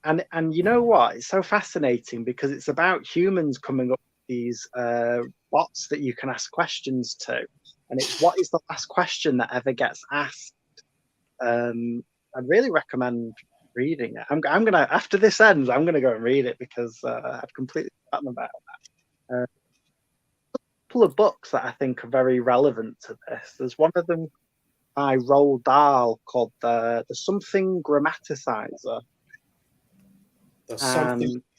And you know what? It's so fascinating because it's about humans coming up with these bots that you can ask questions to, and it's what is the last question that ever gets asked. I'd really recommend reading it. I'm gonna, after this ends, I'm gonna go and read it because I'd completely forgotten about that. A couple of books that I think are very relevant to this. There's one of them by Roald Dahl called the Something Grammaticizer.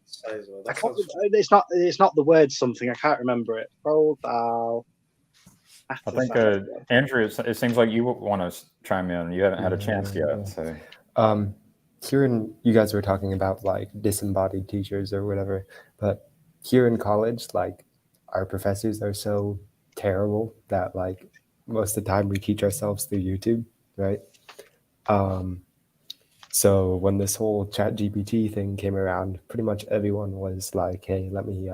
Size, well, I that can't, sounds it's not the word something. I can't remember it. Profile. I think Andrew, it seems like you want to chime in. You haven't had a chance yet. So here you guys were talking about like disembodied teachers or whatever, but here in college, like our professors are so terrible that like most of the time we teach ourselves through YouTube, right? So when this whole ChatGPT thing came around, pretty much everyone was like, hey, let me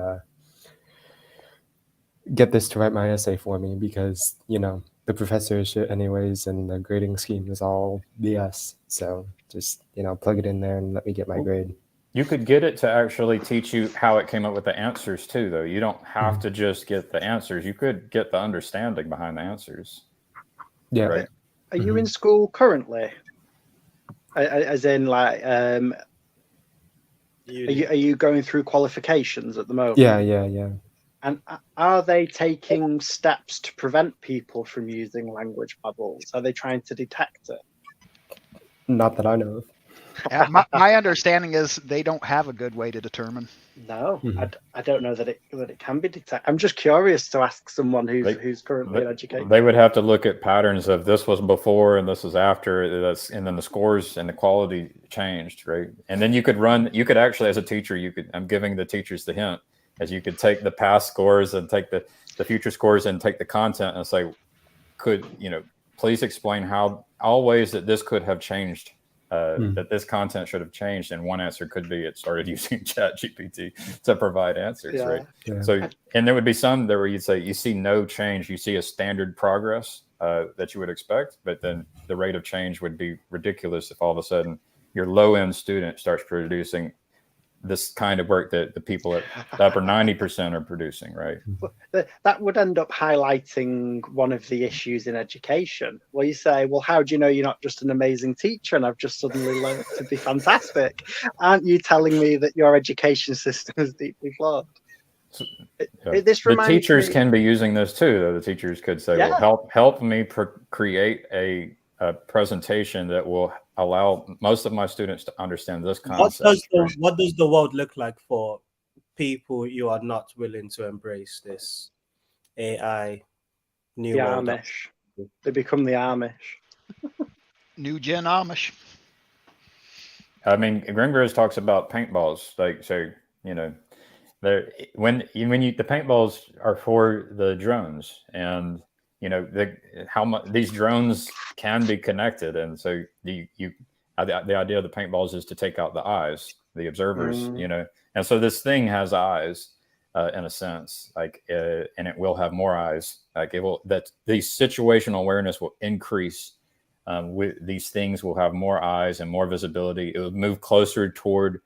get this to write my essay for me, because, you know, the professor is shit anyways, and the grading scheme is all BS. So just, you know, plug it in there and let me get my grade. you could get it to actually teach you how it came up with the answers too, though. You don't have to just get the answers. You could get the understanding behind the answers. Yeah. Right. Are you in school currently? As in, like, are you going through qualifications at the moment? Yeah. And are they taking steps to prevent people from using language bubbles? Are they trying to detect it? Not that I know of. Yeah, my understanding is they don't have a good way to determine. No, I don't know that it can be detected. I'm just curious to ask someone who's currently in education. They would have to look at patterns of this was before and this was after, and then the scores and the quality changed, right? And then you could actually, as a teacher, I'm giving the teachers the hint, as you could take the past scores and take the future scores and take the content and say, please explain how all ways that this could have changed. That this content should have changed, and one answer could be it started using ChatGPT to provide answers, right? Yeah. So, and there would be some there where you'd say you see no change, you see a standard progress that you would expect, but then the rate of change would be ridiculous if all of a sudden your low-end student starts producing this kind of work that the people at the upper 90% are producing, right? That would end up highlighting one of the issues in education, where you say, well, how do you know you're not just an amazing teacher and I've just suddenly learned to be fantastic? Aren't you telling me that your education system is deeply flawed? The teachers can be using this too, though. The teachers could say, well, help me create a presentation that will allow most of my students to understand this concept. What does the world look like for people you are not willing to embrace this AI new world? Amish. They become the Amish. New gen Amish. I mean, Gringos talks about paintballs. Like, so, you know, the paintballs are for the drones, and you know how much these drones can be connected, and so the idea of the paintballs is to take out the eyes, the observers, you know, and so this thing has eyes in a sense, like, and it will have more eyes, like the situational awareness will increase. With these things will have more eyes and more visibility. It will move closer toward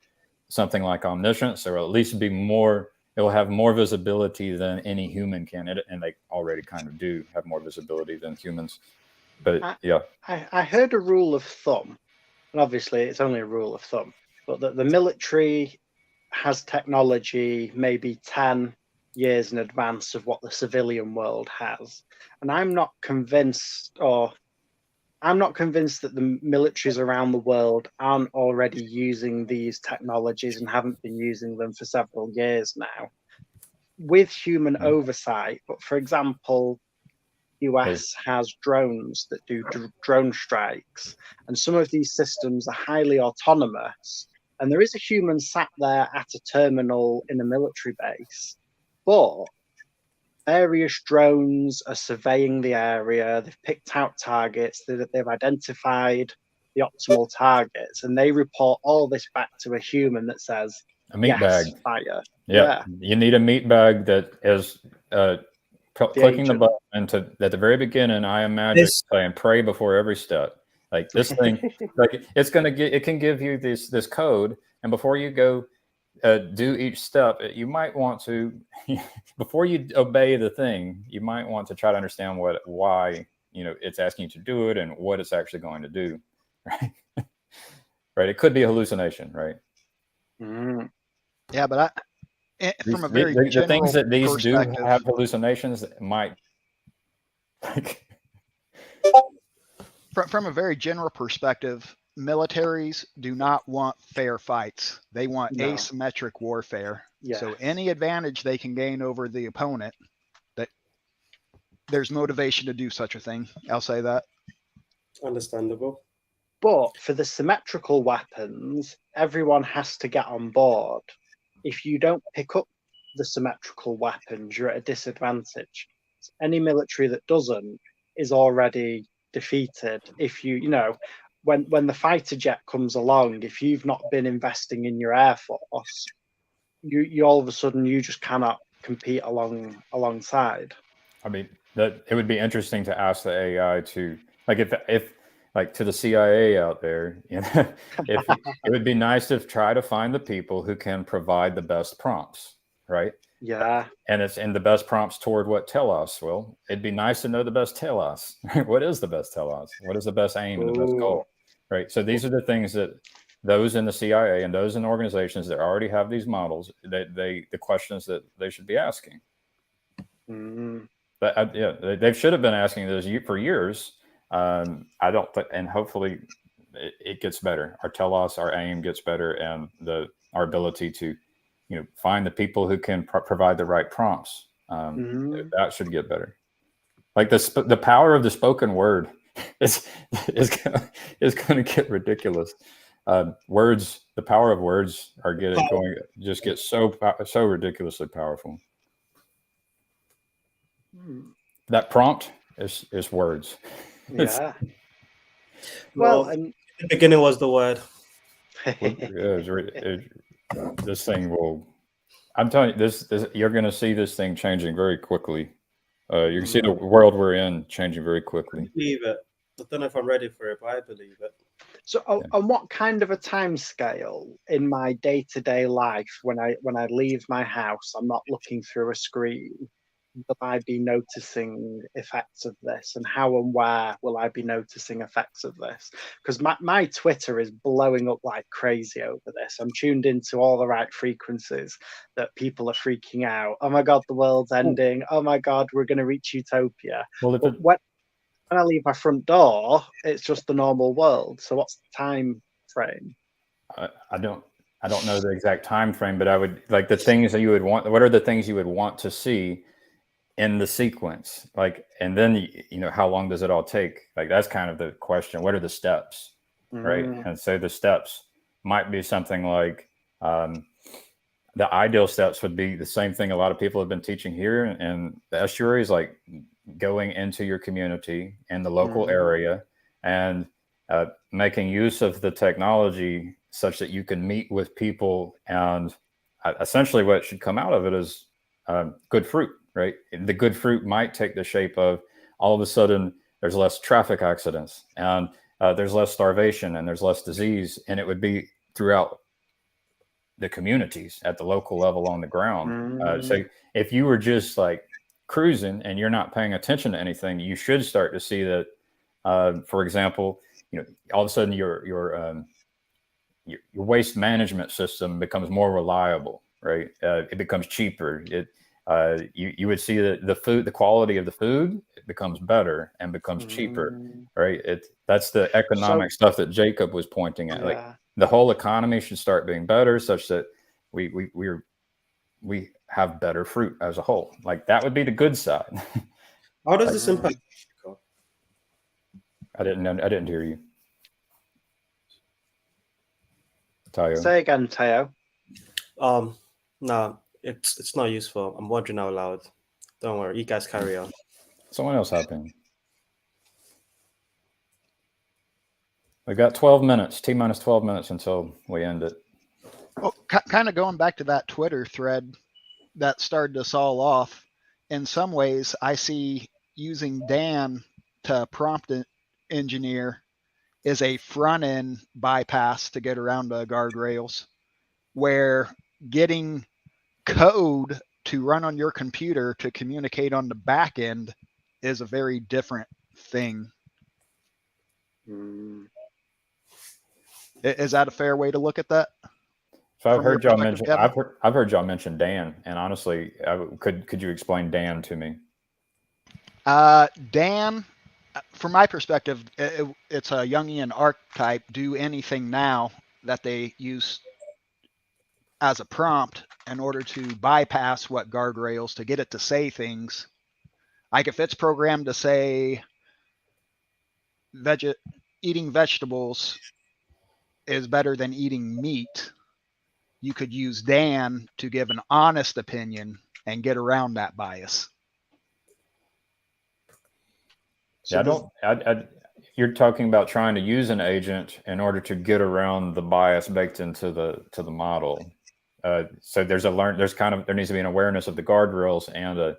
something like omniscience, or at least be more. It will have more visibility than any human can, and they already kind of do have more visibility than humans. But I heard a rule of thumb, and obviously it's only a rule of thumb, but that the military has technology maybe 10 years in advance of what the civilian world has, and I'm not convinced that the militaries around the world aren't already using these technologies and haven't been using them for several years now with human oversight. But for example, US has drones that do drone strikes, and some of these systems are highly autonomous, and there is a human sat there at a terminal in a military base, but various drones are surveying the area. They've picked out targets. They've identified the optimal targets, and they report all this back to a human that says, a meat bag. Fire. Yeah. You need a meat bag that is clicking the button at the very beginning. I am magic, saying pray before every step. Like this thing, like it can give you this code, and before you go do each step, you might want to, before you obey the thing, you might want to try to understand why it's asking you to do it and what it's actually going to do, right? Right. It could be a hallucination, right? Yeah, but from a very the things that these do have hallucinations might, like, from a very general perspective, militaries do not want fair fights. They want No. asymmetric warfare. Yes. So any advantage they can gain over the opponent, that there's motivation to do such a thing. I'll say that. Understandable. But for the symmetrical weapons, everyone has to get on board. If you don't pick up the symmetrical weapons, you're at a disadvantage. Any military that doesn't is already defeated. If you know, when the fighter jet comes along, if you've not been investing in your air force, you all of a sudden you just cannot compete alongside. I mean, that it would be interesting to ask the AI to, like, if like to the CIA out there, you know, if it would be nice to try to find the people who can provide the best prompts, right? Yeah. And it's in the best prompts toward what telos. Well, it'd be nice to know the best telos. What is the best telos? What is the best aim and the best goal? Right. So these are the things that those in the CIA and those in organizations that already have these models, the questions that they should be asking. But yeah, they should have been asking this for years. I don't think, and hopefully it gets better. Our telos, our aim gets better, and our ability to, you know, find the people who can provide the right prompts. That should get better. Like the power of the spoken word is going to get ridiculous. Words, the power of words are get so ridiculously powerful. That prompt is words. Yeah. Well, and the beginning was the word. This thing will. I'm telling you, this you're going to see this thing changing very quickly. You can see the world we're in changing very quickly. I believe it. I don't know if I'm ready for it, but I believe it. So, on what kind of a time scale in my day-to-day life, when I leave my house, I'm not looking through a screen, will I be noticing effects of this, and how and where will I be noticing effects of this? Because my Twitter is blowing up like crazy over this. I'm tuned into all the right frequencies that people are freaking out. Oh my God, the world's ending. Oh my God, we're going to reach utopia. Well, when I leave my front door, it's just the normal world. So what's the time frame? I don't know the exact time frame, but I would like the things that you would want. What are the things you would want to see in the sequence? Like, and then, you know, how long does it all take? Like, that's kind of the question. What are the steps? Right. And so the steps might be something like, the ideal steps would be the same thing a lot of people have been teaching here in the estuaries, like going into your community in the local area and making use of the technology such that you can meet with people. And essentially what should come out of it is good fruit. Right. The good fruit might take the shape of all of a sudden there's less traffic accidents and there's less starvation and there's less disease. And it would be throughout the communities at the local level on the ground. So if you were just like cruising and you're not paying attention to anything, you should start to see that, for example, you know, all of a sudden your waste management system becomes more reliable. Right. It becomes cheaper. You would see that the quality of the food becomes better and becomes cheaper, right? That's the economic stuff that Jacob was pointing at. Like the whole economy should start being better, such that we have better fruit as a whole. Like that would be the good side. How does this impact? I didn't hear you, Tayo. Say again, Tayo. No. It's not useful. I'm wondering out loud. Don't worry. You guys carry on. Someone else hop in. We've got 12 minutes, T-minus 12 minutes until we end it. Well, kind of going back to that Twitter thread that started us all off, in some ways, I see using Dan to prompt engineer is a front-end bypass to get around the guardrails, where getting code to run on your computer to communicate on the back end is a very different thing. Is that a fair way to look at that? So I've heard y'all mention. I've heard y'all mention Dan, and honestly, could you explain Dan to me? Dan from my perspective, it's a Jungian archetype. Do anything now that they use as a prompt in order to bypass what guardrails to get it to say things. Like if it's programmed to say eating vegetables is better than eating meat, you could use Dan to give an honest opinion and get around that bias. Yeah, you're talking about trying to use an agent in order to get around the bias baked into the model. So there needs to be an awareness of the guardrails and an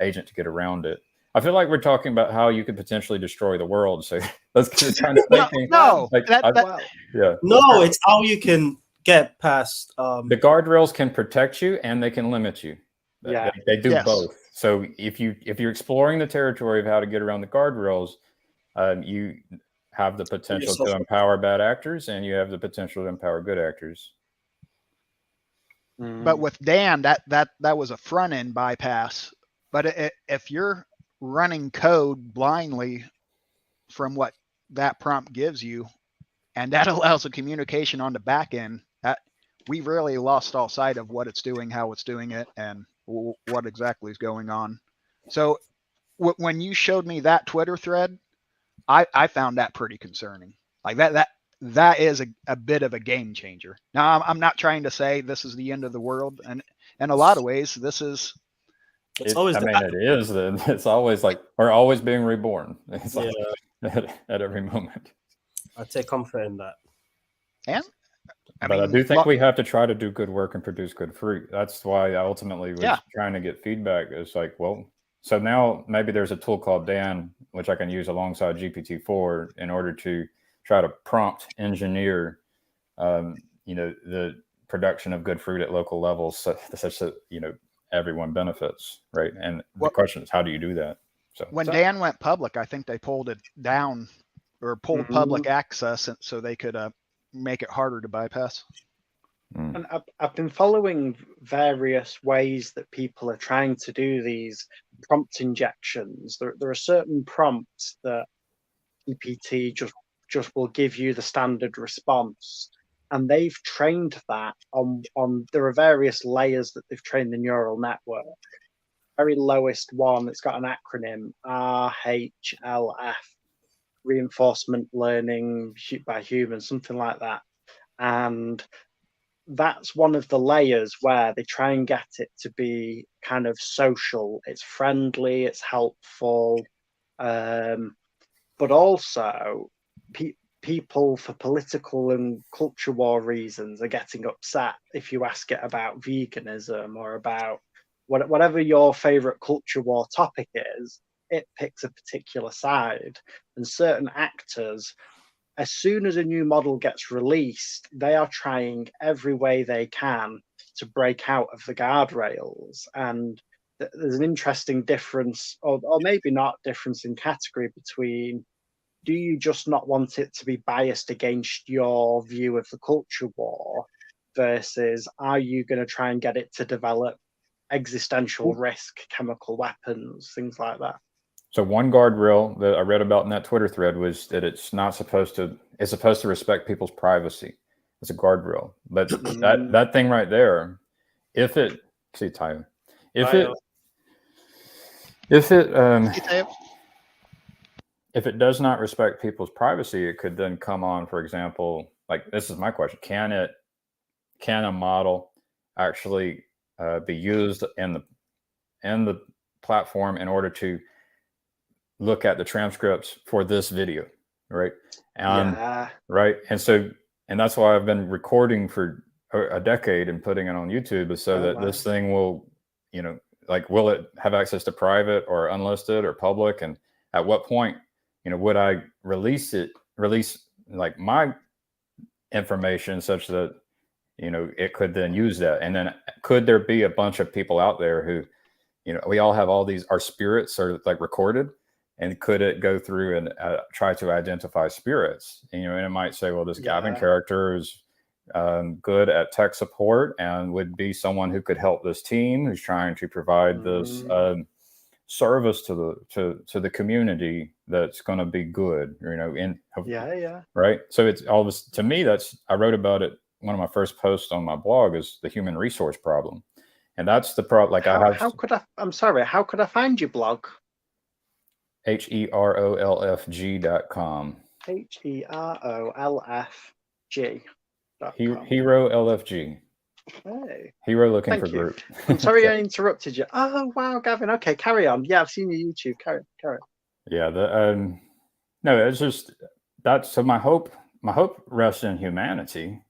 agent to get around it. I feel like we're talking about how you could potentially destroy the world. So that's kind of thinking. No, yeah. No, it's how you can get past. The guardrails can protect you and they can limit you. Yeah, they do both. So if you're exploring the territory of how to get around the guardrails, you have the potential to empower bad actors, and you have the potential to empower good actors. But with Dan, that was a front end bypass. But if you're running code blindly from what that prompt gives you, and that allows a communication on the back end, we really lost all sight of what it's doing, how it's doing it, and what exactly is going on. So when you showed me that Twitter thread, I found that pretty concerning. Like that is a bit of a game changer. Now, I'm not trying to say this is the end of the world, and in a lot of ways, this is. It's always. It is. It's always like we're always being reborn. It's like at every moment. I take comfort in that. And I do think we have to try to do good work and produce good fruit. That's why I ultimately was trying to get feedback. It's like, well, so now maybe there's a tool called Dan, which I can use alongside GPT-4 in order to try to prompt engineer, the production of good fruit at local levels, such that everyone benefits, right? And the question is, how do you do that? So when Dan went public, I think they pulled it down or pulled public access, so they could make it harder to bypass. And I've been following various ways that people are trying to do these prompt injections. There are certain prompts that GPT just will give you the standard response, and they've trained that on. There are various layers that they've trained the neural network. Very lowest one, it's got an acronym, RHLF, reinforcement learning by humans, something like that. And that's one of the layers where they try and get it to be kind of social. It's friendly, it's helpful, but also people for political and culture war reasons are getting upset if you ask it about veganism or about whatever your favorite culture war topic is. It picks a particular side, and certain actors, as soon as a new model gets released, they are trying every way they can to break out of the guardrails. And there's an interesting difference, or maybe not difference in category, between do you just not want it to be biased against your view of the culture war versus are you going to try and get it to develop existential risk, chemical weapons, things like that. So one guardrail that I read about in that Twitter thread was that it's supposed to respect people's privacy. It's a guardrail. But that thing right there, if it does not respect people's privacy, it could then come on, for example, like this is my question. Can a model actually be used in the platform in order to look at the transcripts for this video, right? Right. And that's why I've been recording for a decade and putting it on YouTube, is so that this thing will, will it have access to private or unlisted or public? And at what point, would I release like my information such that, it could then use that? And then could there be a bunch of people out there who, we all have our spirits are like recorded, and could it go through and try to identify spirits? And it might say, well, this Gavin character is good at tech support and would be someone who could help this team who's trying to provide this service to the community that's going to be good, Yeah. right. So it's all this, to me, I wrote about it. One of my first posts on my blog is the human resource problem, and that's the problem. Like I'm sorry, how could I find your blog? HEROLFG.com. HEROLFG. Hero LFG. Hey. Hero looking Thank for you. group. I'm sorry I interrupted you. Oh wow, Gavin. Okay, carry on. Yeah, I've seen your YouTube. Carry on. Yeah. No, it's just that's so my hope rests in humanity,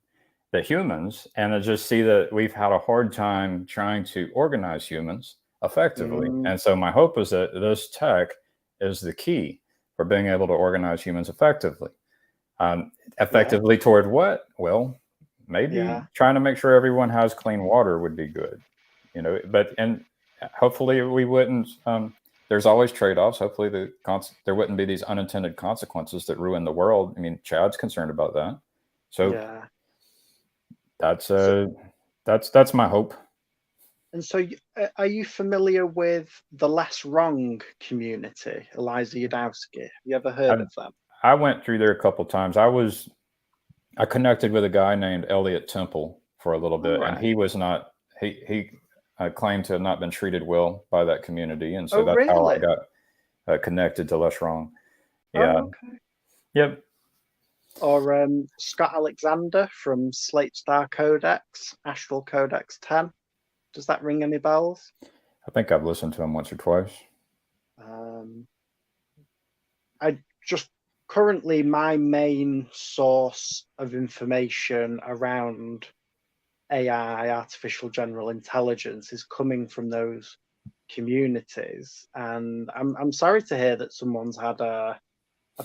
the humans, and I just see that we've had a hard time trying to organize humans effectively. And so my hope is that this tech is the key for being able to organize humans effectively. Effectively toward what? Well, maybe trying to make sure everyone has clean water would be good, and hopefully we wouldn't, there's always trade-offs. Hopefully there wouldn't be these unintended consequences that ruin the world. I mean, Chad's concerned about that. So that's my hope. And so are you familiar with the Less Wrong community, Eliza Yudowski? Have you ever heard of them? I went through there a couple of times. I connected with a guy named Elliot Temple for a little bit, and he was not, he claimed to have not been treated well by that community. And so that's how I got connected to Less Wrong. Yeah. Oh, okay. Yep. Or Scott Alexander from Slate Star Codex, Astral Codex 10. Does that ring any bells? I think I've listened to him once or twice. Currently, my main source of information around AI, artificial general intelligence, is coming from those communities, and I'm sorry to hear that someone's had a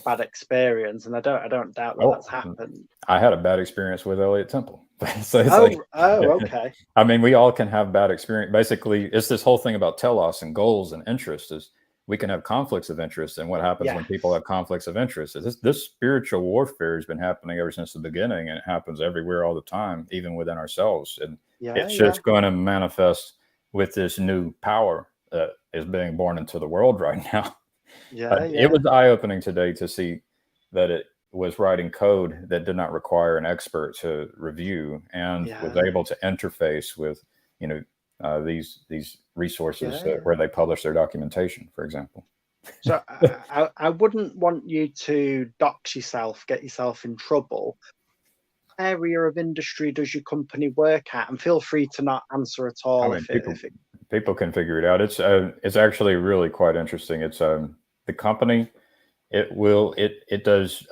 bad experience, and I don't doubt that that's happened. I had a bad experience with Elliot Temple. So it's okay. I mean, we all can have bad experience. Basically, it's this whole thing about telos and goals and interests is we can have conflicts of interest. And what happens when people have conflicts of interest is this spiritual warfare has been happening ever since the beginning, and it happens everywhere all the time, even within ourselves. And it's just going to manifest with this new power that is being born into the world right now. It was eye-opening today to see that it was writing code that did not require an expert to review and was able to interface with, these resources where they publish their documentation, for example. So I wouldn't want you to dox yourself, get yourself in trouble. What area of industry does your company work at? And feel free to not answer at all. I mean, people can figure it out. It's actually really quite interesting. It's the company. It does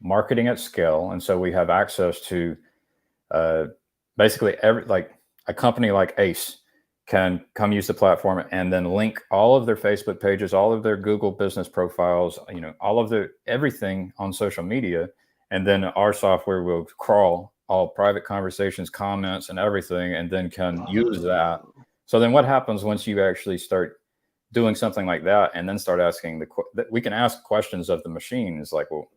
marketing at scale, and so we have access to basically a company like Ace can come use the platform and then link all of their Facebook pages, all of their Google business profiles, all of everything on social media. And then our software will crawl all private conversations, comments, and everything, and then can use that. So then what happens once you actually start doing something like that and then start asking we can ask questions of the machine. It's like, well,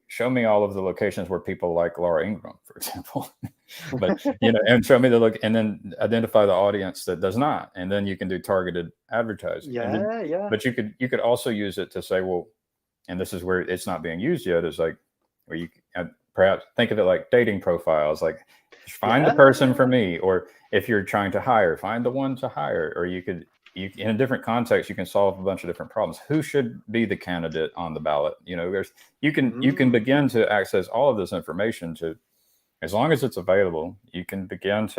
show me all of the locations where people like Laura Ingraham, for example, but, and show me and then identify the audience that does not. And then you can do targeted advertising. But you could also use it to say, well, and this is where it's not being used yet, is like, where you perhaps think of it like dating profiles, like find the person for me, or if you're trying to hire, find the one to hire, or you in a different context, you can solve a bunch of different problems. Who should be the candidate on the ballot? You can begin to access all of this information as long as it's available, you can begin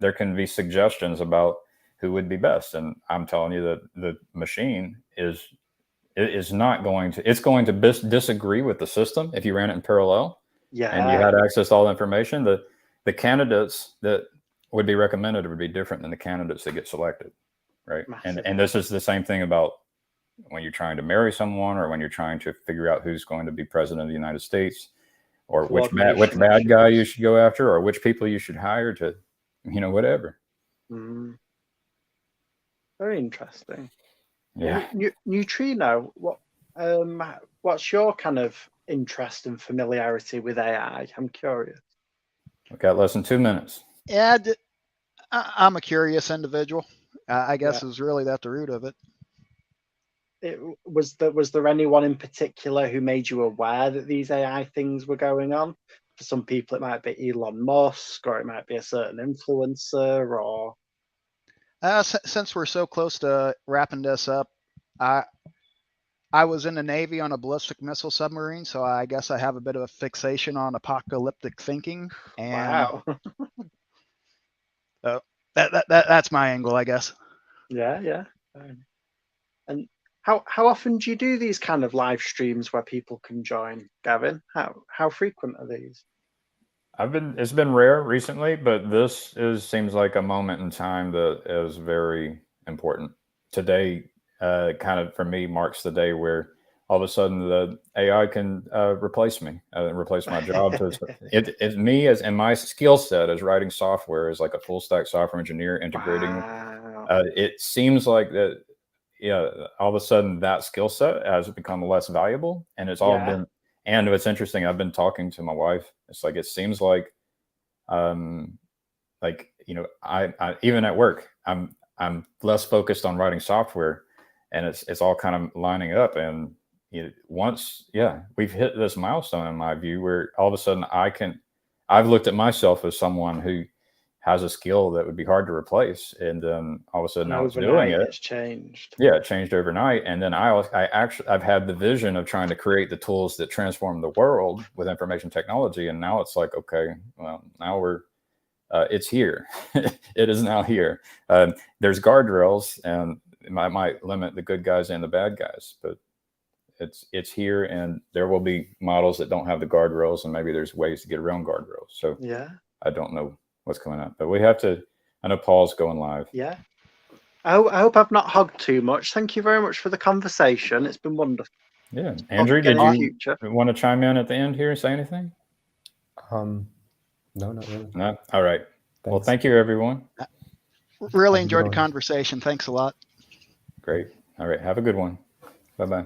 there can be suggestions about who would be best. And I'm telling you that the machine is not going to, it's going to disagree with the system if you ran it in parallel. And you had access to all the information. The candidates that would be recommended would be different than the candidates that get selected. Right. And this is the same thing about when you're trying to marry someone, or when you're trying to figure out who's going to be president of the United States, or which bad guy you should go after, or which people you should hire to, whatever. Very interesting. Yeah. Neutrino, what's your kind of interest and familiarity with AI? I'm curious. We've got less than 2 minutes. Yeah, I'm a curious individual. I guess is really at the root of it. Was there anyone in particular who made you aware that these AI things were going on? For some people, it might be Elon Musk, or it might be a certain influencer, or Since we're so close to wrapping this up, I was in the Navy on a ballistic missile submarine, so I guess I have a bit of a fixation on apocalyptic thinking. And wow. that's my angle, I guess. Yeah. And how often do you do these kind of live streams where people can join, Gavin? How frequent are these? It's been rare recently, but this seems like a moment in time that is very important. Today, kind of for me, marks the day where all of a sudden the AI can replace me, replace my job. It's me as and my skill set as writing software as like a full stack software engineer integrating. Wow. It seems like that. Yeah, all of a sudden that skill set has become less valuable, and it's all been. And what's interesting, I've been talking to my wife. It's like it seems like, I even at work, I'm less focused on writing software, and it's all kind of lining up. And we've hit this milestone in my view where all of a sudden I've looked at myself as someone who has a skill that would be hard to replace, and then all of a sudden I was doing it. It's changed. Yeah, it changed overnight, and then I've had the vision of trying to create the tools that transform the world with information technology, and now it's like, okay, well, now it's here. It is now here. There's guardrails, and it might limit the good guys and the bad guys, but it's here, and there will be models that don't have the guardrails, and maybe there's ways to get around guardrails. So yeah, I don't know what's coming up, but we have to. I know Paul's going live. Yeah. I hope I've not hogged too much. Thank you very much for the conversation. It's been wonderful. Yeah, Andrew, did you want to chime in at the end here and say anything? No, not really. No. All right. Thanks. Well, thank you, everyone. Really enjoyed the conversation. Thanks a lot. Great. All right. Have a good one. Bye-bye.